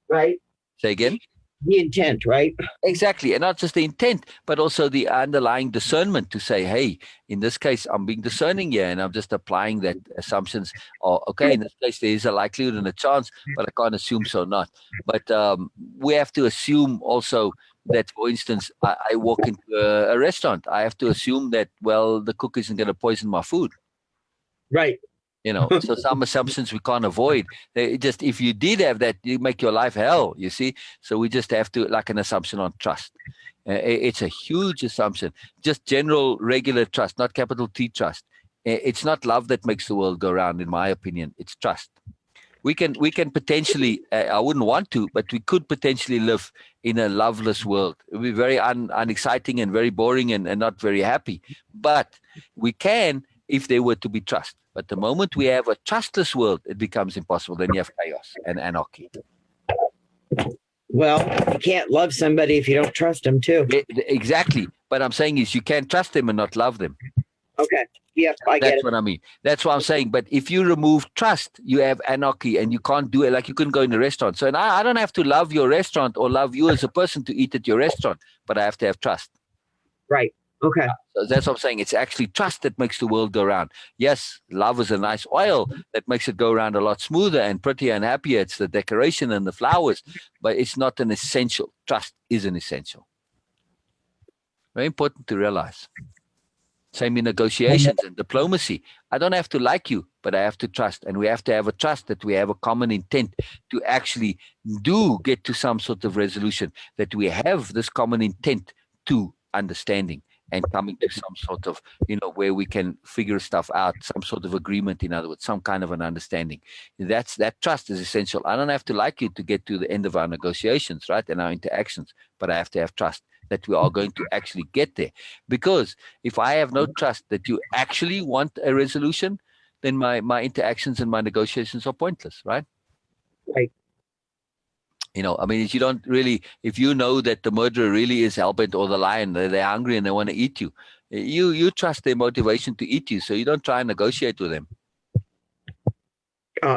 Right. Say again? The intent, right? Exactly. And not just the intent, but also the underlying discernment to say, hey, in this case, I'm being discerning here and I'm just applying that assumptions. Or, okay, in this case, there is a likelihood and a chance, but I can't assume so not. But we have to assume also that, for instance, I walk into a restaurant. I have to assume that, well, the cook isn't going to poison my food. Right. So some assumptions we can't avoid. Just if you did have that, you make your life hell, you see. So we just have to, like an assumption on trust. It's a huge assumption. Just general, regular trust, not capital T trust. It's not love that makes the world go round, in my opinion. It's trust. We can potentially, I wouldn't want to, but we could potentially live in a loveless world. It would be very unexciting and very boring and not very happy. But we can, if there were to be trust. But the moment we have a trustless world, it becomes impossible. Then you have chaos and anarchy. Well, you can't love somebody if you don't trust them too. Exactly. But I'm saying is you can't trust them and not love them. Okay. Yeah, I get it. That's what I mean. That's what I'm saying. But if you remove trust, you have anarchy, and you can't do it. Like you couldn't go in a restaurant. So I don't have to love your restaurant or love you as a person to eat at your restaurant, but I have to have trust. Right. Okay. So that's what I'm saying. It's actually trust that makes the world go round. Yes, love is a nice oil that makes it go around a lot smoother and prettier and happier. It's the decoration and the flowers, but it's not an essential. Trust is an essential. Very important to realize. Same in negotiations and diplomacy. I don't have to like you, but I have to trust. And we have to have a trust that we have a common intent to actually do get to some sort of resolution, that we have this common intent to understanding and coming to some sort of, where we can figure stuff out, some sort of agreement, in other words, some kind of an understanding. That trust is essential. I don't have to like you to get to the end of our negotiations, right, and our interactions, but I have to have trust that we are going to actually get there. Because if I have no trust that you actually want a resolution, then my interactions and my negotiations are pointless, right? Right. If you don't really, if you know that the murderer really is hellbent, or the lion, they're hungry and they want to eat you, you trust their motivation to eat you, so you don't try and negotiate with them.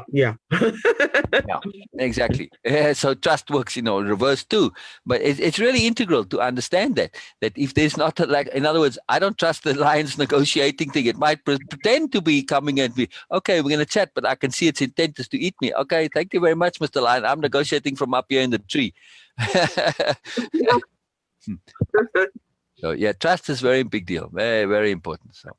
Yeah. Yeah, exactly. So trust works, reverse too. But it's really integral to understand that if there's not in other words, I don't trust the lion's negotiating thing. It might pretend to be coming at me. Okay, we're going to chat, but I can see its intent is to eat me. Okay, thank you very much, Mr. Lion. I'm negotiating from up here in the tree. So yeah, trust is very big deal. Very, very important. So.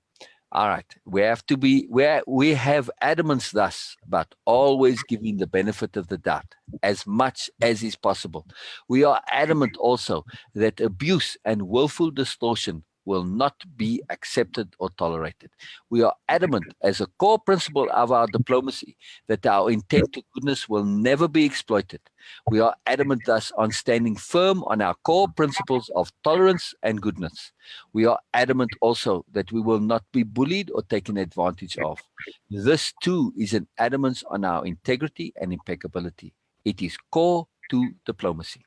All right. We have to be where we have adamance thus about always giving the benefit of the doubt as much as is possible. We are adamant also that abuse and willful distortion will not be accepted or tolerated. We are adamant as a core principle of our diplomacy that our intent to goodness will never be exploited. We are adamant thus on standing firm on our core principles of tolerance and goodness. We are adamant also that we will not be bullied or taken advantage of. This too is an adamance on our integrity and impeccability. It is core to diplomacy.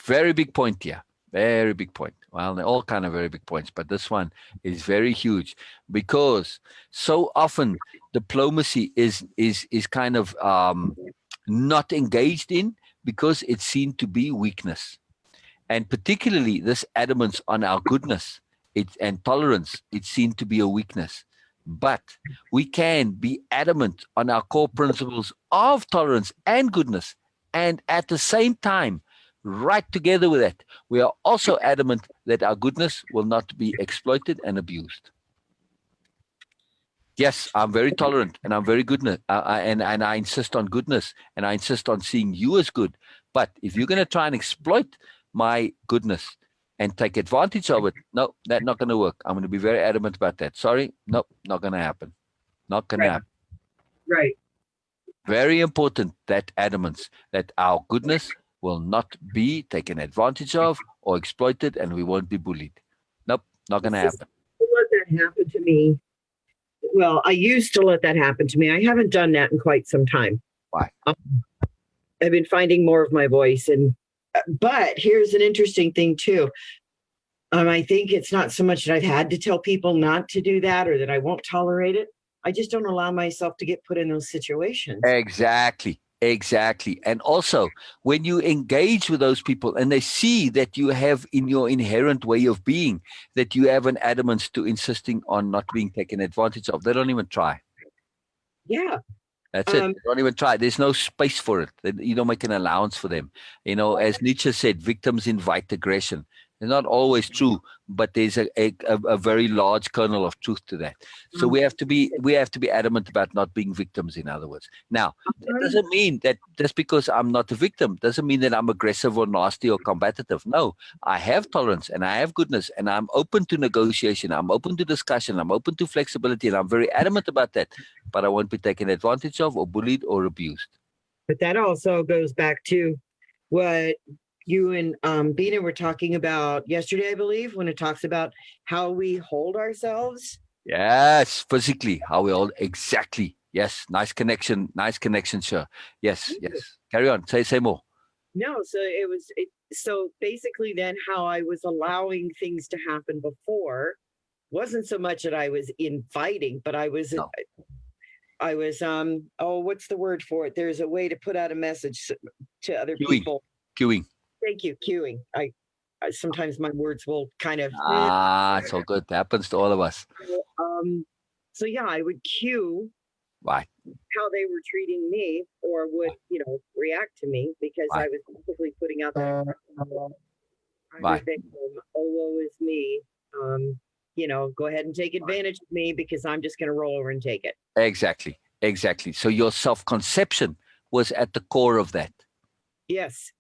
Very big point here. Very big point. Well, they're all kind of very big points, but this one is very huge because so often diplomacy is kind of not engaged in because it's seen to be weakness. And particularly this adamance on our goodness and tolerance, it's seen to be a weakness. But we can be adamant on our core principles of tolerance and goodness. And at the same time, right together with that, we are also adamant that our goodness will not be exploited and abused. Yes, I'm very tolerant and I'm very good, and I insist on goodness and I insist on seeing you as good. But if you're going to try and exploit my goodness and take advantage of it, no, that's not going to work. I'm going to be very adamant about that. Sorry, no, not going to happen. Not going to happen. Right. Very important, that adamance that our goodness will not be taken advantage of or exploited and we won't be bullied. Nope, not going to happen. Let that happen to me. Well, I used to let that happen to me. I haven't done that in quite some time. Why? I've been finding more of my voice, but here's an interesting thing too. I think it's not so much that I've had to tell people not to do that or that I won't tolerate it. I just don't allow myself to get put in those situations. Exactly. And also, when you engage with those people and they see that you have in your inherent way of being, that you have an adamance to insisting on not being taken advantage of, they don't even try. Yeah. That's it. They don't even try. There's no space for it. You don't make an allowance for them. You know, as Nietzsche said, victims invite aggression. It's not always true, but there's a very large kernel of truth to that. So we have to be adamant about not being victims, in other words. Now, that doesn't mean that just because I'm not a victim doesn't mean that I'm aggressive or nasty or combative. No, I have tolerance and I have goodness and I'm open to negotiation. I'm open to discussion. I'm open to flexibility, and I'm very adamant about that. But I won't be taken advantage of or bullied or abused. But that also goes back to what you and Bina were talking about yesterday, I believe, when it talks about how we hold ourselves. Yes, physically, how we hold. Exactly. Yes, nice connection, sure. Yes. Carry on. Say more. No, so so basically then how I was allowing things to happen before wasn't so much that I was inviting, but I was what's the word for it? There's a way to put out a message to other people. Queuing. Thank you. Queuing. I sometimes my words will kind of. It's all good. It happens to all of us. So yeah, I would cue Right. how they were treating me or would, react to me because I was basically putting out that Right. woe is me. Go ahead and take advantage of me because I'm just going to roll over and take it. Exactly. So your self-conception was at the core of that. Yes.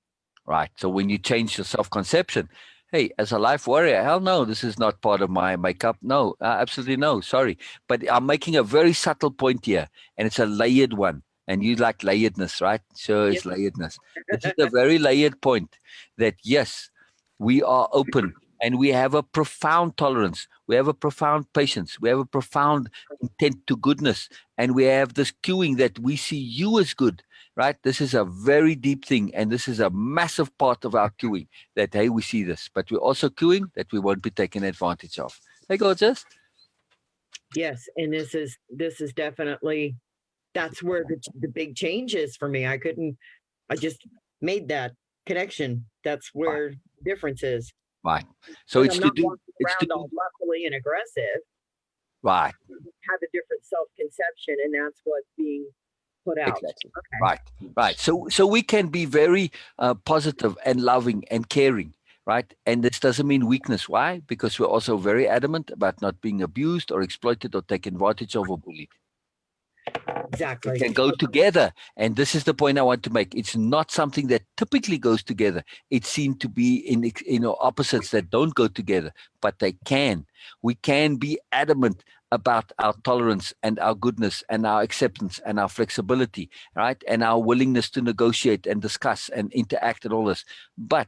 Right. So when you change your self-conception, hey, as a life warrior, hell no, this is not part of my makeup. No, absolutely no. Sorry. But I'm making a very subtle point here, and it's a layered one. And you like layeredness, right? Sure, it's layeredness. This is a very layered point that, yes, we are open and we have a profound tolerance. We have a profound patience. We have a profound intent to goodness. And we have this cueing that we see you as good, right? This is a very deep thing. And this is a massive part of our cueing that, hey, we see this. But we're also cueing that we won't be taken advantage of. Hey, gorgeous. Yes. And this is definitely, that's where the big change is for me. I just made that connection. That's where the difference is. Right. So it's to do. All lustfully and aggressive. Right. Have a different self-conception, and that's what's being put out. Exactly. Okay. Right. So we can be very positive and loving and caring, right? And this doesn't mean weakness. Why? Because we're also very adamant about not being abused or exploited or taken advantage of or bullied. exactly. Can go together. And this is the point I want to make. It's not something that typically goes together. It's seen to be in opposites that don't go together, but they can. We can be adamant about our tolerance and our goodness and our acceptance and our flexibility, right? And our willingness to negotiate and discuss and interact and all this. But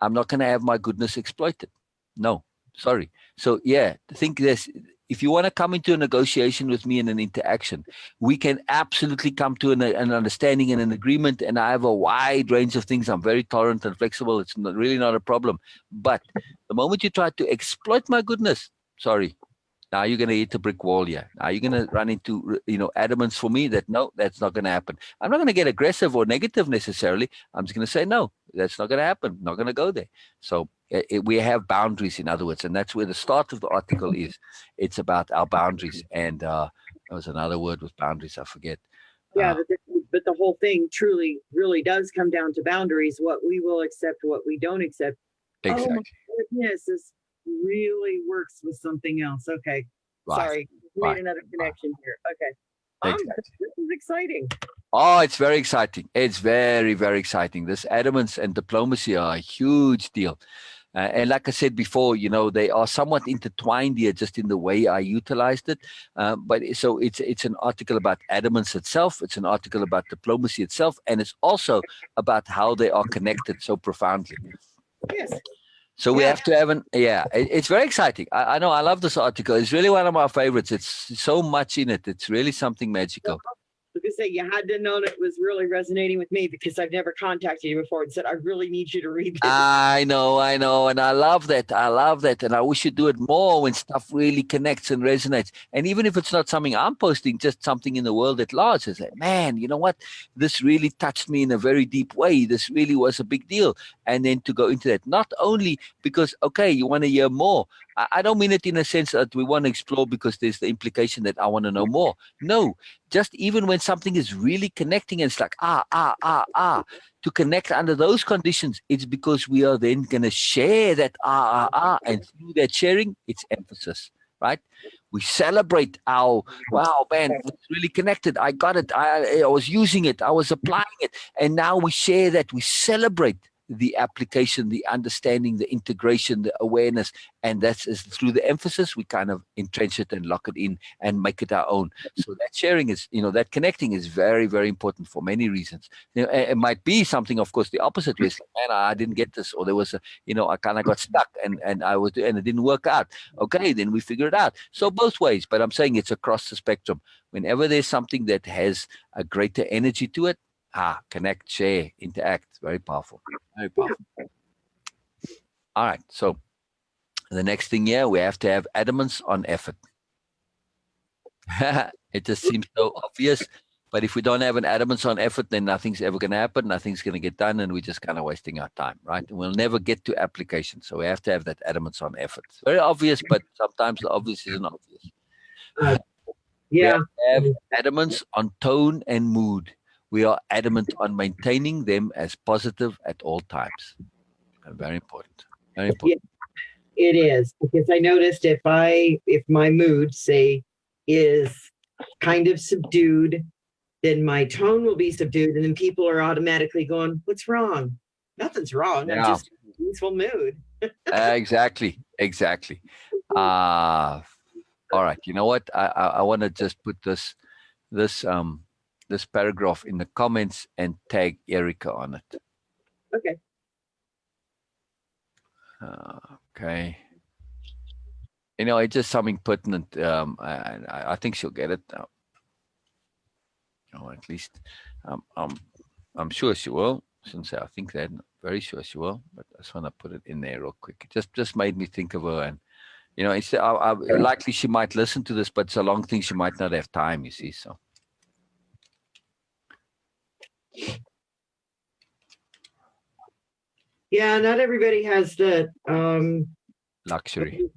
I'm not going to have my goodness exploited. No, sorry. So yeah, think this. If you want to come into a negotiation with me in an interaction, we can absolutely come to an understanding and an agreement. And I have a wide range of things. I'm very tolerant and flexible. It's really not a problem. But the moment you try to exploit my goodness, sorry, now you're going to hit a brick wall here. Now you're going to run into, adamance for me that, no, that's not going to happen. I'm not going to get aggressive or negative necessarily. I'm just going to say, no, that's not going to happen. Not going to go there. So we have boundaries, in other words, and that's where the start of the article is. It's about our boundaries. And there was another word with boundaries, I forget. Yeah, but the whole thing truly, really does come down to boundaries, what we will accept, what we don't accept. Exactly. Oh my goodness, this really works with something else. Okay. Right. Sorry. Made another connection here. Okay. Exactly. This is exciting. Oh, it's very exciting. It's very, very exciting. This adamance and diplomacy are a huge deal. And like I said before, they are somewhat intertwined here just in the way I utilized it. But so it's an article about adamance itself. It's an article about diplomacy itself. And it's also about how they are connected so profoundly. Yes. So we have to have it's very exciting. I know I love this article. It's really one of my favorites. It's so much in it. It's really something magical. To say you had to know that it was really resonating with me because I've never contacted you before and said, I really need you to read this. I know. And I love that. And I wish you'd do it more when stuff really connects and resonates. And even if it's not something I'm posting, just something in the world at large, it's like, man, you know what? This really touched me in a very deep way. This really was a big deal. And then to go into that, not only because, okay, you want to hear more. I don't mean it in a sense that we want to explore because there's the implication that I want to know more. No, just even when something is really connecting and it's like, to connect under those conditions, it's because we are then going to share that and through that sharing, it's emphasis, right? We celebrate our, wow, man, it's really connected. I got it. I was using it. I was applying it. And now we share that. We celebrate the application, the understanding, the integration, the awareness. And that's through the emphasis, we kind of entrench it and lock it in and make it our own. So that sharing is, that connecting is very, very important for many reasons. It might be something, of course, the opposite way. Man, I didn't get this, or there was I kind of got stuck and it didn't work out. Okay, then we figure it out. So both ways, but I'm saying it's across the spectrum. Whenever there's something that has a greater energy to it, connect, share, interact. Very powerful. Very powerful. All right. So the next thing here, we have to have adamance on effort. It just seems so obvious. But if we don't have an adamance on effort, then nothing's ever going to happen. Nothing's going to get done. And we're just kind of wasting our time, right? And we'll never get to application. So we have to have that adamance on effort. It's very obvious, but sometimes the obvious isn't obvious. We have to have adamance on tone and mood. We are adamant on maintaining them as positive at all times. Very important. Very important. Yeah, it is, because I noticed if my mood, say, is kind of subdued, then my tone will be subdued, and then people are automatically going, "What's wrong?" Nothing's wrong. I'm just in a peaceful mood. Exactly. All right. You know what? I want to just put this paragraph in the comments and tag Erica on it. Okay. Okay. It's just something pertinent. I think she'll get it. Or at least I'm sure she will. Shouldn't say I think that. I'm very sure she will. But I just want to put it in there real quick. It just made me think of her, and it's likely she might listen to this, but it's a long thing. She might not have time. You see, so. Yeah, not everybody has the luxury.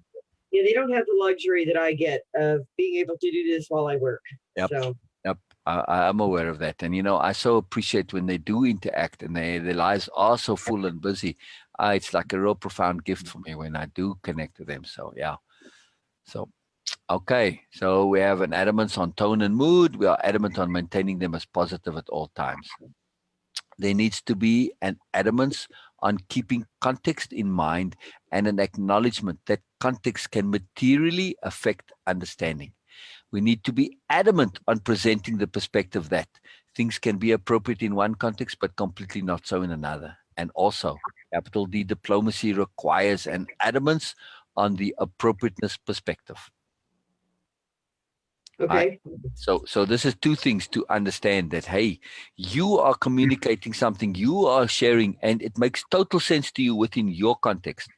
Yeah, they don't have the luxury that I get of being able to do this while I work. Yep. So. Yep. I'm aware of that. And, I so appreciate when they do interact and their lives are so full and busy. It's like a real profound gift for me when I do connect to them. So, yeah. So, Okay, so we have an adamance on tone and mood. We are adamant on maintaining them as positive at all times. There needs to be an adamance on keeping context in mind and an acknowledgement that context can materially affect understanding. We need to be adamant on presenting the perspective that things can be appropriate in one context, but completely not so in another. And also, capital D diplomacy requires an adamance on the appropriateness perspective. Okay. So this is two things to understand that, hey, you are communicating something, you are sharing, and it makes total sense to you within your context.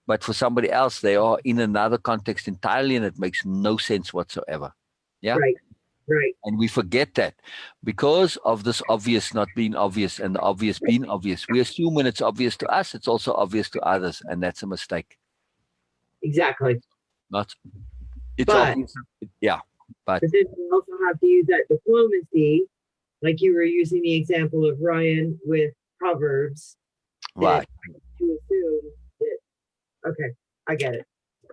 But for somebody else, they are in another context entirely, and it makes no sense whatsoever. Yeah. Right. Right. And we forget that because of this obvious not being obvious and the obvious being obvious. We assume when it's obvious to us, it's also obvious to others, and that's a mistake. Exactly. Not it's But obvious. Yeah. But then we also have to use that diplomacy, like you were using the example of Ryan with Proverbs. right. To assume that, okay, I get it.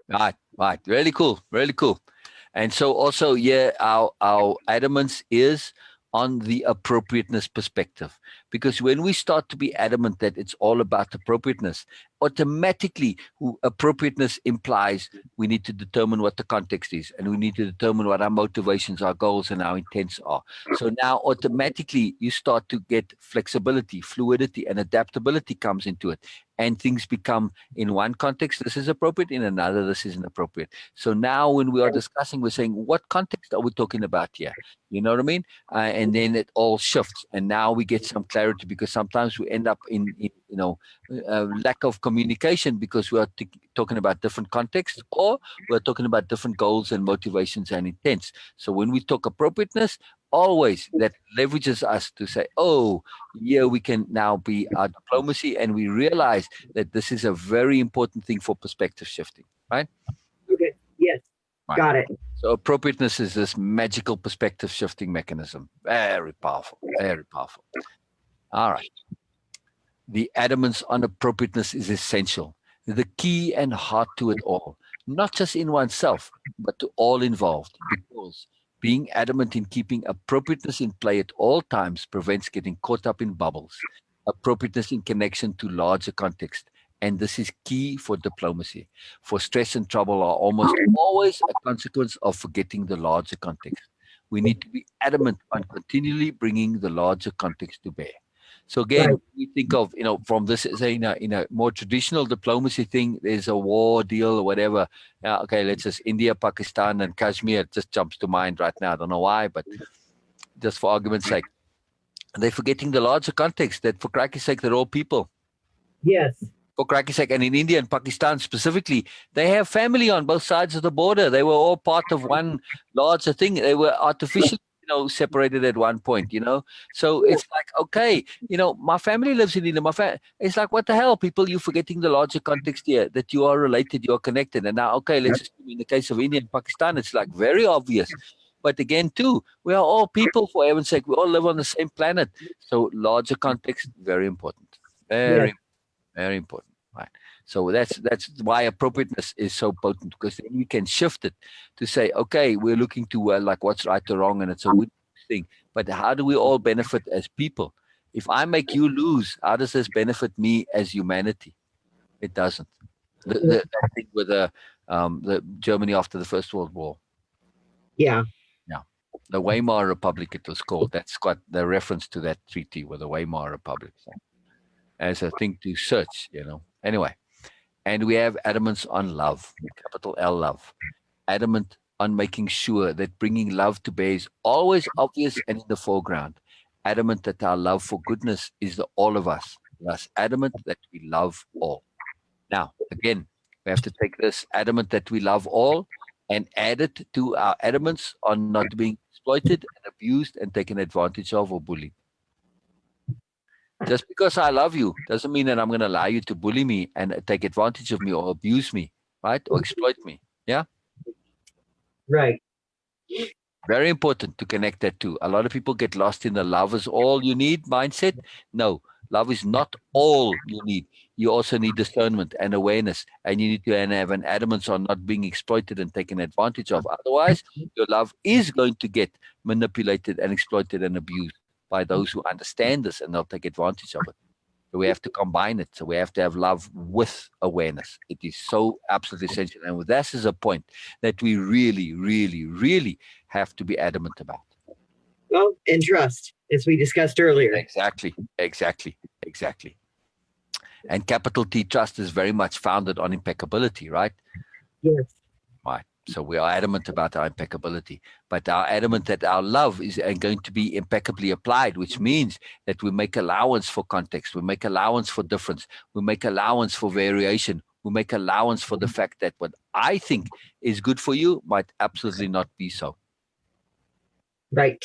Right. Really cool. Really cool. And so also, yeah, our adamance is on the appropriateness perspective. Because when we start to be adamant that it's all about appropriateness, automatically appropriateness implies we need to determine what the context is, and we need to determine what our motivations, our goals, and our intents are. So now automatically you start to get flexibility, fluidity, and adaptability comes into it. And things become, in one context, this is appropriate, in another, this isn't appropriate. So now when we are discussing, we're saying, what context are we talking about here? You know what I mean? And then it all shifts. And now we get some clarity, because sometimes we end up in lack of communication because we are talking about different contexts, or we're talking about different goals and motivations and intents. So when we talk appropriateness, always that leverages us to say, oh, yeah, we can now be our diplomacy, and we realize that this is a very important thing for perspective shifting, right? Okay. Yes. Right. Got it. So appropriateness is this magical perspective shifting mechanism. Very powerful, very powerful. All right. The adamance on appropriateness is essential, the key and heart to it all, not just in oneself, but to all involved, because being adamant in keeping appropriateness in play at all times prevents getting caught up in bubbles, appropriateness in connection to larger context. And this is key for diplomacy. For stress and trouble are almost always a consequence of forgetting the larger context. We need to be adamant on continually bringing the larger context to bear. So again, Right. we think of, from this, say, in a more traditional diplomacy thing, there's a war deal or whatever. Okay, let's just India, Pakistan, and Kashmir. It just jumps to mind right now. I don't know why, but just for argument's sake. They're forgetting the larger context that, for cracky's sake, they're all people. Yes. For cracky's sake, and in India and Pakistan specifically, they have family on both sides of the border. They were all part of one larger thing. They were artificially, separated at one point, So it's like, okay, my family lives in India. It's like, what the hell, people? You're forgetting the larger context here, that you are related, you are connected. And now, okay, let's assume in the case of India and Pakistan, it's like very obvious. But again, too, we are all people, for heaven's sake. We all live on the same planet. So larger context, very important. Very, very important. Right. So that's why appropriateness is so potent, because then we can shift it to say, okay, we're looking to like what's right or wrong, and it's a win thing. But how do we all benefit as people? If I make you lose, how does this benefit me as humanity? It doesn't. That thing with the Germany after the First World War. Yeah. Yeah. The Weimar Republic, it was called. That's got the reference to that treaty with the Weimar Republic. So, as a thing to search, Anyway. And we have adamance on love, capital L love. Adamant on making sure that bringing love to bear is always obvious and in the foreground. Adamant that our love for goodness is the all of us. Thus, adamant that we love all. Now, again, we have to take this adamant that we love all and add it to our adamants on not being exploited and abused and taken advantage of or bullied. Just because I love you doesn't mean that I'm going to allow you to bully me and take advantage of me or abuse me, right? Or exploit me. Yeah? Right. Very important to connect that too. A lot of people get lost in the love is all you need mindset. No, love is not all you need. you also need discernment and awareness, and you need to have an adamance on not being exploited and taken advantage of. Otherwise, your love is going to get manipulated and exploited and abused by those who understand this, and they'll take advantage of it. So we have to combine it. So we have to have love with awareness. It is so absolutely essential. And this is a point that we really, really, really have to be adamant about. Well, and trust, as we discussed earlier. Exactly. And capital T trust is very much founded on impeccability, right? Yes. Right. So we are adamant about our impeccability, but our adamant that our love is going to be impeccably applied, which means that we make allowance for context, we make allowance for difference, we make allowance for variation, we make allowance for the fact that what I think is good for you might absolutely not be so. Right.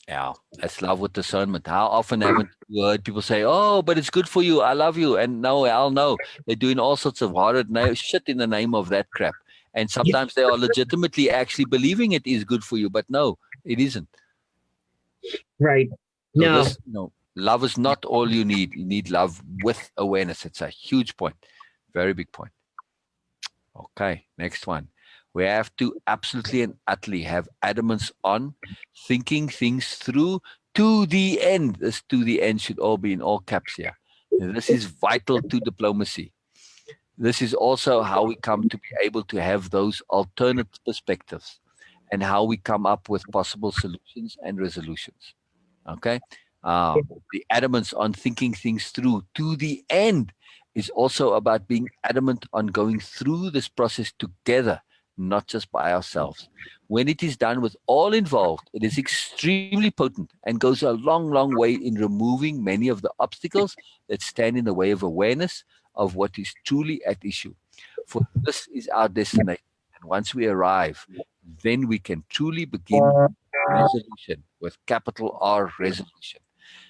Yeah, that's love with discernment. How often haven't you heard people say, "Oh, but it's good for you. I love you," and no, hell no, they're doing all sorts of horrid shit in the name of that crap. And sometimes they are legitimately actually believing it is good for you, but no, it isn't. Right. So No. love is not all you need. You need love with awareness. It's a huge point, very big point. Okay, next one. We have to absolutely and utterly have adamance on thinking things through to the end. This "to the end" should all be in all caps here. And this is vital to diplomacy. This is also how we come to be able to have those alternate perspectives and how we come up with possible solutions and resolutions. Okay? The adamance on thinking things through to the end is also about being adamant on going through this process together, not just by ourselves. When it is done with all involved, it is extremely potent and goes a long, long way in removing many of the obstacles that stand in the way of awareness of what is truly at issue. For this is our destination. And once we arrive, then we can truly begin resolution with capital R, resolution.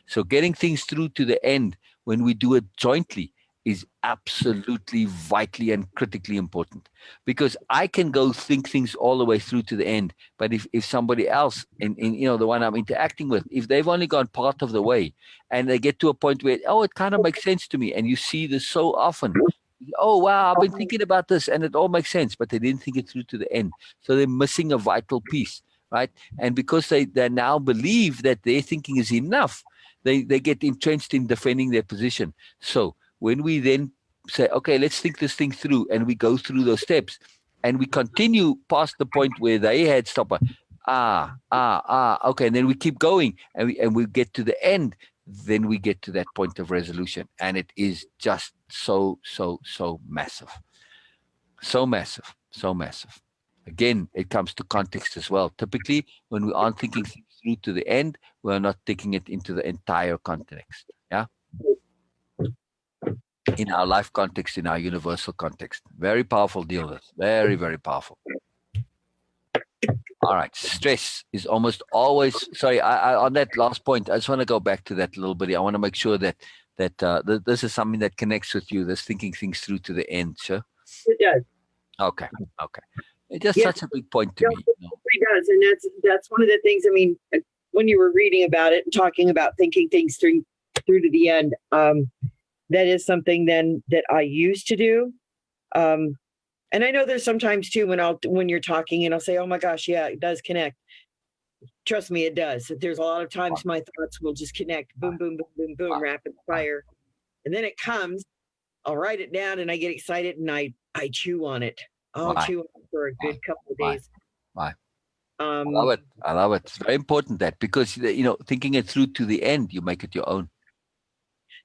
So getting things through to the end when we do it jointly is absolutely vitally and critically important, because I can go think things all the way through to the end, but if somebody else in the one I'm interacting with, if they've only gone part of the way and they get to a point where, oh, it kind of makes sense to me, and you see this so often, oh wow, I've been thinking about this and it all makes sense, but they didn't think it through to the end, so they're missing a vital piece, right? And because they now believe that their thinking is enough, they get entrenched in defending their position. So when we then say, okay, let's think this thing through, and we go through those steps, and we continue past the point where they had stopped, okay, and then we keep going, and we get to the end, then we get to that point of resolution, and it is just so massive. So massive, so massive. Again, it comes to context as well. Typically, when we aren't thinking things through to the end, we're not taking it into the entire context. Yeah. In our life context, in our universal context. Very powerful deal. This. Very, very powerful. All right. Stress is almost always, sorry, I on that last point, I just want to go back to that a little bit. I want to make sure that this is something that connects with you, this thinking things through to the end, sure? It does. Okay. It's just such a big point to me. It does. And that's one of the things, I mean, when you were reading about it and talking about thinking things through to the end, that is something then that I used to do. And I know there's sometimes too when you're talking and I'll say, oh my gosh, yeah, it does connect. Trust me, it does. There's a lot of times my thoughts will just connect, boom, boom, boom, boom, boom, rapid fire. And then it comes, I'll write it down and I get excited and I chew on it. I'll chew on it for a good couple of days. Right. I love it. It's very important that, because thinking it through to the end, you make it your own.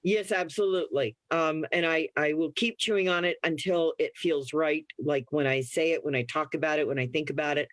Yes, absolutely. And I will keep chewing on it until it feels right. Like when I say it, when I talk about it, when I think about it.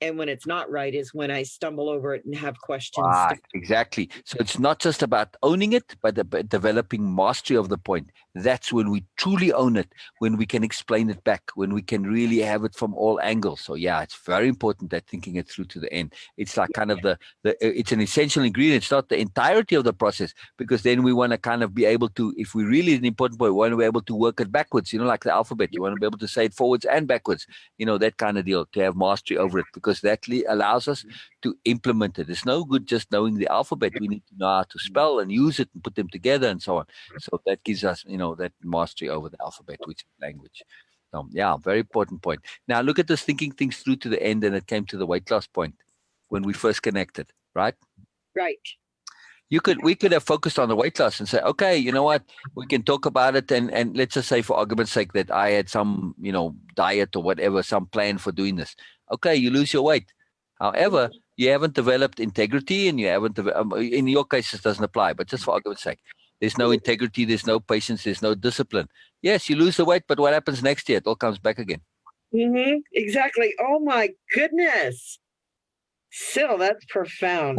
And when it's not right is when I stumble over it and have questions. Right, exactly. So it's not just about owning it, but developing mastery of the point. That's when we truly own it, when we can explain it back, when we can really have it from all angles. So yeah, it's very important that thinking it through to the end. It's like kind of it's an essential ingredient. It's not the entirety of the process, because then we want to kind of be able to, if we really an important point, we want to be able to work it backwards, like the alphabet. You want to be able to say it forwards and backwards, that kind of deal, to have mastery over it. Because because that allows us to implement it. It's no good just knowing the alphabet. We need to know how to spell and use it and put them together and so on. So that gives us, that mastery over the alphabet, which is language. Yeah, very important point. Now look at this thinking things through to the end, and it came to the weight loss point when we first connected, right? Right. We could have focused on the weight loss and say, okay, you know what, we can talk about it, and let's just say for argument's sake that I had some, diet or whatever, some plan for doing this. Okay, you lose your weight. However, you haven't developed integrity, and you haven't, in your case, this doesn't apply, but just for argument's sake, there's no integrity, there's no patience, there's no discipline. Yes, you lose the weight, but what happens next year? It all comes back again. Mm-hmm. Exactly. Oh my goodness. Syl, that's profound.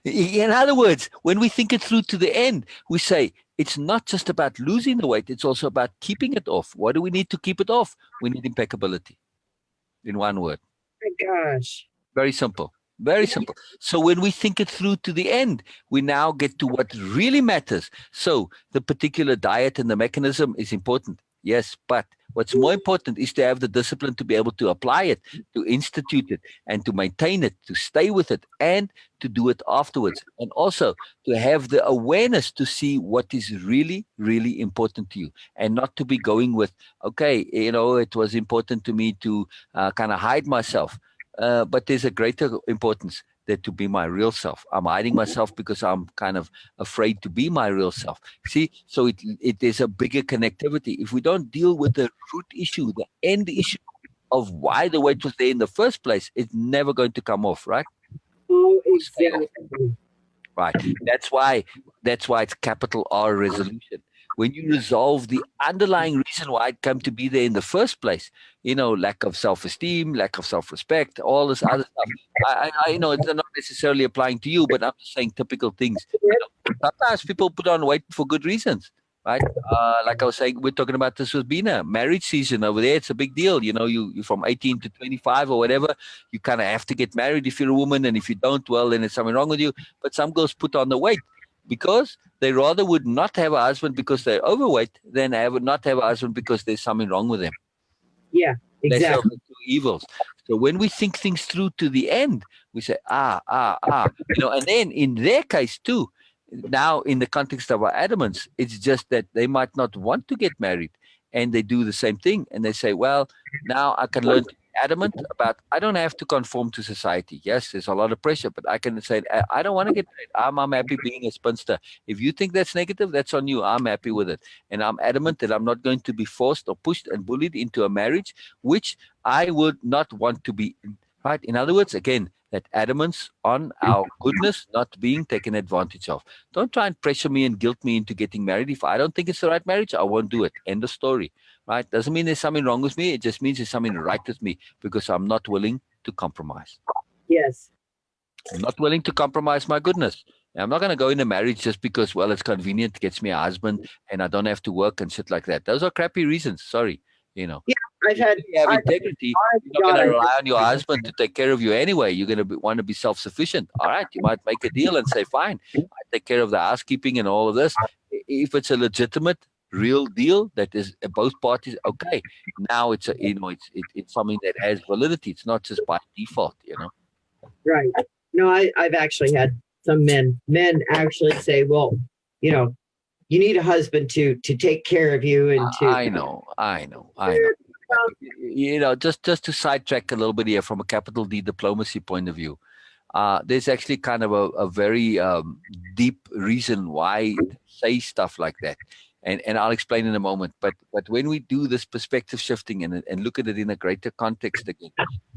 In other words, when we think it through to the end, we say it's not just about losing the weight, it's also about keeping it off. What do we need to keep it off? We need impeccability, in one word. Oh my gosh. Very simple. Very simple. So when we think it through to the end, we now get to what really matters. So the particular diet and the mechanism is important. Yes, but what's more important is to have the discipline to be able to apply it, to institute it, and to maintain it, to stay with it, and to do it afterwards. And also to have the awareness to see what is really, really important to you, and not to be going with, okay, it was important to me to kind of hide myself. But there's a greater importance that to be my real self. I'm hiding myself because I'm kind of afraid to be my real self. See, so it is a bigger connectivity. If we don't deal with the root issue, the end issue of why the weight was there in the first place, it's never going to come off, right? Oh, exactly. Right. That's why it's capital R resolution. When you resolve the underlying reason why it came to be there in the first place, lack of self-esteem, lack of self-respect, all this other stuff. I know it's not necessarily applying to you, but I'm just saying typical things. Sometimes people put on weight for good reasons, right? Like I was saying, we're talking about this with Bina, marriage season over there. It's a big deal. You from 18 to 25 or whatever, you kind of have to get married if you're a woman, and if you don't, well, then there's something wrong with you. But some girls put on the weight because they rather would not have a husband because they're overweight than not have a husband because there's something wrong with them. Yeah, exactly. Lesser of the two evils. So when we think things through to the end, we say, and then in their case too, now in the context of our adamance, it's just that they might not want to get married, and they do the same thing, and they say, well, now I can learn to be adamant about, I don't have to conform to society. Yes, there's a lot of pressure, but I can say, I don't want to get married. I'm happy being a spinster. If you think that's negative, that's on you. I'm happy with it. And I'm adamant that I'm not going to be forced or pushed and bullied into a marriage, which I would not want to be in. Right? In other words, again, that adamance on our goodness not being taken advantage of. Don't try and pressure me and guilt me into getting married. If I don't think it's the right marriage, I won't do it. End of story. Right? Doesn't mean there's something wrong with me. It just means there's something right with me because I'm not willing to compromise. Yes. I'm not willing to compromise my goodness. And I'm not going to go into marriage just because, well, it's convenient, gets me a husband, and I don't have to work and shit like that. Those are crappy reasons. Sorry. Yeah, I've had. If you have integrity, you're not going to rely on your husband to take care of you anyway. You're going to want to be self-sufficient. All right, you might make a deal and say, fine, I take care of the housekeeping and all of this. If it's a legitimate, real deal that is both parties, okay. Now it's it's something that has validity. It's not just by default, Right. No, I've actually had some men actually say, well, you need a husband to take care of you and to. I know. Just to sidetrack a little bit here from a capital D diplomacy point of view, there's actually kind of a very deep reason why they say stuff like that. And I'll explain in a moment. But when we do this perspective shifting and look at it in a greater context again,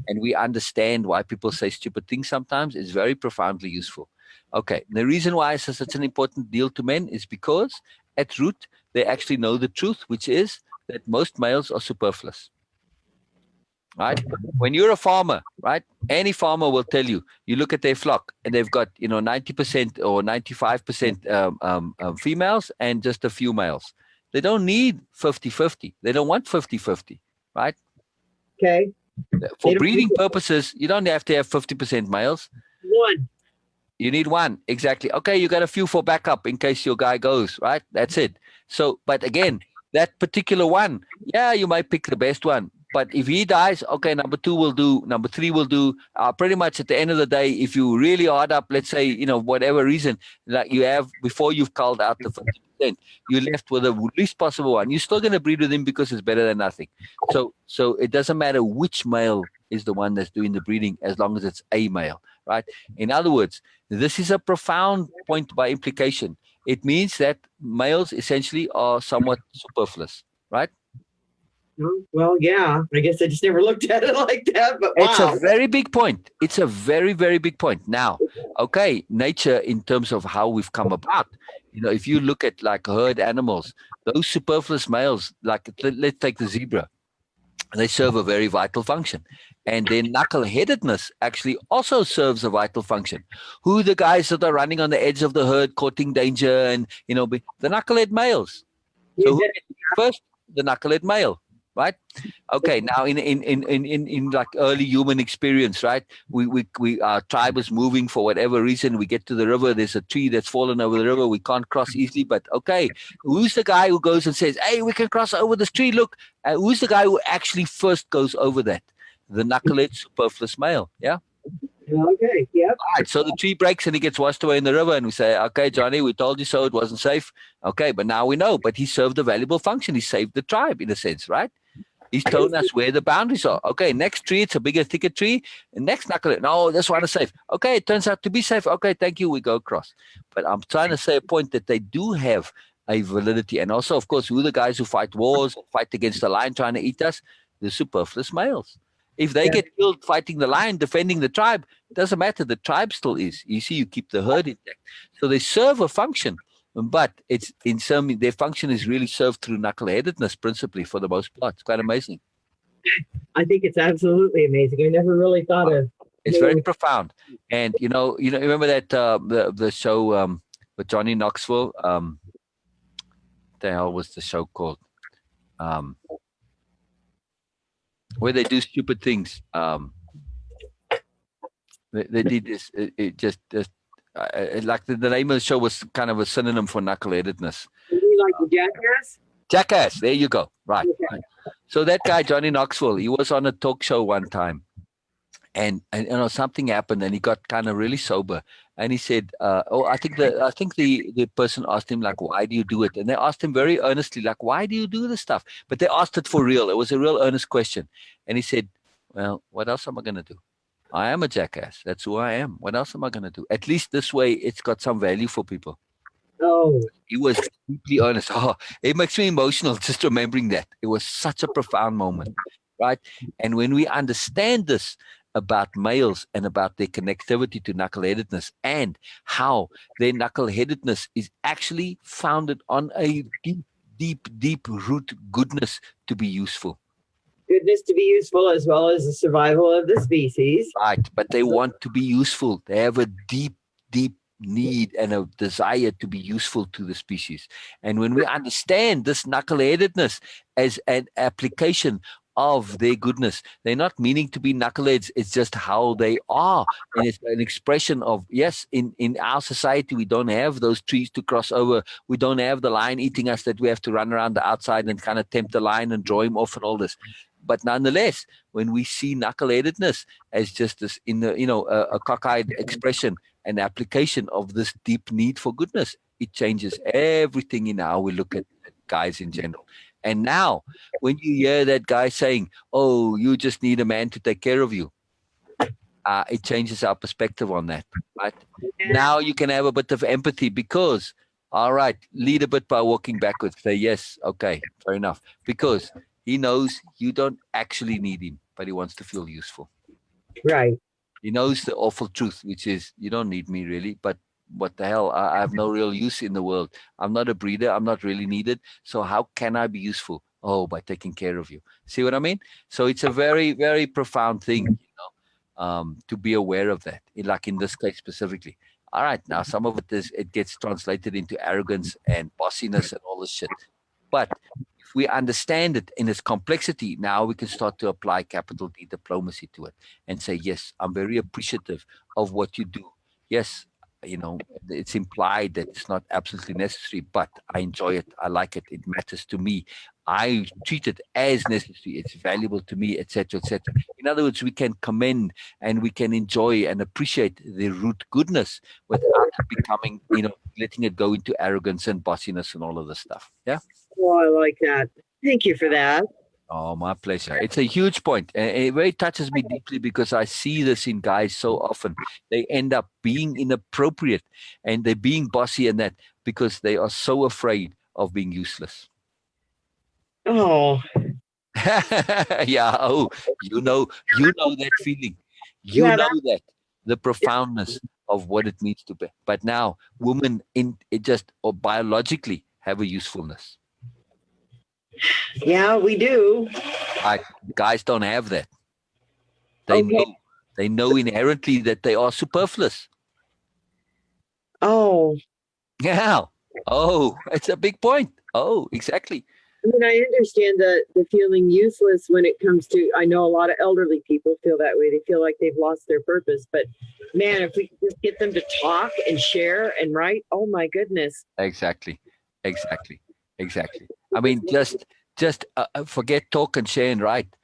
and we understand why people say stupid things sometimes, it's very profoundly useful. Okay, the reason why it's such an important deal to men is because at root, they actually know the truth, which is that most males are superfluous. Right? When you're a farmer, right? Any farmer will tell you, you look at their flock and they've got, 90% or 95% females and just a few males. They don't need 50-50. They don't want 50-50, right? Okay. For breeding purposes, you don't have to have 50% males. One. You need one. Exactly. Okay, you got a few for backup in case your guy goes, right? That's it. So, but again, that particular one, yeah, you might pick the best one. But if he dies, okay, number 2 will do, number 3 will do. Pretty much at the end of the day, if you really hard up, let's say, whatever reason, like you have, before you've culled out the 50%, you're left with the least possible one. You're still going to breed with him because it's better than nothing. So it doesn't matter which male is the one that's doing the breeding, as long as it's a male, right? In other words, this is a profound point by implication. It means that males essentially are somewhat superfluous, right? Well, yeah, I guess I just never looked at it like that, but wow. It's a very big point. It's a very, very big point. Now, okay, nature in terms of how we've come about, if you look at like herd animals, those superfluous males, like let's take the zebra, they serve a very vital function. And their knuckle-headedness actually also serves a vital function. Who are the guys that are running on the edge of the herd, courting danger, and, the knucklehead males. So who first? The knucklehead male. Right. Okay. Now, in like early human experience, right? Our tribe is moving for whatever reason. We get to the river. There's a tree that's fallen over the river. We can't cross easily. But okay, who's the guy who goes and says, "Hey, we can cross over this tree"? Look, who's the guy who actually first goes over that? The knucklehead superfluous male. Yeah. Okay. Yep. All right. So the tree breaks and he gets washed away in the river, and we say, "Okay, Johnny, we told you so. It wasn't safe." Okay, but now we know. But he served a valuable function. He saved the tribe in a sense, right? He's told us where the boundaries are. Okay, next tree, it's a bigger, thicker tree. And next knucklehead, no, this one is safe. Okay, it turns out to be safe. Okay, thank you. We go across. But I'm trying to say a point that they do have a validity. And also, of course, who are the guys who fight wars, fight against the lion trying to eat us? The superfluous males. If they get killed fighting the lion, defending the tribe, it doesn't matter. The tribe still is. You see, you keep the herd intact. So they serve a function. But it's their function is really served through knuckleheadedness, principally, for the most part. It's quite amazing. I think it's absolutely amazing. I never really thought of. It's very profound. And remember that the show with Johnny Knoxville. What the hell was the show called? Where they do stupid things. They did this. It just. Like the name of the show was kind of a synonym for knuckleheadedness. Like the Jackass? Jackass. There you go. Right. Okay. So that guy, Johnny Knoxville, he was on a talk show one time, and something happened, and he got kind of really sober, and he said, I think the person asked him, like, why do you do it? And they asked him very earnestly, like, why do you do this stuff? But they asked it for real. It was a real earnest question, and he said, well, what else am I going to do? I am a jackass. That's who I am. What else am I going to do? At least this way, it's got some value for people. Oh. He was deeply honest. Oh, it makes me emotional just remembering that. It was such a profound moment, right? And when we understand this about males and about their connectivity to knuckleheadedness and how their knuckleheadedness is actually founded on a deep root goodness to be useful. Goodness to be useful, as well as the survival of the species. Right, but they want to be useful. They have a deep need and a desire to be useful to the species. And when we understand this knuckleheadedness as an application of their goodness, they're not meaning to be knuckleheads. It's just how they are. And it's an expression of, yes, in our society, we don't have those trees to cross over. We don't have the lion eating us that we have to run around the outside and kind of tempt the lion and draw him off and all this. But nonetheless, when we see knuckleheadedness as just this, a cockeyed expression, an application of this deep need for goodness, it changes everything in how we look at guys in general. And now, when you hear that guy saying, "Oh, you just need a man to take care of you," it changes our perspective on that. Right? Now you can have a bit of empathy because, all right, lead a bit by walking backwards. Say, yes, okay, fair enough. Because he knows you don't actually need him, but he wants to feel useful. Right. He knows the awful truth, which is you don't need me really, but what the hell? I have no real use in the world. I'm not a breeder. I'm not really needed. So how can I be useful? Oh, by taking care of you. See what I mean? So it's a very, very profound thing, to be aware of that, like in this case specifically. All right, now some of it gets translated into arrogance and bossiness and all this shit. But if we understand it in its complexity, now we can start to apply capital D diplomacy to it and say, yes, I'm very appreciative of what you do. Yes, it's implied that it's not absolutely necessary, but I enjoy it. I like it. It matters to me. I treat it as necessary. It's valuable to me, etc., etc. In other words, we can commend and we can enjoy and appreciate the root goodness without it becoming, letting it go into arrogance and bossiness and all of this stuff. Yeah. Oh, I like that. Thank you for that. Oh, my pleasure. It's a huge point. It really touches me deeply because I see this in guys so often. They end up being inappropriate and they're being bossy and that because they are so afraid of being useless. Oh, Yeah. Oh, you know that feeling. You yeah, know that the profoundness of what it means to be. But now, women it just or biologically have a usefulness. yeah, we do. Guys don't have that. Okay. They know inherently that they are superfluous. Oh, Yeah. Oh, it's a big point. Oh, exactly. I mean, I understand the feeling useless when it comes to, I know a lot of elderly people feel that way. They feel like they've lost their purpose. But man, if we could just get them to talk and share and write, oh my goodness. Exactly. I mean, just forget talk and share and write.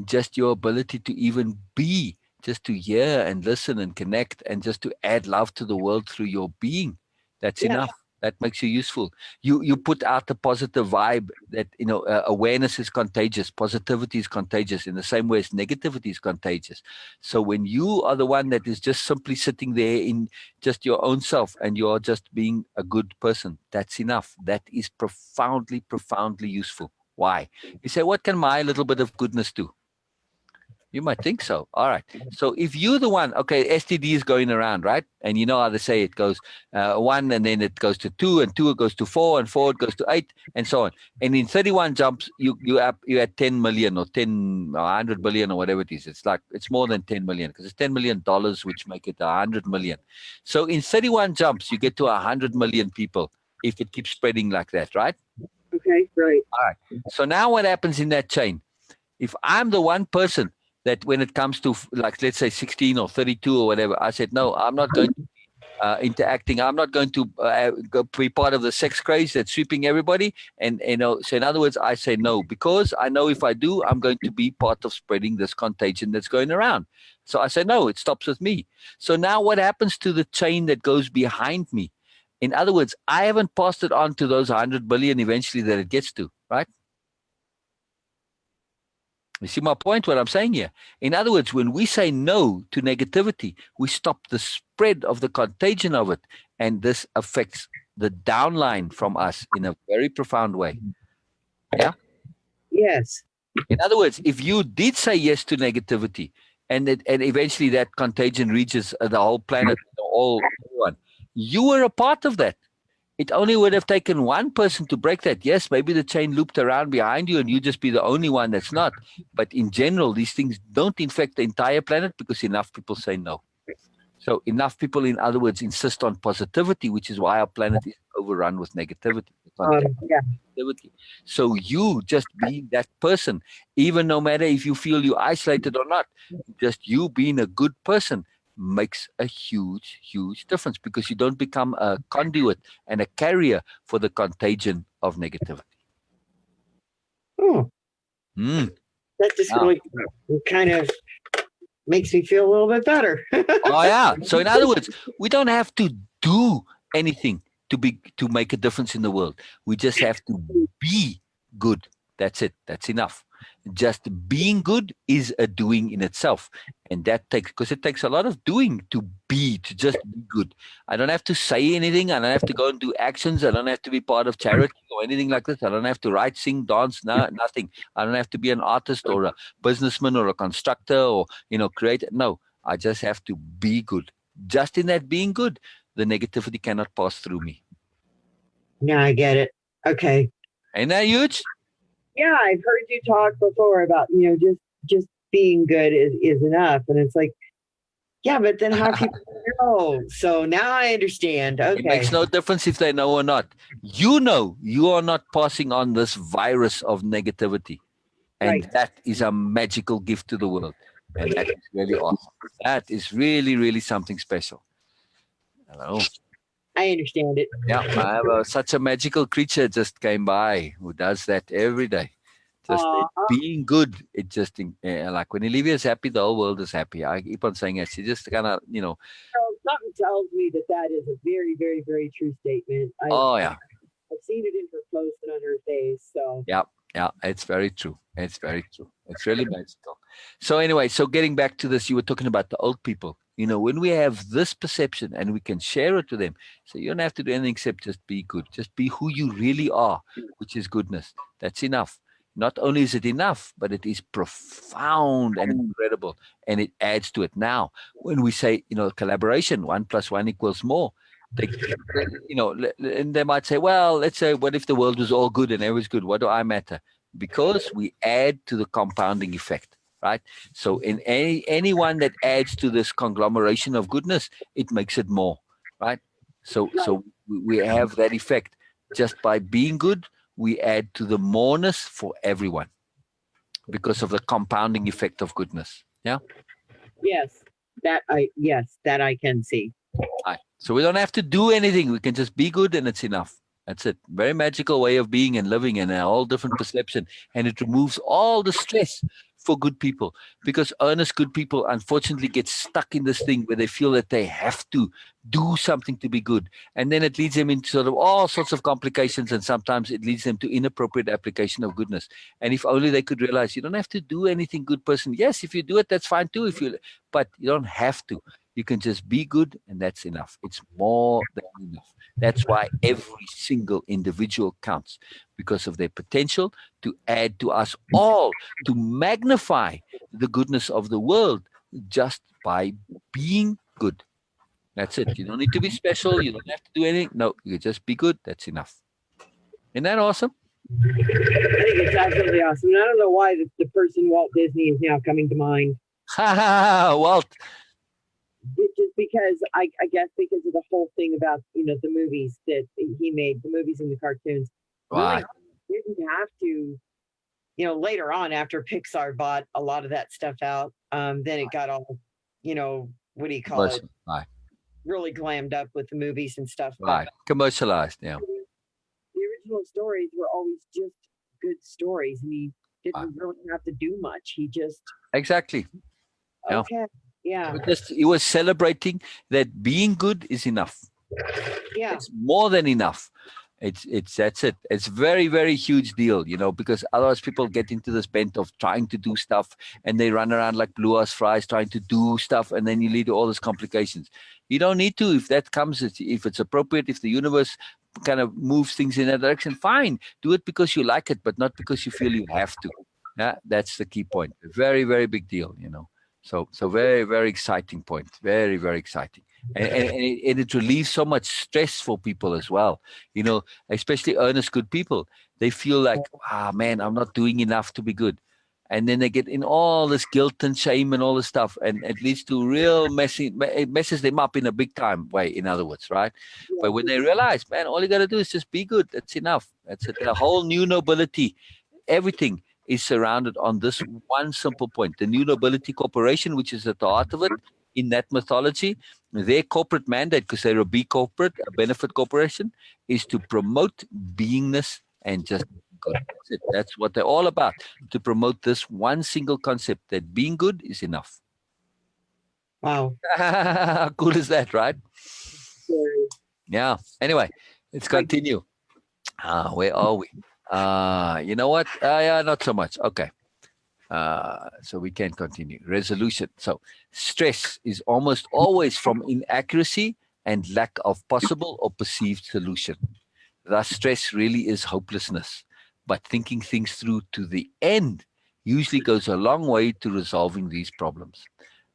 Just your ability to even be, just to hear and listen and connect, and just to add love to the world through your being. That's Yeah. enough. That makes you useful. You put out a positive vibe that awareness is contagious, positivity is contagious in the same way as negativity is contagious. So when you are the one that is just simply sitting there in just your own self and you're just being a good person, that's enough. That is profoundly, profoundly useful. Why? You say, what can my little bit of goodness do? You might think so. All right. So if you're the one, okay, STD is going around, right? And you know how they say it goes 1 and then it goes to 2 and 2 it goes to 4 and 4 it goes to 8 and so on. And in 31 jumps, you at 10 million or 10 or 100 billion or whatever it is. It's more than 10 million because it's $10 million, which make it 100 million. So in 31 jumps, you get to 100 million people if it keeps spreading like that, right? Okay, right. All right. So now what happens in that chain? If I'm the one person that when it comes to like, let's say 16 or 32 or whatever, I said, no, I'm not going to interacting. I'm not going to go be part of the sex craze that's sweeping everybody. And, so in other words, I say no, because I know if I do, I'm going to be part of spreading this contagion that's going around. So I say, no, it stops with me. So now what happens to the chain that goes behind me? In other words, I haven't passed it on to those 100 billion eventually that it gets to, right? You see my point, what I'm saying here? In other words, when we say no to negativity, we stop the spread of the contagion of it. And this affects the downline from us in a very profound way. Yeah? Yes. In other words, if you did say yes to negativity and eventually that contagion reaches the whole planet, everyone, you were a part of that. It only would have taken one person to break that. Yes, maybe the chain looped around behind you and you just be the only one that's not. But in general, these things don't infect the entire planet because enough people say no. So enough people, in other words, insist on positivity, which is why our planet is overrun with negativity. Yeah. Negativity. So you just being that person, even no matter if you feel you isolated or not, just you being a good person makes a huge, huge difference because you don't become a conduit and a carrier for the contagion of negativity. Oh, Mm. that just Yeah. really kind of makes me feel a little bit better. Oh yeah. So in other words, we don't have to do anything to make a difference in the world. We just have to be good. That's it. That's enough. Just being good is a doing in itself. And that because it takes a lot of doing to just be good. I don't have to say anything. I don't have to go and do actions. I don't have to be part of charity or anything like this. I don't have to write, sing, dance, nothing. I don't have to be an artist or a businessman or a constructor or, create. No, I just have to be good. Just in that being good, the negativity cannot pass through me. Yeah, I get it. Okay. Ain't that huge? Yeah, I've heard you talk before about, just being good is enough. And it's like, yeah, but then how people know? So now I understand. Okay. It makes no difference if they know or not. You know you are not passing on this virus of negativity. And Right. that is a magical gift to the world. And that is really awesome. That is really, really something special. Hello. I understand it. Yeah, I have such a magical creature just came by who does that every day. Just being good. It just like when Olivia is happy, the whole world is happy. I keep on saying it. She just kind of, Something tells me that that is a very, very, very true statement. oh yeah, I've seen it in her post and on her face. So yeah, yeah. It's very true. It's very true. It's really magical. So anyway, so getting back to this, you were talking about the old people. When we have this perception and we can share it to them, so you don't have to do anything except just be good. Just be who you really are, which is goodness. That's enough. Not only is it enough, but it is profound and incredible, and it adds to it. Now, when we say, collaboration, 1 + 1 = more, they, and they might say, well, let's say, what if the world was all good and everyone's good? What do I matter? Because we add to the compounding effect, right? So in anyone that adds to this conglomeration of goodness, it makes it more, right? So we have that effect. Just by being good, we add to the moreness for everyone because of the compounding effect of goodness. Yeah. yes, that I can see. Right. So we don't have to do anything. We can just be good and it's enough. That's it. Very magical way of being and living and a whole different perception. And it removes all the stress for good people, because earnest good people unfortunately get stuck in this thing where they feel that they have to do something to be good. And then it leads them into sort of all sorts of complications. And sometimes it leads them to inappropriate application of goodness. And if only they could realize you don't have to do anything, good person. Yes, if you do it, that's fine too. But you don't have to. You can just be good, and that's enough. It's more than enough. That's why every single individual counts, because of their potential to add to us all, to magnify the goodness of the world just by being good. That's it. You don't need to be special. You don't have to do anything. No, you just be good. That's enough. Isn't that awesome? I think it's absolutely awesome. And I don't know why the person Walt Disney is now coming to mind. Walt. It's just because I guess because of the whole thing about the movies that he made, the movies and the cartoons. Right. Really didn't have to. Later on, after Pixar bought a lot of that stuff out, then it got all, what do you call it? Right. Really glammed up with the movies and stuff. Right. Commercialized. Yeah. The original stories were always just good stories, and he didn't really have to do much. He just exactly. Okay. Yeah. He was celebrating that being good is enough. Yeah. It's more than enough. That's it. It's very, very huge deal, because otherwise people get into this bent of trying to do stuff and they run around like blue ass flies trying to do stuff, and then you lead to all these complications. You don't need to. If that comes, if it's appropriate, if the universe kind of moves things in that direction, fine. Do it because you like it, but not because you feel you have to. Yeah, that's the key point. A very, very big deal, So very, very exciting point. Very, very exciting. And it relieves so much stress for people as well. Especially earnest good people. They feel like, man, I'm not doing enough to be good. And then they get in all this guilt and shame and all this stuff. And it leads to real it messes them up in a big time way, in other words, right? Yeah. But when they realize, man, all you got to do is just be good. That's enough. That's it. A whole new nobility, everything is surrounded on this one simple point. The New Nobility Corporation, which is at the heart of it, in that mythology, their corporate mandate, because they're a B corporate, a benefit corporation, is to promote beingness and just good. That's it. That's what they're all about, to promote this one single concept that being good is enough. Wow. How cool is that, right? Yeah. Anyway, let's continue. Where are we? You know what? Yeah, not so much. Okay. So we can continue. Resolution. So stress is almost always from inaccuracy and lack of possible or perceived solution. Thus, stress really is hopelessness. But thinking things through to the end usually goes a long way to resolving these problems.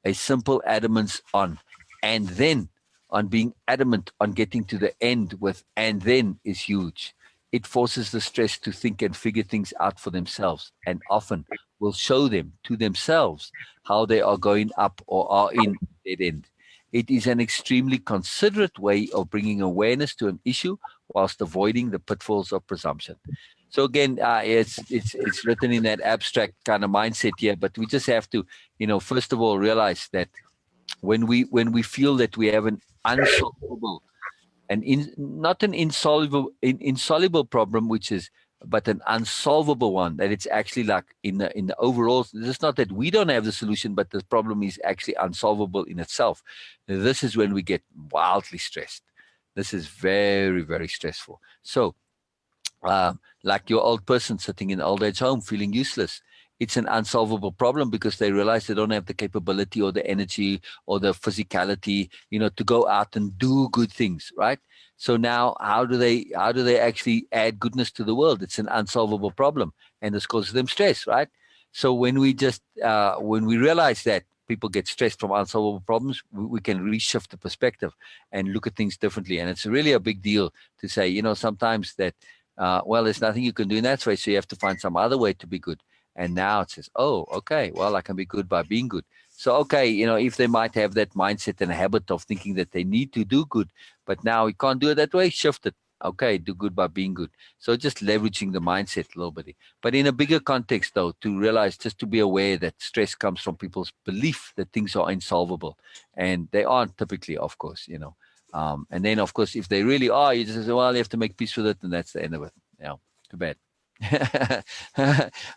A simple adamance on and then, on being adamant on getting to the end with and then, is huge. It forces the stress to think and figure things out for themselves, and often will show them to themselves how they are going up or are in dead end. It is an extremely considerate way of bringing awareness to an issue whilst avoiding the pitfalls of presumption. So again, it's written in that abstract kind of mindset here, but we just have to, first of all, realize that when we feel that we have an unsolvable not an insoluble problem, but an unsolvable one. That it's actually like in the overall. It's not that we don't have the solution, but the problem is actually unsolvable in itself. This is when we get wildly stressed. This is very, very stressful. So, like your old person sitting in an old age home feeling useless. It's an unsolvable problem because they realize they don't have the capability or the energy or the physicality, to go out and do good things, right? So now, how do they actually add goodness to the world? It's an unsolvable problem, and this causes them stress, right? So when we realize that people get stressed from unsolvable problems, we can reshift the perspective and look at things differently. And it's really a big deal to say, sometimes that well, there's nothing you can do in that way, so you have to find some other way to be good. And now it says, oh, okay, well, I can be good by being good. So, okay, if they might have that mindset and habit of thinking that they need to do good, but now we can't do it that way, shift it. Okay, do good by being good. So just leveraging the mindset a little bit. But in a bigger context, though, to realize, just to be aware that stress comes from people's belief that things are insolvable. And they aren't typically, of course, and then, of course, if they really are, you just say, well, you have to make peace with it, and that's the end of it. Too bad.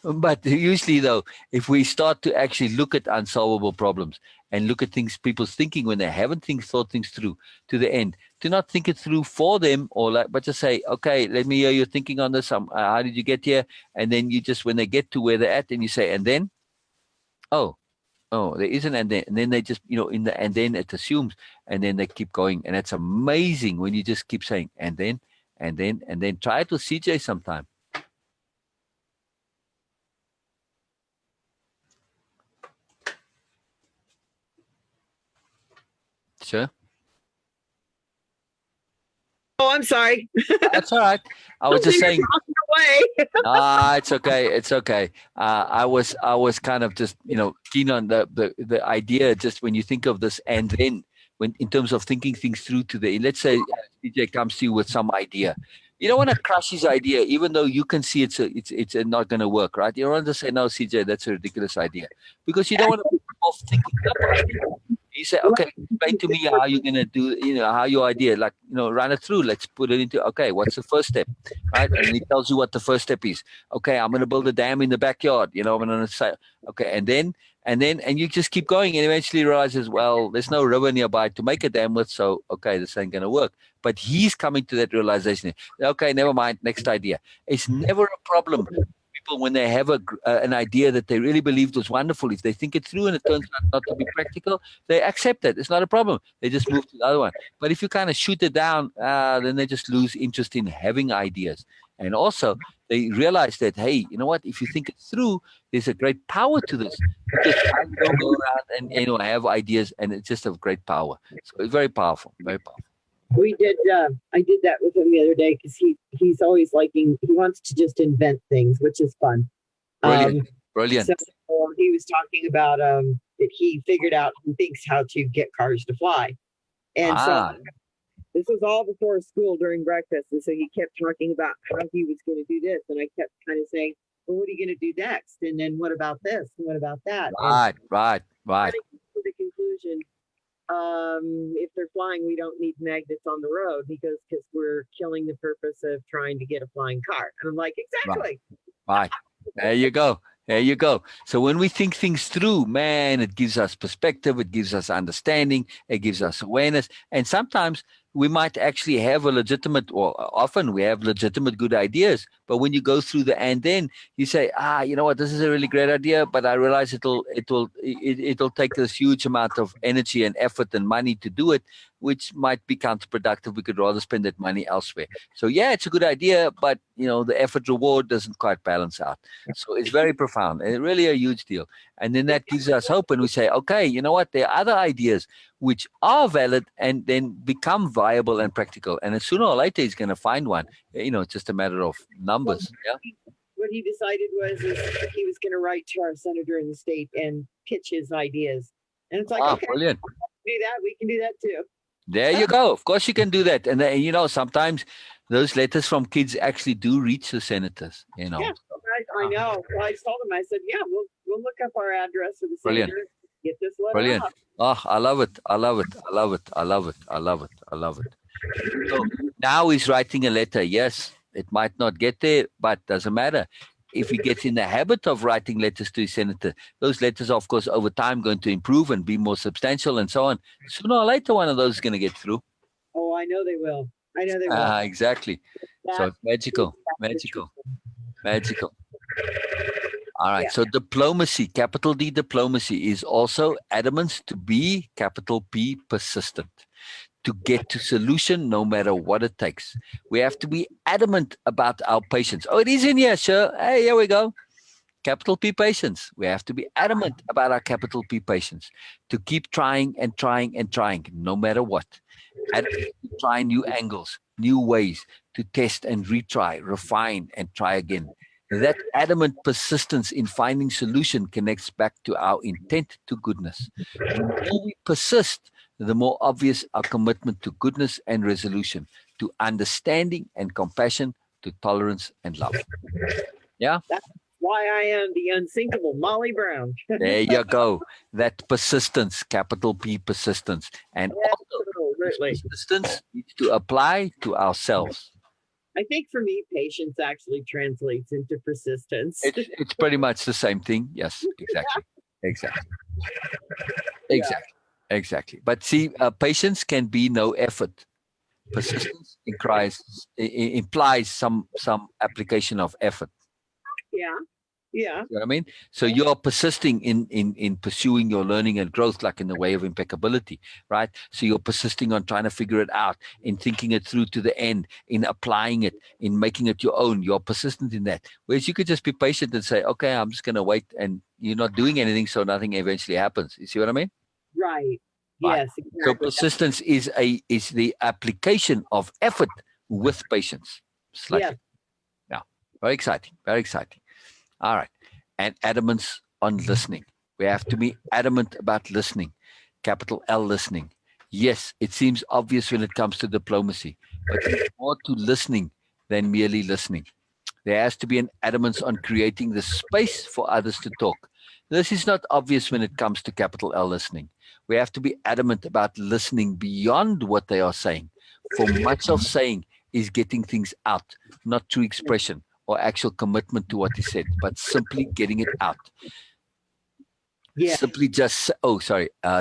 But usually, though, if we start to actually look at unsolvable problems and look at people's thinking when they haven't thought things through to the end, to not think it through for them, but just say, okay, let me hear your thinking on this. How did you get here? And then you just, when they get to where they're at, and you say, and then, oh, there isn't, and then they just, and then it assumes, and then they keep going, and it's amazing when you just keep saying, and then, and then, and then. Try it with CJ sometime. Sure. Oh, I'm sorry. That's all right. I was just saying. Away. It's okay. It's okay. I was kind of just keen on the idea. Just when you think of this, and then when in terms of thinking things through let's say DJ comes to you with some idea, you don't want to crush his idea, even though you can see it's not going to work, right? You don't want to say, no, CJ, that's a ridiculous idea, because you don't want to be off thinking up. You say, okay, explain to me how you're going to do, how your idea, like, run it through. Let's put it into, okay, what's the first step, right? And he tells you what the first step is. Okay, I'm going to build a dam in the backyard, I'm going to say, okay, and you just keep going, and eventually realizes, well, there's no river nearby to make a dam with, so, okay, this ain't going to work. But he's coming to that realization. Okay, never mind, next idea. It's never a problem. People, when they have an idea that they really believed was wonderful, if they think it through and it turns out not to be practical, they accept it. It's not a problem. They just move to the other one. But if you kind of shoot it down, then they just lose interest in having ideas. And also, they realize that, hey, you know what? If you think it through, there's a great power to this. Because I don't go around and have ideas, and it's just of great power. So it's very powerful, very powerful. We did. I did that with him the other day because he's always he wants to just invent things, which is fun. Brilliant. Brilliant. So he was talking about that he figured out, he thinks, how to get cars to fly, and so this was all before school during breakfast, and so he kept talking about how he was going to do this, and I kept kind of saying, well, what are you going to do next? And then what about this? And what about that? Right. To the conclusion, if they're flying, we don't need magnets on the road because we're killing the purpose of trying to get a flying car. And I'm like, exactly. Right. There you go. There you go. So when we think things through, man, it gives us perspective, it gives us understanding, it gives us awareness. And sometimes we might actually have often we have legitimate good ideas. But when you go through and then you say, you know what, this is a really great idea, but I realize it'll take this huge amount of energy and effort and money to do it, which might be counterproductive. We could rather spend that money elsewhere. So yeah, it's a good idea, but the effort reward doesn't quite balance out. So it's very profound and really a huge deal. And then that gives us hope, and we say, okay, you know what, there are other ideas which are valid and then become viable and practical. And sooner or later, he's going to find one. It's just a matter of numbers. Yeah. What he decided was he was going to write to our senator in the state and pitch his ideas. And it's like, okay, brilliant. Do that. We can do that too. There you go. Of course you can do that. And then, sometimes those letters from kids actually do reach the senators, Yeah, I know. Well, I told him, I said, yeah, we'll look up our address for the senator. Get this letter Brilliant. out. Oh, I love it. I love it. I love it. I love it. I love it. I love it. So now he's writing a letter. Yes, it might not get there, but doesn't matter. If he gets in the habit of writing letters to his senator, those letters, of course, over time going to improve and be more substantial and so on. Sooner or later, one of those is going to get through. Oh, I know they will. I know they will. Exactly. So it's magical, magical, magical. All right. Yeah. So diplomacy, capital D diplomacy, is also adamance to be, capital P, persistent, to get to solution no matter what it takes. We have to be adamant about our patience. Oh, it is in here, sure. Hey, here we go. Capital P patience. We have to be adamant about our capital P patience, to keep trying and trying and trying no matter what. Adamant to try new angles, new ways, to test and retry, refine and try again. That adamant persistence in finding solution connects back to our intent to goodness. The more we persist, the more obvious our commitment to goodness and resolution, to understanding and compassion, to tolerance and love. Yeah, That's why I am the unsinkable Molly Brown. there you go. That persistence, capital P persistence. And also, this Absolutely. persistence needs to apply to ourselves. I think for me, patience actually translates into persistence. It's pretty much the same thing. Yes, exactly. Exactly. Exactly. Exactly. But see, patience can be no effort. Persistence implies some application of effort. Yeah. Yeah. You know what I mean? So you're persisting in pursuing your learning and growth, like in the way of impeccability, right? So you're persisting on trying to figure it out, in thinking it through to the end, in applying it, in making it your own. You're persistent in that. Whereas you could just be patient and say, okay, I'm just going to wait, and you're not doing anything, so nothing eventually happens. You see what I mean? Right. Right. Yes. So Exactly. persistence is the application of effort with patience. Slightly. Yeah. Very exciting. Very exciting. All right. And adamance on listening. We have to be adamant about listening. Capital L listening. Yes, it seems obvious when it comes to diplomacy, but there's more to listening than merely listening. There has to be an adamance on creating the space for others to talk. This is not obvious when it comes to capital L listening. We have to be adamant about listening beyond what they are saying. For much of saying is getting things out, not through expression or actual commitment to what is said, but simply getting it out. Yeah. Simply just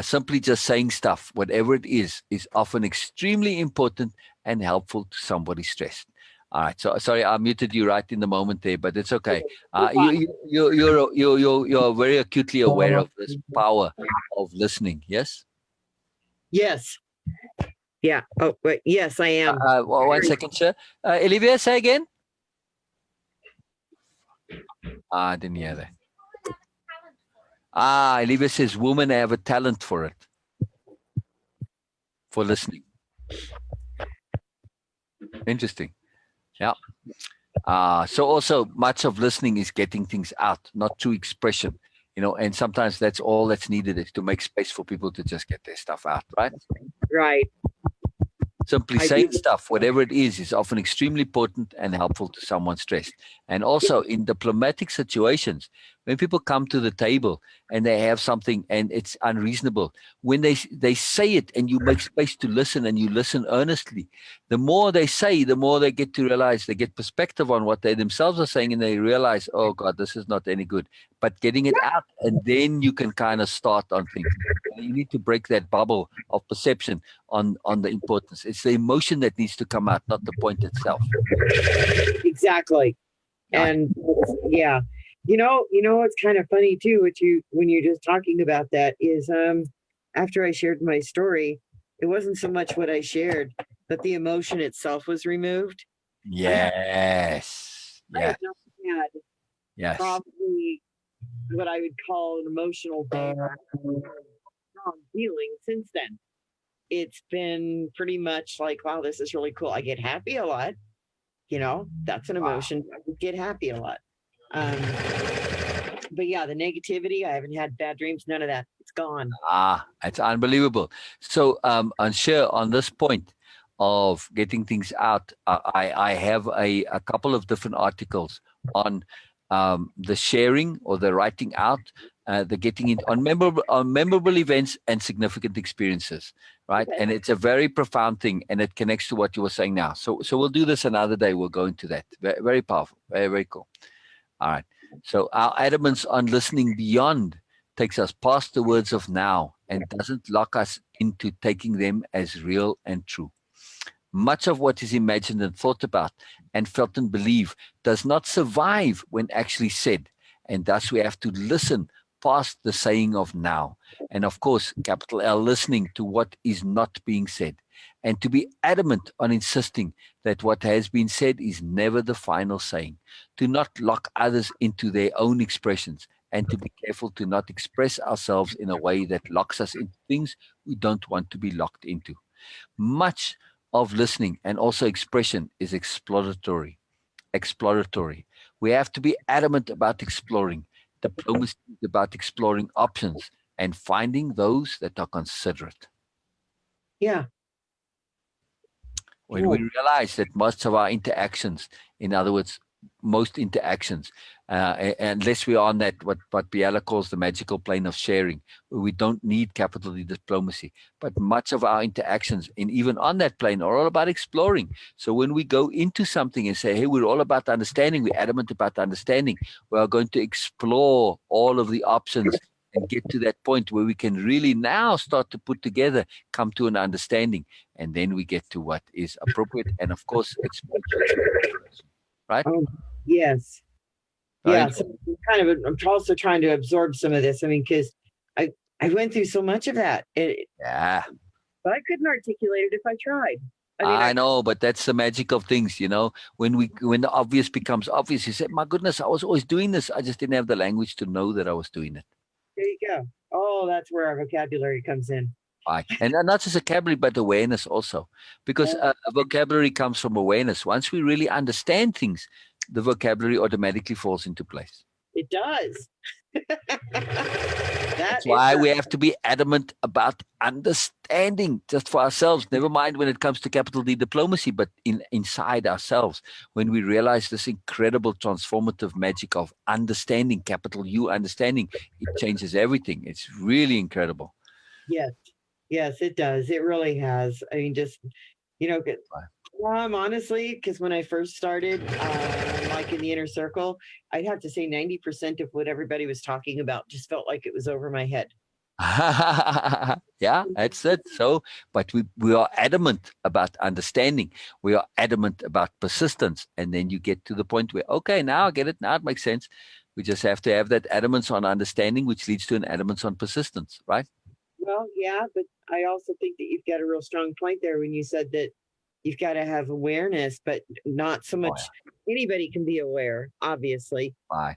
simply just saying stuff, whatever it is often extremely important and helpful to somebody stressed. All right, so sorry, I muted you right in the moment there, but it's okay. You're very acutely aware of this power of listening. Yes. Yes. Yeah. Oh, wait. Yes, I am. Well, 1 second, sir. Olivia, say again. I didn't hear that. Olivia says women have a talent for it, for listening. Interesting. Yeah. So also much of listening is getting things out, not through expression, and sometimes that's all that's needed, is to make space for people to just get their stuff out, right? Right. Simply saying stuff, whatever it is often extremely important and helpful to someone stressed. And also in diplomatic situations, when people come to the table and they have something and it's unreasonable, when they say it and you make space to listen and you listen earnestly, the more they say, the more they get to realize, they get perspective on what they themselves are saying, and they realize, oh God, this is not any good. But getting it out, and then you can kind of start on things. You need to break that bubble of perception on the importance. It's the emotion that needs to come out, not the point itself. Exactly. Yeah. And yeah, it's kind of funny too, when you're just talking about that is, after I shared my story, it wasn't so much what I shared, but the emotion itself was removed. Yes. I have not had Yes. probably what I would call an emotional strong feeling since then. It's been pretty much like, wow, this is really cool. I get happy a lot. That's an emotion. I would get happy a lot. But yeah, the negativity, I haven't had bad dreams, none of that. It's gone. It's unbelievable. So on share on this point of getting things out, I have a couple of different articles on the sharing or the writing out the getting in on memorable events and significant experiences, right? Okay. And it's a very profound thing, and it connects to what you were saying now. So we'll do this another day. We'll go into that. Very, very powerful. Very, very cool. All right. So our adamance on listening beyond takes us past the words of now and doesn't lock us into taking them as real and true. Much of what is imagined and thought about and felt and believed does not survive when actually said. And thus we have to listen past the saying of now. And of course, capital L, listening to what is not being said. And to be adamant on insisting that what has been said is never the final saying. To not lock others into their own expressions. And to be careful to not express ourselves in a way that locks us into things we don't want to be locked into. Much of listening and also expression is exploratory. We have to be adamant about exploring. Diplomacy is about exploring options and finding those that are considerate. Yeah. When we realize that most of our interactions, in other words, most interactions, unless we are on that, what Biella calls the magical plane of sharing, where we don't need capital D diplomacy, but much of our interactions, and even on that plane, are all about exploring. So when we go into something and say, hey, we're all about understanding, we're adamant about understanding, we are going to explore all of the options and get to that point where we can really now start to put together, come to an understanding, and then we get to what is appropriate, and of course, it's right. Yes. Very Yeah. So I'm also trying to absorb some of this. I mean, because I went through so much of that, Yeah, but I couldn't articulate it if I tried. I know, but that's the magic of things, you know. When the obvious becomes obvious, you say, "My goodness, I was always doing this. I just didn't have the language to know that I was doing it." There you go. Oh, that's where our vocabulary comes in. Right, and not just vocabulary, but awareness also, because vocabulary comes from awareness. Once we really understand things, the vocabulary automatically falls into place. It does. That's why we have to be adamant about understanding just for ourselves. Never mind when it comes to capital D diplomacy, but inside ourselves, when we realize this incredible transformative magic of understanding, capital U understanding, it changes everything. It's really incredible. Yes. Yes, it does. It really has. I mean, just, honestly, because when I first started, like in the inner circle, I'd have to say 90% of what everybody was talking about just felt like it was over my head. Yeah, that's it. So, but we are adamant about understanding. We are adamant about persistence. And then you get to the point where, okay, now I get it. Now it makes sense. We just have to have that adamance on understanding, which leads to an adamance on persistence, right? Well, yeah, but I also think that you've got a real strong point there when you said that you've got to have awareness, but not so much. Anybody can be aware, obviously. Right.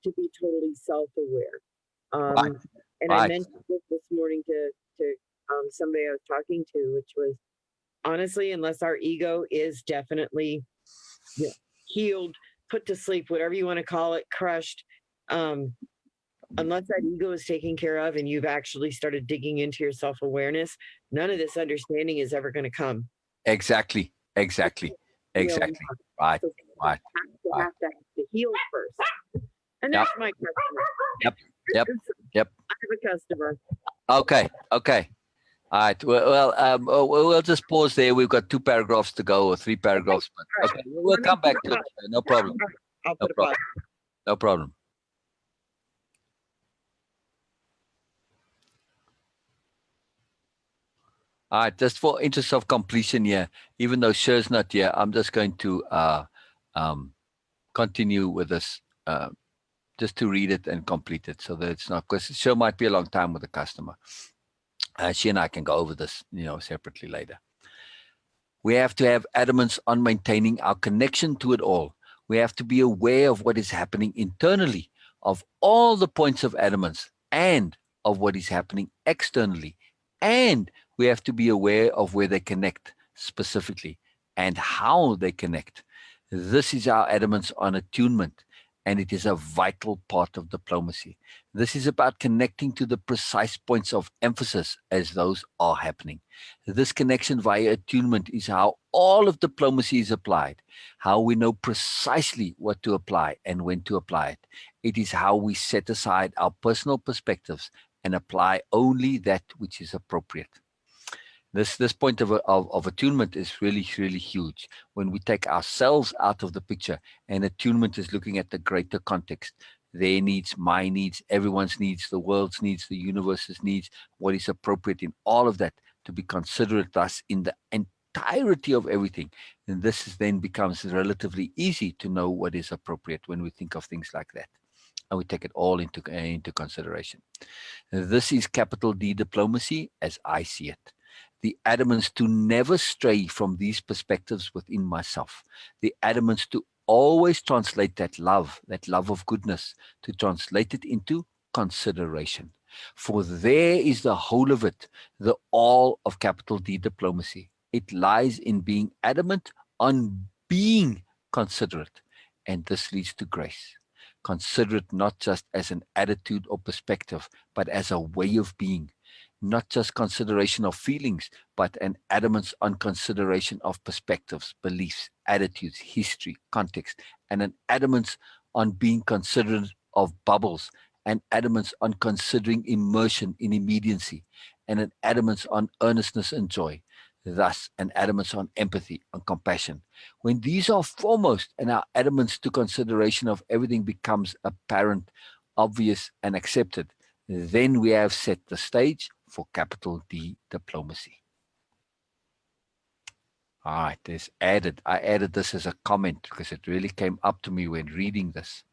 To be totally self-aware. Right. And I mentioned this morning to somebody I was talking to, which was honestly, unless our ego is definitely healed, put to sleep, whatever you want to call it, crushed, unless that ego is taken care of and you've actually started digging into your self-awareness, none of this understanding is ever going to come. Exactly. Right. So Right. You have to heal first. And that's my customer. Yep. I have a customer. Okay. All right. Well, we'll just pause there. We've got 2 paragraphs to go, or 3 paragraphs. But okay, we'll come back to it. No problem. No problem. All right. Just for interest of completion here, even though Sher's not here, I'm just going to continue with this, just to read it and complete it, so that it's not, because Sher might be a long time with the customer. She and I can go over this, separately later. We have to have adamance on maintaining our connection to it all. We have to be aware of what is happening internally, of all the points of adamance, and of what is happening externally. And we have to be aware of where they connect specifically and how they connect. This is our adamance on attunement. and it is a vital part of diplomacy. This is about connecting to the precise points of emphasis as those are happening. This connection via attunement is how all of diplomacy is applied, how we know precisely what to apply and when to apply it. It is how we set aside our personal perspectives and apply only that which is appropriate. This point of attunement is really huge. When we take ourselves out of the picture, and attunement is looking at the greater context, their needs, my needs, everyone's needs, the world's needs, the universe's needs, what is appropriate in all of that, to be considerate thus in the entirety of everything. And this then becomes relatively easy to know what is appropriate when we think of things like that, and we take it all into consideration. This is capital D diplomacy as I see it. The adamance to never stray from these perspectives within myself. The adamance to always translate that love of goodness, to translate it into consideration. For there is the whole of it, the all of capital D diplomacy. It lies in being adamant on being considerate, and this leads to grace. Considerate not just as an attitude or perspective, but as a way of being. Not just consideration of feelings, but an adamance on consideration of perspectives, beliefs, attitudes, history, context, and an adamance on being considerate of bubbles, an adamance on considering immersion in immediacy, and an adamance on earnestness and joy. Thus, an adamance on empathy, on compassion. When these are foremost and our adamants to consideration of everything becomes apparent, obvious, and accepted, then we have set the stage for capital D diplomacy. All right, I added this as a comment because it really came up to me when reading this.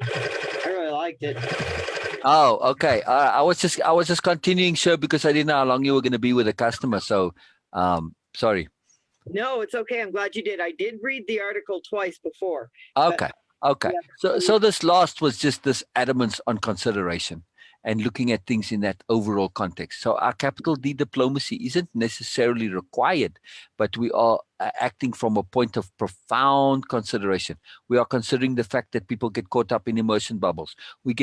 I really liked it. Oh, okay. I was just continuing, sure, because I didn't know how long you were going to be with a customer. So, sorry. No, it's okay. I'm glad you did. I did read the article twice before. Okay. Okay. Yeah. So this last was just this adamance on consideration and looking at things in that overall context. So our capital D diplomacy isn't necessarily required, but we are acting from a point of profound consideration. We are considering the fact that people get caught up in emotion bubbles. We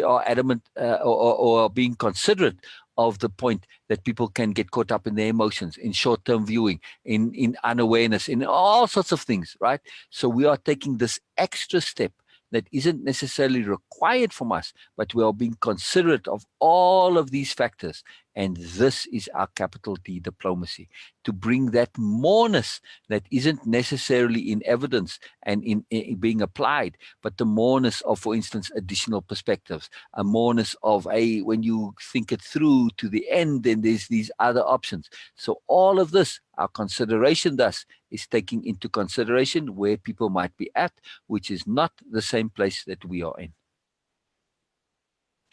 are adamant or being considerate of the point that people can get caught up in their emotions, in short-term viewing, in unawareness, in all sorts of things, right? So we are taking this extra step that isn't necessarily required from us, but we are being considerate of all of these factors. And this is our capital D diplomacy, to bring that moreness that isn't necessarily in evidence and in being applied, but the moreness of, for instance, additional perspectives, a moreness of when you think it through to the end, then there's these other options. So all of this, our consideration thus, is taking into consideration where people might be at, which is not the same place that we are in.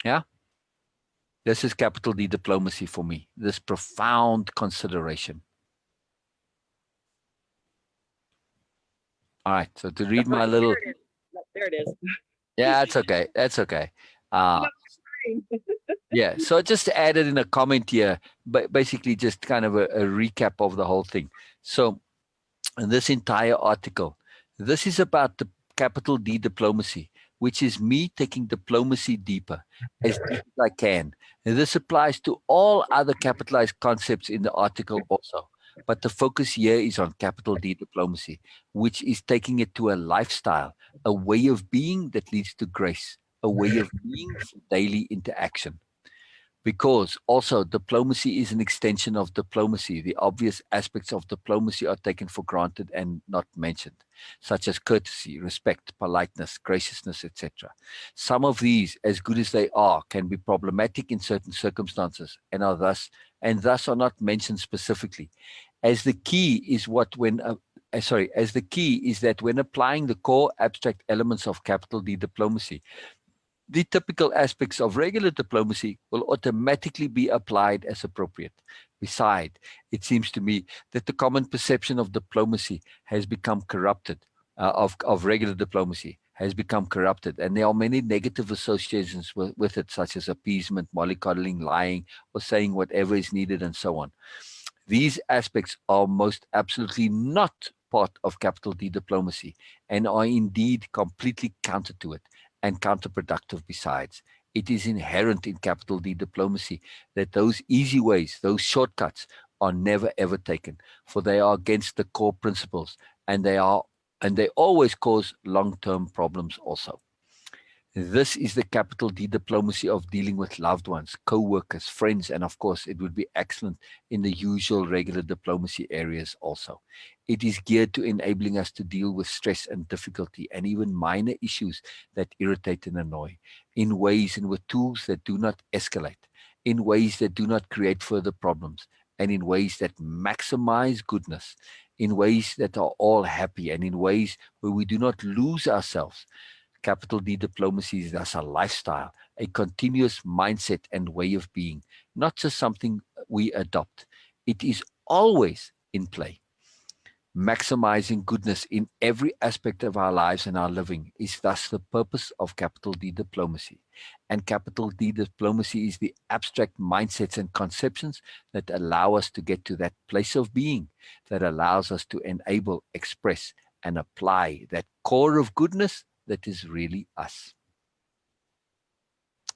Yeah? This is capital D diplomacy for me, this profound consideration. All right, so to read my little... There it is. Yeah, that's okay. That's okay. Yeah, so just added in a comment here, but basically just kind of a recap of the whole thing. So in this entire article, this is about the capital D diplomacy, which is me taking diplomacy deeper, as deep as I can. And this applies to all other capitalized concepts in the article also. But the focus here is on capital D diplomacy, which is taking it to a lifestyle, a way of being that leads to grace, a way of being for daily interaction. Because also diplomacy is an extension of diplomacy. The obvious aspects of diplomacy are taken for granted and not mentioned, such as courtesy, respect, politeness, graciousness, etc. Some of these, as good as they are, can be problematic in certain circumstances and thus are not mentioned specifically. As the key is that when applying the core abstract elements of capital D diplomacy, the typical aspects of regular diplomacy will automatically be applied as appropriate. Besides, it seems to me that the common perception of diplomacy has become corrupted, of regular diplomacy has become corrupted, and there are many negative associations with it, such as appeasement, mollycoddling, lying, or saying whatever is needed, and so on. These aspects are most absolutely not part of capital D diplomacy and are indeed completely counter to it and counterproductive besides. It is inherent in capital D diplomacy that those easy ways, those shortcuts, are never ever taken, for they are against the core principles, and they always cause long-term problems also. This is the capital D diplomacy of dealing with loved ones, co-workers, friends, and of course, it would be excellent in the usual regular diplomacy areas also. It is geared to enabling us to deal with stress and difficulty and even minor issues that irritate and annoy in ways and with tools that do not escalate, in ways that do not create further problems, and in ways that maximize goodness, in ways that are all happy, and in ways where we do not lose ourselves. Capital D diplomacy is thus a lifestyle, a continuous mindset and way of being, not just something we adopt. It is always in play. Maximizing goodness in every aspect of our lives and our living is thus the purpose of capital D diplomacy. And capital D diplomacy is the abstract mindsets and conceptions that allow us to get to that place of being, that allows us to enable, express, and apply that core of goodness that is really us.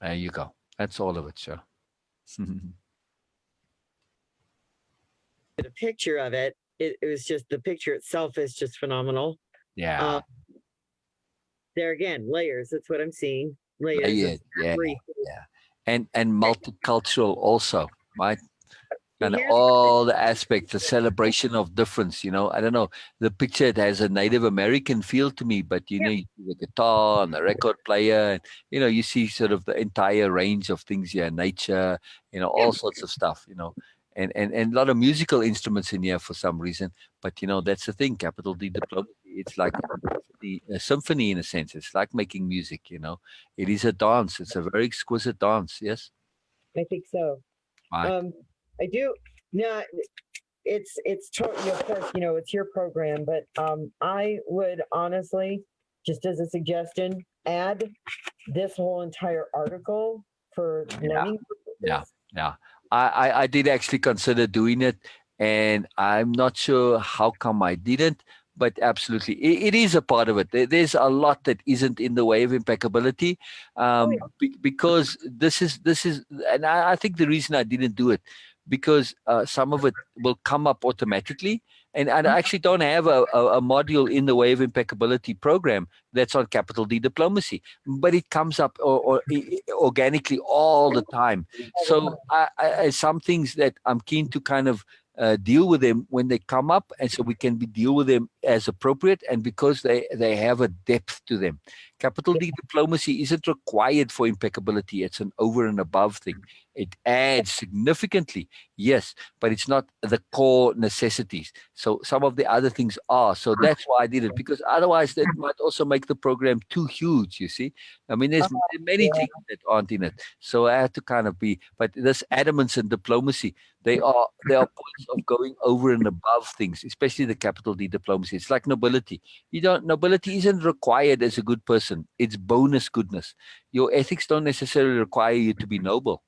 There you go. That's all of it, sure. The picture of it, it was just the picture itself is just phenomenal. Yeah. There again, layers. That's what I'm seeing. Layers. Yeah. And multicultural also, right? And Here's- all the aspects, the celebration of difference, I don't know. The picture, it has a Native American feel to me, but you see the guitar and the record player, and you see sort of the entire range of things here, nature, all sorts of stuff, and a lot of musical instruments in here for some reason. But that's the thing, capital D diplomacy. It's like a symphony in a sense. It's like making music, It is a dance. It's a very exquisite dance, yes? I think so. Right. I do. No, it's totally, of course, it's your program, but I would honestly, just as a suggestion, add this whole entire article for learning. Yeah. I did actually consider doing it, and I'm not sure how come I didn't, but absolutely, it is a part of it. There's a lot that isn't in the way of impeccability, because this is, and I think the reason I didn't do it, because some of it will come up automatically, and I actually don't have a module in the way of impeccability program that's on capital D diplomacy, but it comes up or organically all the time. So I some things that I'm keen to kind of deal with them when they come up, and so we can deal with them as appropriate, and because they have a depth to them. Capital D diplomacy isn't required for impeccability. It's an over and above thing. It adds significantly, yes, but it's not the core necessities. So some of the other things are. So that's why I did it, because otherwise that might also make the program too huge, you see. I mean, there's many things that aren't in it. So I had to kind of but this adamance and diplomacy, they are points of going over and above things, especially the capital D diplomacy. It's like nobility. Nobility isn't required as a good person. It's bonus goodness. Your ethics don't necessarily require you to be noble.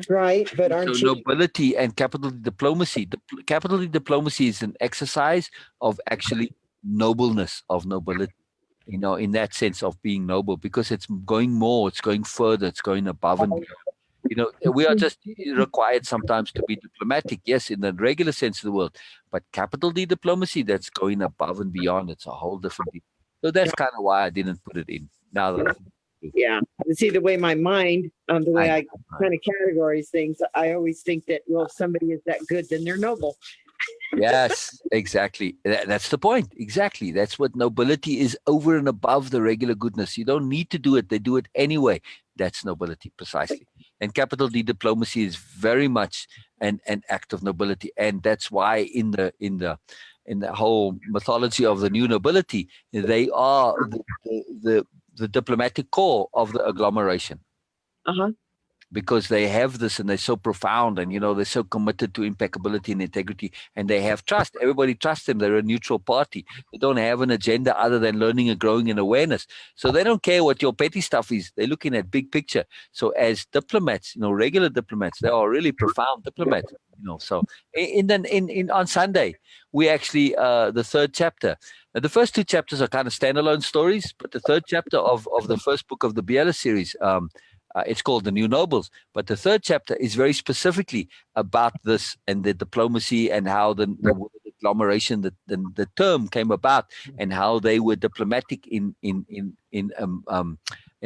Right, but aren't So you? nobility and capital diplomacy. Capital diplomacy is an exercise of actually nobleness, of nobility. In that sense of being noble, because it's going more, it's going further, it's going above and beyond. We are just required sometimes to be diplomatic, yes, in the regular sense of the word, but capital D diplomacy, that's going above and beyond. It's a whole different deal. So that's kind of why I didn't put it in. Now that Yeah. See, the way my mind, the way I kind of categorize things, I always think that, well, if somebody is that good, then they're noble. Yes, exactly. That's the point. Exactly. That's what nobility is, over and above the regular goodness. You don't need to do it. They do it anyway. That's nobility, precisely. And capital D diplomacy is very much an act of nobility. And that's why in the whole mythology of the new nobility, they are the diplomatic core of the agglomeration. because they have this and they're so profound, and they're so committed to impeccability and integrity, and they have trust. Everybody trusts them. They're a neutral party. They don't have an agenda other than learning and growing in awareness. So they don't care what your petty stuff is. They're looking at big picture. So as diplomats, regular diplomats, they are really profound diplomats. So on Sunday we actually the third chapter. The first two chapters are kind of standalone stories, but the third chapter of the first book of the Biella series, it's called The New Nobles. But the third chapter is very specifically about this and the diplomacy and how the agglomeration, the term came about, and how they were diplomatic in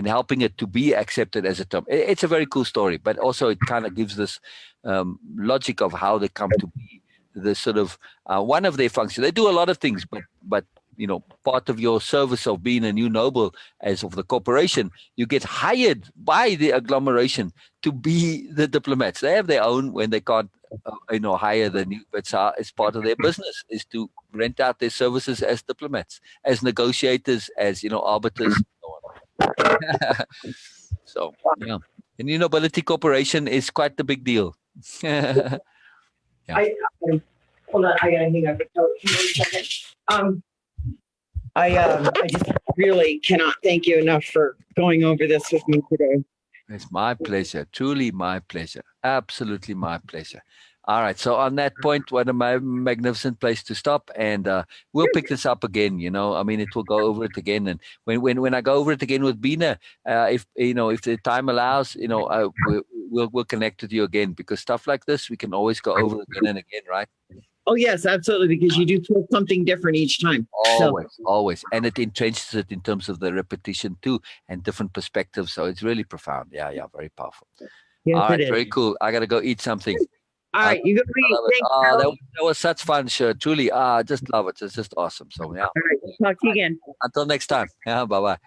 helping it to be accepted as a term. It's a very cool story, but also it kind of gives this logic of how they come to be the sort of one of their functions. They do a lot of things, but part of your service of being a new noble as of the corporation, you get hired by the agglomeration to be the diplomats. They have their own when they can't hire the new, but it's part of their business is to rent out their services as diplomats, as negotiators, as arbiters, and so on. So yeah, the New Nobility Corporation is quite the big deal. Yeah. Hold on, I gotta hang up. I just really cannot thank you enough for going over this with me today. It's my pleasure. Truly my pleasure. Absolutely my pleasure. All right. So on that point, what a magnificent place to stop. And we'll pick this up again, it will go over it again. And when I go over it again with Bina, if the time allows, we'll connect with you again, because stuff like this, we can always go over again and again, right? Oh, yes, absolutely. Because you do feel something different each time. Always. And it entrenches it in terms of the repetition too, and different perspectives. So it's really profound. Yeah. Very powerful. Yes, all right. Very cool. I got to go eat something. All right. You go eat. That was such fun, sure. Truly. I just love it. It's just awesome. So yeah. All right. Talk to you again. Until next time. Yeah. Bye-bye.